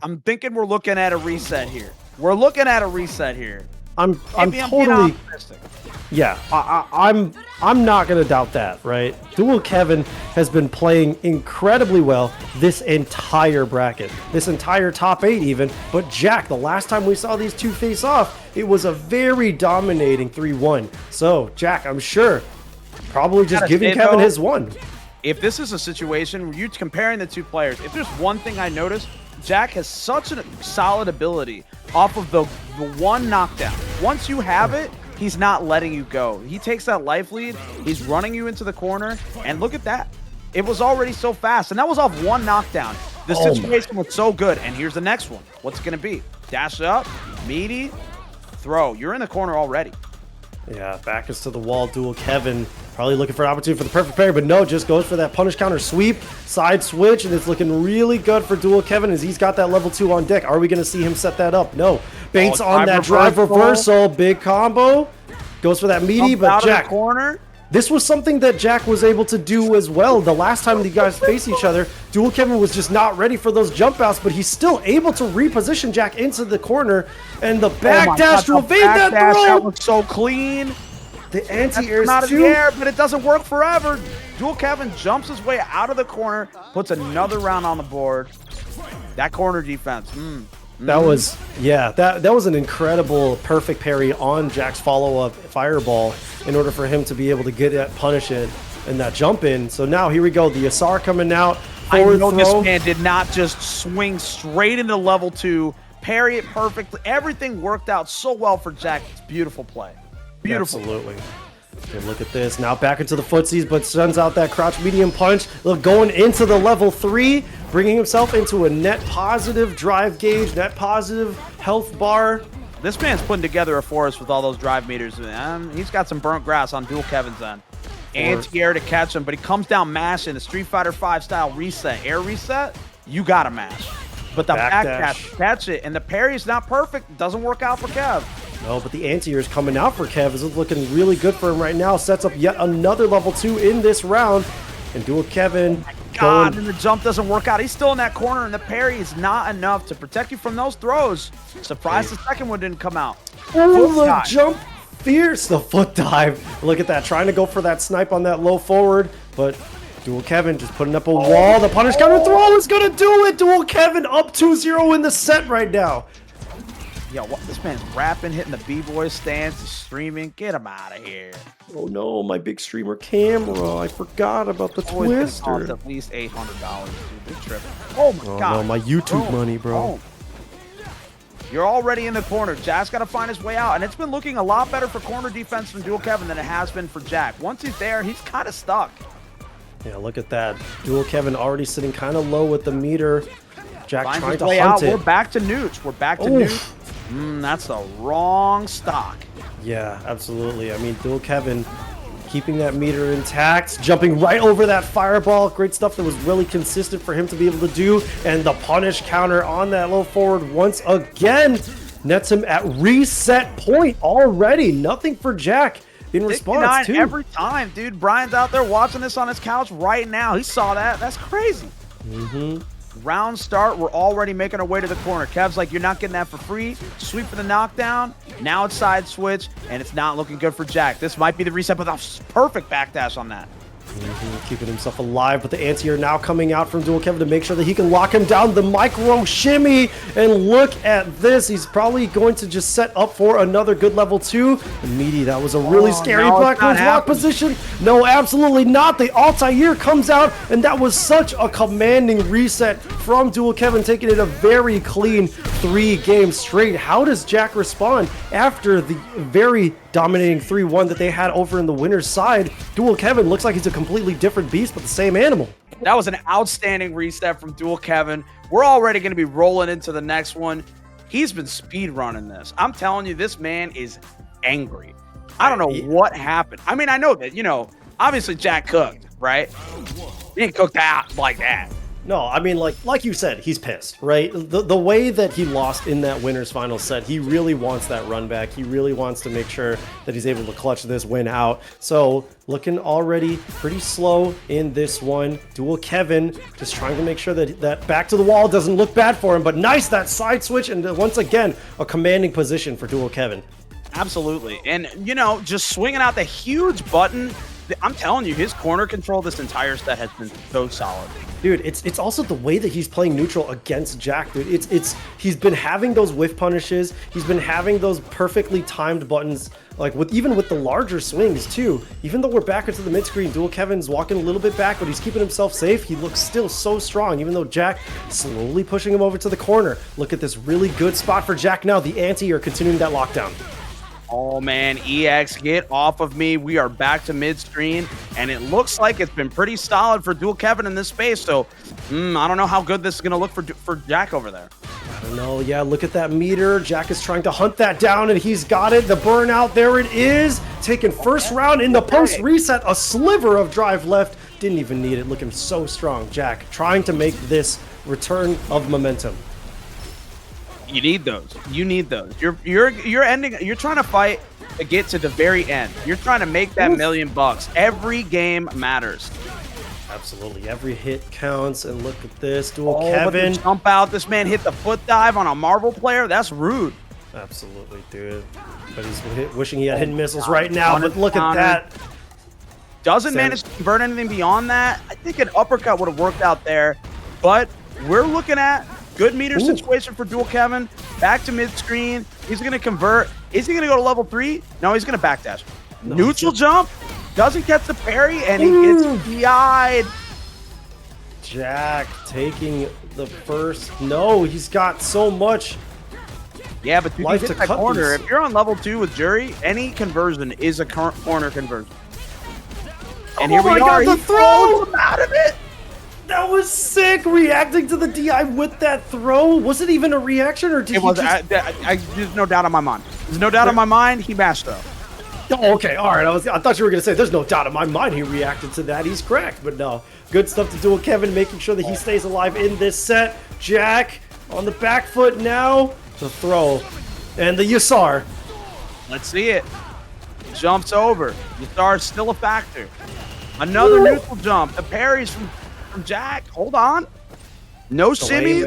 I'm thinking we're looking at a reset here. We're looking at a reset here. I'm totally. Yeah, I'm not gonna doubt that, right? Dual Kevin has been playing incredibly well this entire bracket, this entire top 8 even. But Jack, the last time we saw these two face off, it was a very dominating 3-1. So Jack, I'm sure, probably just giving Kevin his one. If this is a situation where you're comparing the two players, if there's one thing I noticed, Jack has such a solid ability off of the one knockdown. Once you have it, he's not letting you go. He takes that life lead, he's running you into the corner, and look at that. It was already so fast, and that was off one knockdown. The situation was so good, and here's the next one. What's it going to be? Dash up, meaty, throw. You're in the corner already. Yeah, back is to the wall. Dual Kevin probably looking for an opportunity for the perfect parry, but no, just goes for that punish counter sweep, side switch, and it's looking really good for Dual Kevin as he's got that level 2 on deck. Are we going to see him set that up? No. Baits on that drive reversal, big combo. Goes for that meaty, but Jack, corner. This was something that Jack was able to do as well. The last time the guys faced each other, Dual Kevin was just not ready for those jump outs, but he's still able to reposition Jack into the corner, and the back dash to evade that throw. That was so clean. The anti-air is not in the air, but it doesn't work forever. Dual Kevin jumps his way out of the corner, puts another round on the board. That corner defense. That was, yeah, that was an incredible perfect parry on Jack's follow-up fireball in order for him to be able to get that punish in and that jump in. So now here we go, the Asar coming out, forward throw. This man did not just swing straight into level 2, parry it perfectly. Everything worked out so well for Jack. It's beautiful play. Beautiful. Absolutely. Okay, look at this. Now back into the footsies, but sends out that crouch medium punch. Look, going into the level 3, bringing himself into a net positive drive gauge, net positive health bar. This man's putting together a forest with all those drive meters. He's got some burnt grass on Dual Kevin's end. Anti-air to catch him, but he comes down mashing the Street Fighter 5 style reset. Air reset, you got to mash. But the back dash, catch it, and the parry is not perfect. Doesn't work out for Kev. No, but the anti-air is coming out for Kev. It's looking really good for him right now. Sets up yet another level 2 in this round. And Dual Kevin God, and the jump doesn't work out. He's still in that corner, and the parry is not enough to protect you from those throws. Surprised the second one didn't come out. Oh, the jump fierce. The foot dive. Look at that. Trying to go for that snipe on that low forward, but Dual Kevin just putting up a wall. The punish counter throw is going to do it. Dual Kevin up 2-0 in the set right now. Yo, what, this man's rapping, hitting the b-boy stance, streaming. Get him out of here. Oh no, my big streamer camera. I forgot about the twister. Cost at least $800, dude. Big trip. Oh my God. No, my YouTube money, bro. You're already in the corner. Jack's got to find his way out, and it's been looking a lot better for corner defense from Dual Kevin than it has been for Jak. Once he's there, he's kind of stuck. Yeah, look at that. Dual Kevin already sitting kind of low with the meter. Jak Finds trying his to way hunt out. it. We're back to neuts. We're back to neuts. That's the wrong stock. Yeah, absolutely. I mean, Dual Kevin keeping that meter intact, jumping right over that fireball. Great stuff that was really consistent for him to be able to do. And the punish counter on that low forward once again nets him at reset point already. Nothing for Jak in response too. Every time, dude. Brian's out there watching this on his couch right now. He saw that. That's crazy. Round start, we're already making our way to the corner. Kev's like, you're not getting that for free. Sweep for the knockdown. Now it's side switch, and it's not looking good for Jak. This might be the reset, but a perfect backdash on that. Keeping himself alive, but the anti-air now coming out from Dual Kevin to make sure that he can lock him down. The micro shimmy, and look at this. He's probably going to just set up for another good level 2. And Meaty, that was a really scary backwards lock position. No, absolutely not. The Altair comes out, and that was such a commanding reset from Dual Kevin, taking it a very clean 3 games straight. How does Jak respond after the very dominating 3-1 that they had over in the winner's side? Dual Kevin looks like he's a completely different beast, but the same animal. That was an outstanding reset from Dual Kevin. We're already going to be rolling into the next one. He's been speed running this. I'm telling you, this man is angry. I don't know what happened. I mean, I know that, you know, obviously Jak cooked, right? He didn't cook that like that. No, I mean, like you said, he's pissed, right? The way that he lost in that winner's final set, he really wants that run back. He really wants to make sure that he's able to clutch this win out. So looking already pretty slow in this one. Dual Kevin just trying to make sure that that back to the wall doesn't look bad for him. But nice, that side switch, and once again, a commanding position for Dual Kevin. Absolutely. And, you know, just swinging out the huge button. I'm telling you, his corner control this entire set has been so solid. Dude, it's also the way that he's playing neutral against Jak, dude. He's been having those whiff punishes. He's been having those perfectly timed buttons, like even with the larger swings too. Even though we're back into the mid screen, Dual Kevin's walking a little bit back, but he's keeping himself safe. He looks still so strong, even though Jak slowly pushing him over to the corner. Look at this really good spot for Jak now. The anti are continuing that lockdown. Oh man, EX, get off of me. We are back to mid-screen, and it looks like it's been pretty solid for Dual Kevin in this space, so I don't know how good this is going to look for Jak over there. I don't know. Yeah, look at that meter. Jak is trying to hunt that down, and he's got it. The burnout, there it is. Taking first round in the post-reset. A sliver of drive left. Didn't even need it. Looking so strong. Jak trying to make this return of momentum. You need those. You need those. You're ending. You're trying to fight to get to the very end. You're trying to make that $1 million. Every game matters. Absolutely. Every hit counts. And look at this. Dual Kevin. But the jump out. This man hit the foot dive on a Marvel player. That's rude. Absolutely, dude. But he's wishing he had hidden missiles right now. But look at that. Doesn't manage to convert anything beyond that. I think an uppercut would have worked out there. But we're looking at good meter situation for Dual Kevin. Back to mid-screen. He's going to convert. Is he going to go to level 3? No, he's going to backdash. No, neutral jump. Doesn't catch the parry, and he gets PI'd. Jak taking the first. No, he's got so much. Yeah, but life to cut cut corner. these. If you're on level 2 with Juri, any conversion is a corner conversion. And here we are. God, the throw him out of it. That was sick, reacting to the DI with that throw. Was it even a reaction, or did he just... There's no doubt in my mind. There's no doubt in my mind he mashed up. Oh, okay, all right. I thought you were going to say, there's no doubt in my mind he reacted to that. He's correct, but no. Good stuff to Dual Kevin, making sure that he stays alive in this set. Jak on the back foot now. The throw. And the Yasar. Let's see it. Jumps over. Yasar's still a factor. Another neutral jump. The parries from from Jack. Hold on. No shimmy.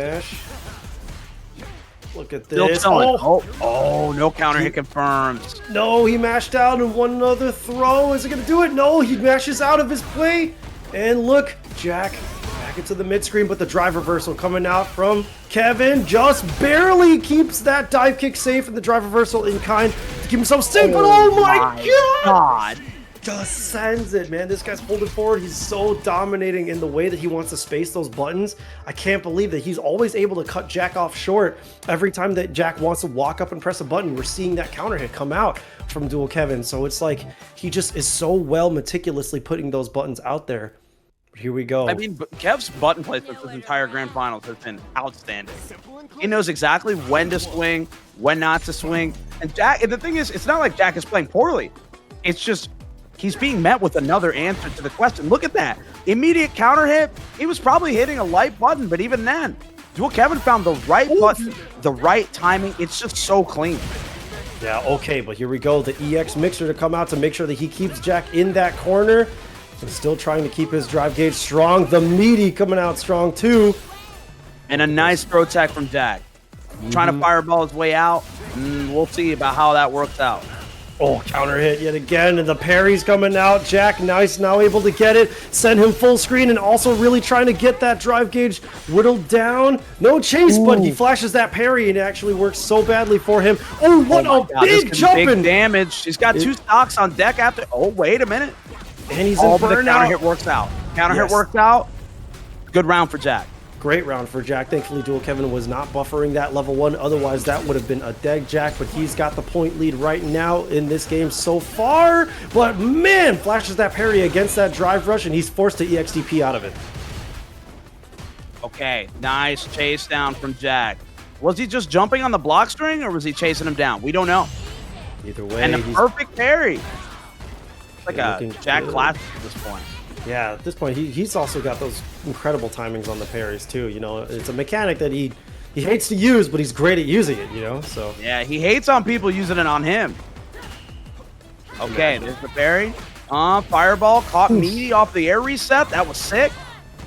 Look at this. Oh, no counter hit confirmed. No, he mashed out in one other throw. Is it going to do it? No, he mashes out of his play. And look, Jack back into the mid screen, but the drive reversal coming out from Kevin just barely keeps that dive kick safe and the drive reversal in kind to keep himself safe. But oh my God! Just sends it, man. This guy's holding forward. He's so dominating in the way that he wants to space those buttons. I can't believe that he's always able to cut Jack off short. Every time that Jack wants to walk up and press a button, we're seeing that counter hit come out from Dual Kevin. So it's like he just is so well meticulously putting those buttons out there. But here we go. I mean, Kev's button placement this entire grand finals has been outstanding. He knows exactly when to swing, when not to swing. And Jack, and the thing is, it's not like Jack is playing poorly. It's just he's being met with another answer to the question. Look at that. Immediate counter hit. He was probably hitting a light button, but even then, Dual Kevin found the right button, the right timing. It's just so clean. Yeah, okay, but here we go. The EX mixer to come out to make sure that he keeps Jack in that corner. And still trying to keep his drive gauge strong. The meaty coming out strong too. And a nice throw tech from Jack. Trying to fireball his way out. We'll see about how that works out. Oh, counter hit yet again, and the parry's coming out. Jack, nice, now able to get it. Send him full screen, and also really trying to get that drive gauge whittled down. No chase, but he flashes that parry, and it actually works so badly for him. Oh, what a big jumping! Big damage. He's got two stocks on deck after. Oh, wait a minute. And he's in burnout. The counter hit works out. Counter hit worked out. Good round for Jack. Great round for Jack. Thankfully, Dual Kevin was not buffering that level 1. Otherwise, that would have been a dead Jack. But he's got the point lead right now in this game so far. But man, flashes that parry against that drive rush, and he's forced to EXDP out of it. Okay, nice chase down from Jack. Was he just jumping on the block string, or was he chasing him down? We don't know. Either way, and the perfect parry. It's like a Jack classic at this point. Yeah, at this point, he's also got those incredible timings on the parries too. You know, it's a mechanic that he hates to use, but he's great at using it. You know, so yeah, he hates on people using it on him. Okay, there's the parry. Fireball caught meaty off the air reset. That was sick.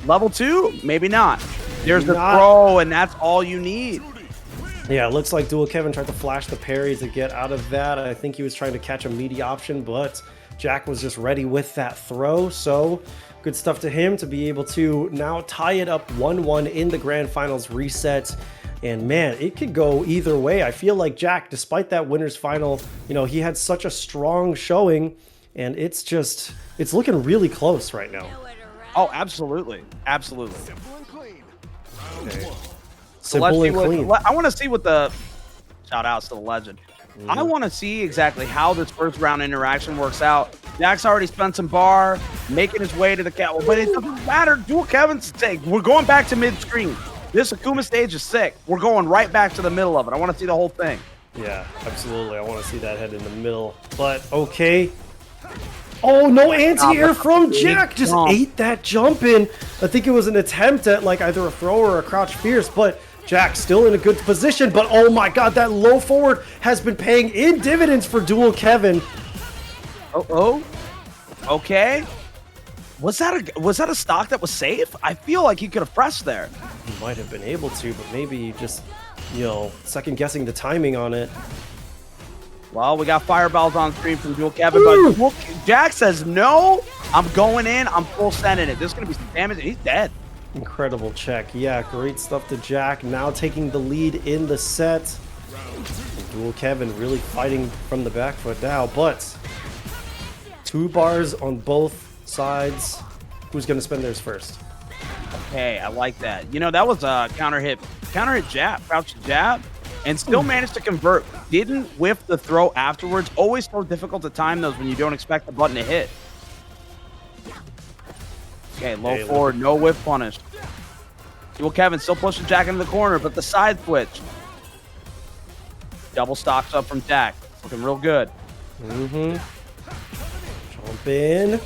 Level 2, maybe not. There's the throw, and that's all you need. Yeah, it looks like Dual Kevin tried to flash the parry to get out of that. I think he was trying to catch a meaty option, but Jack was just ready with that throw, so good stuff to him to be able to now tie it up 1-1 in the grand finals reset. And man, it could go either way. I feel like Jack, despite that winner's final, you know, he had such a strong showing, and it's looking really close right now. Oh, absolutely. Absolutely. Okay. Simple and clean. I want to see what the shout outs to the legend. I want to see exactly how this first round interaction works out. Jack's already spent some bar, making his way to the cat, but it doesn't matter. Dual Kevin's take. We're going back to mid-screen. This Akuma stage is sick. We're going right back to the middle of it. I want to see the whole thing. Yeah, absolutely. I want to see that head in the middle. But okay. Oh, no anti-air from Jack. Just ate that jump in. I think it was an attempt at like either a throw or a crouch fierce, but Jack still in a good position, but oh my god, that low forward has been paying in dividends for Dual Kevin. Okay. Was that a stock that was safe? I feel like he could have pressed there. He might have been able to, but maybe just, you know, second guessing the timing on it. Well, we got fireballs on screen from Dual Kevin, but Jack says no. I'm going in. I'm full sending it. There's gonna be some damage. He's dead. Incredible check. Yeah, great stuff to Jack. Now taking the lead in the set. Dual Kevin really fighting from the back foot now, but 2 bars on both sides. Who's going to spend theirs first? Okay, I like that. You know, that was a counter hit jab, crouch jab, and still managed to convert. Didn't whiff the throw afterwards. Always so difficult to time those when you don't expect the button to hit. Okay, low forward, no whip punish. Dual Kevin still pushing Jack into the corner, but the side switch. Double stocks up from Jack. Looking real good. Jump in.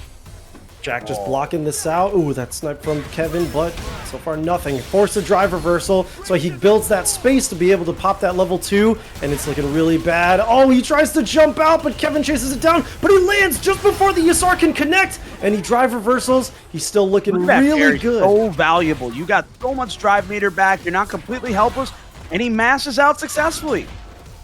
Jack just blocking this out. Ooh, that snipe from Kevin, but So far, nothing. Forced a drive reversal, so he builds that space to be able to pop that level 2, and it's looking really bad. Oh, he tries to jump out, but Kevin chases it down, but he lands just before the Yasar can connect, and he drive reversals. He's still looking really good. So valuable. You got so much drive meter back. You're not completely helpless, and he mashes out successfully.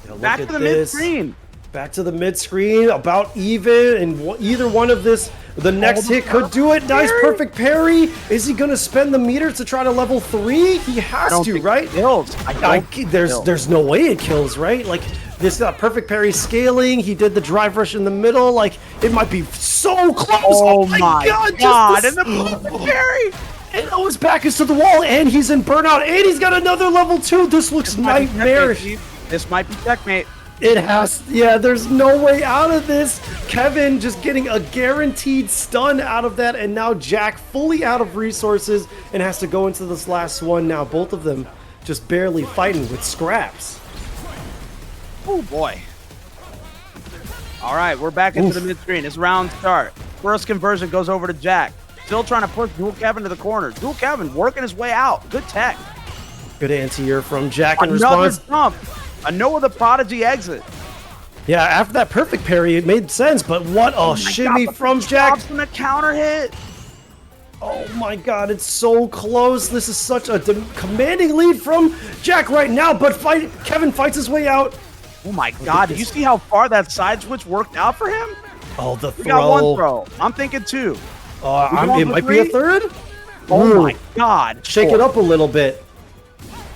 Yeah, back to the mid-screen. Back to the mid-screen, about even, and either one of this, the next hit could do it. Nice, perfect parry. Is he going to spend the meter to try to level 3? He has to, right? There's no way it kills, right? Like, this perfect parry scaling. He did the drive rush in the middle. Like, it might be so close. Oh my God. And the perfect parry. And oh, his back is to the wall, and he's in burnout, and he's got another level 2. This looks nightmarish. This might be checkmate. It has, yeah, there's no way out of this. Kevin just getting a guaranteed stun out of that, and now JAK fully out of resources and has to go into this last one. Now both of them just barely fighting with scraps. Oh boy. All right, we're back into the mid-screen. It's round start. First conversion goes over to JAK. Still trying to push Dual Kevin to the corner. Dual Kevin working his way out. Good tech. Good anti-air from JAK in response. Jump. A Noah the Prodigy exit. Yeah, after that perfect parry, it made sense, but what a shimmy from JAK. From the counter hit. Oh my God, it's so close. This is such a commanding lead from JAK right now, but Kevin fights his way out. Oh my God, do you see how far that side switch worked out for him? Oh, the throw. We got one throw. I'm thinking 2. It might be a 3rd. Oh my God. Shake it up a little bit.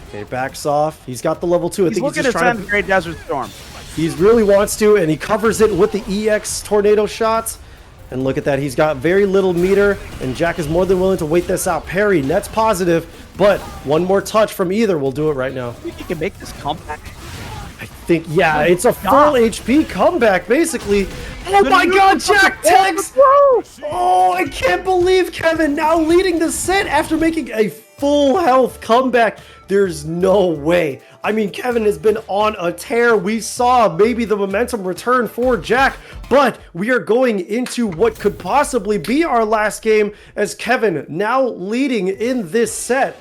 Okay, backs off. He's got the level 2. He's looking to send Great Desert Storm. He really wants to, and he covers it with the EX tornado shots. And look at that. He's got very little meter, and JAK is more than willing to wait this out. Parry, net's positive, but one more touch from either will do it right now. I think he can make this comeback. I think, yeah, it's a full HP comeback, basically. Oh my God, JAK tags! Oh, I can't believe Kevin now leading the set after making a full health comeback. There's no way. I mean, Kevin has been on a tear. We saw maybe the momentum return for JAK, but we are going into what could possibly be our last game as Kevin now leading in this set.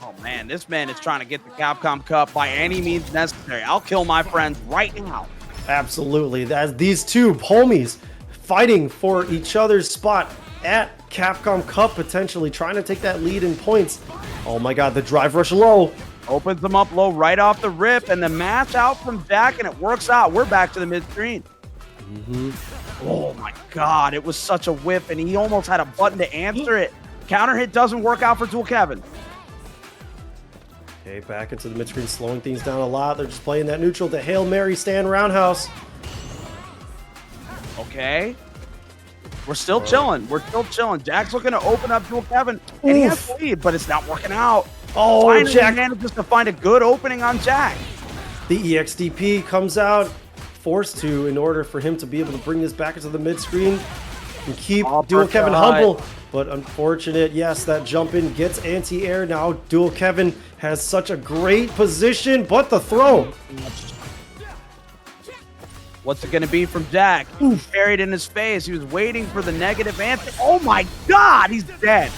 Oh man, this man is trying to get the Capcom Cup by any means necessary. I'll kill my friends right now. Absolutely. That's these two homies fighting for each other's spot at Capcom Cup, potentially trying to take that lead in points. Oh my God, the drive rush low. Opens them up low right off the rip, and the match out from JAK, and it works out. We're back to the mid-screen. Oh my God, it was such a whip, and he almost had a button to answer it. Counter hit doesn't work out for Dual Kevin. Okay, back into the mid-screen, slowing things down a lot. They're just playing that neutral to Hail Mary stand roundhouse. Okay. We're still chilling. We're still chilling. JAK's looking to open up Dual Kevin, and he has the lead, but it's not working out. Oh, finally JAK manages to find a good opening on JAK. The EXDP comes out, forced to, in order for him to be able to bring this back into the mid-screen and keep Dual Kevin humble. But unfortunate, yes, that jump in gets anti-air. Now Dual Kevin has such a great position, but the throw. What's it going to be from JAK? Buried in his face. He was waiting for the negative answer. Oh my God, he's dead.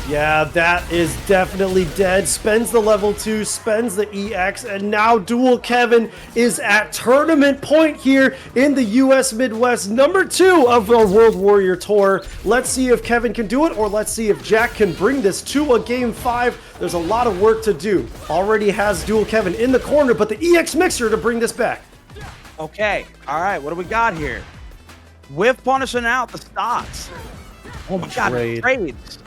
Yeah, that is definitely dead. Spends the level 2, spends the EX, and now Dual Kevin is at tournament point here in the US Midwest, #2 of the World Warrior Tour. Let's see if Kevin can do it, or let's see if JAK can bring this to a Game 5. There's a lot of work to do. Already has Dual Kevin in the corner, but the EX mixer to bring this back. Okay, all right, what do we got here? Whiff punishing out the stocks. Oh my God, trades.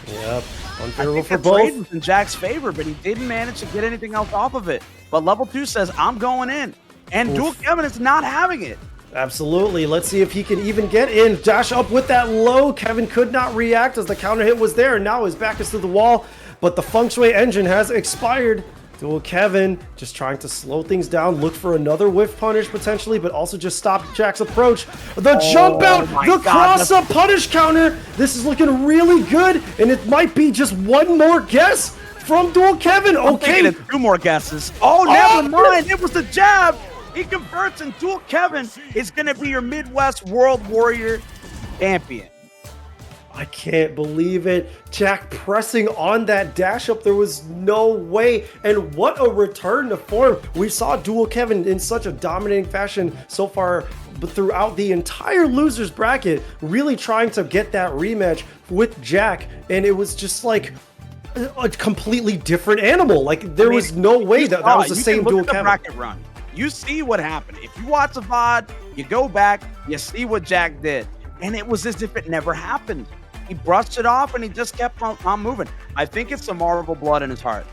Yep, unfavorable for both. Trade was in JAK's favor, but he didn't manage to get anything else off of it. But level 2 says, I'm going in. And Dual Kevin is not having it. Absolutely. Let's see if he can even get in. Dash up with that low. Kevin could not react as the counter hit was there. And now his back is to the wall. But the Feng Shui engine has expired. Dual Kevin just trying to slow things down, look for another whiff punish potentially, but also just stop JAK's approach. The jump out, the cross-up punish counter. This is looking really good, and it might be just one more guess from Dual Kevin. Okay. It's 2 more guesses. Oh, never mind. It was the jab. He converts, and Dual Kevin is going to be your Midwest World Warrior champion. I can't believe it. JAK pressing on that dash up. There was no way. And what a return to form. We saw Dual Kevin in such a dominating fashion so far throughout the entire losers bracket, really trying to get that rematch with JAK. And it was just like a completely different animal. Like there was no way that was the same Dual Kevin. Bracket run. You see what happened. If you watch the VOD, you go back, you see what JAK did. And it was as if it never happened. He brushed it off and he just kept on moving. I think it's the Marvel blood in his heart.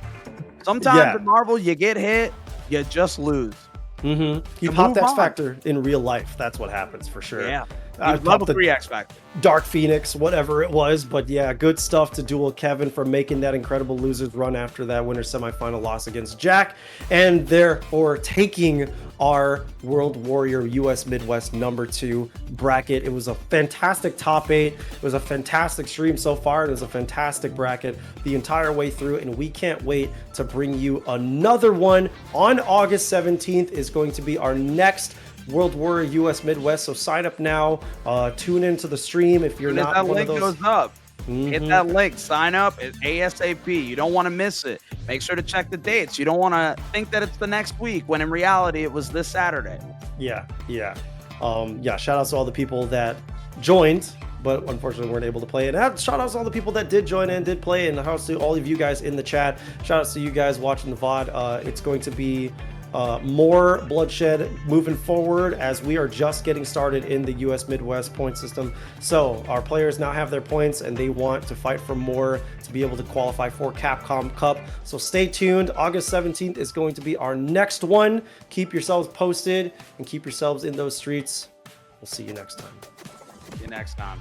Sometimes in Marvel, you get hit, you just lose. You pop the X Factor in real life. That's what happens for sure. Yeah. Level 3 X Factor. Dark Phoenix, whatever it was. But yeah, good stuff to Dual Kevin for making that incredible losers run after that winner semifinal loss against JAK. And therefore taking our World Warrior US Midwest #2 bracket. It was a fantastic top 8. It was a fantastic stream so far. It was a fantastic bracket the entire way through. And we can't wait to bring you another one on August 17th is going to be our next World Warrior US Midwest. So sign up now, tune into the stream if you're not one of those. That link goes up. Hit that link, sign up ASAP. You don't want to miss it. Make sure to check the dates. You don't want to think that it's the next week when in reality it was this Saturday. Yeah. Shout out to all the people that joined but unfortunately weren't able to play. And shout outs to all the people that did join and did play, and shout outs to all of you guys in the chat. Shout outs to you guys watching the VOD. It's going to be more bloodshed moving forward as we are just getting started in the US Midwest point system. So our players now have their points and they want to fight for more to be able to qualify for Capcom Cup. So stay tuned. August 17th is going to be our next one. Keep yourselves posted and keep yourselves in those streets. We'll see you next time. See you next time.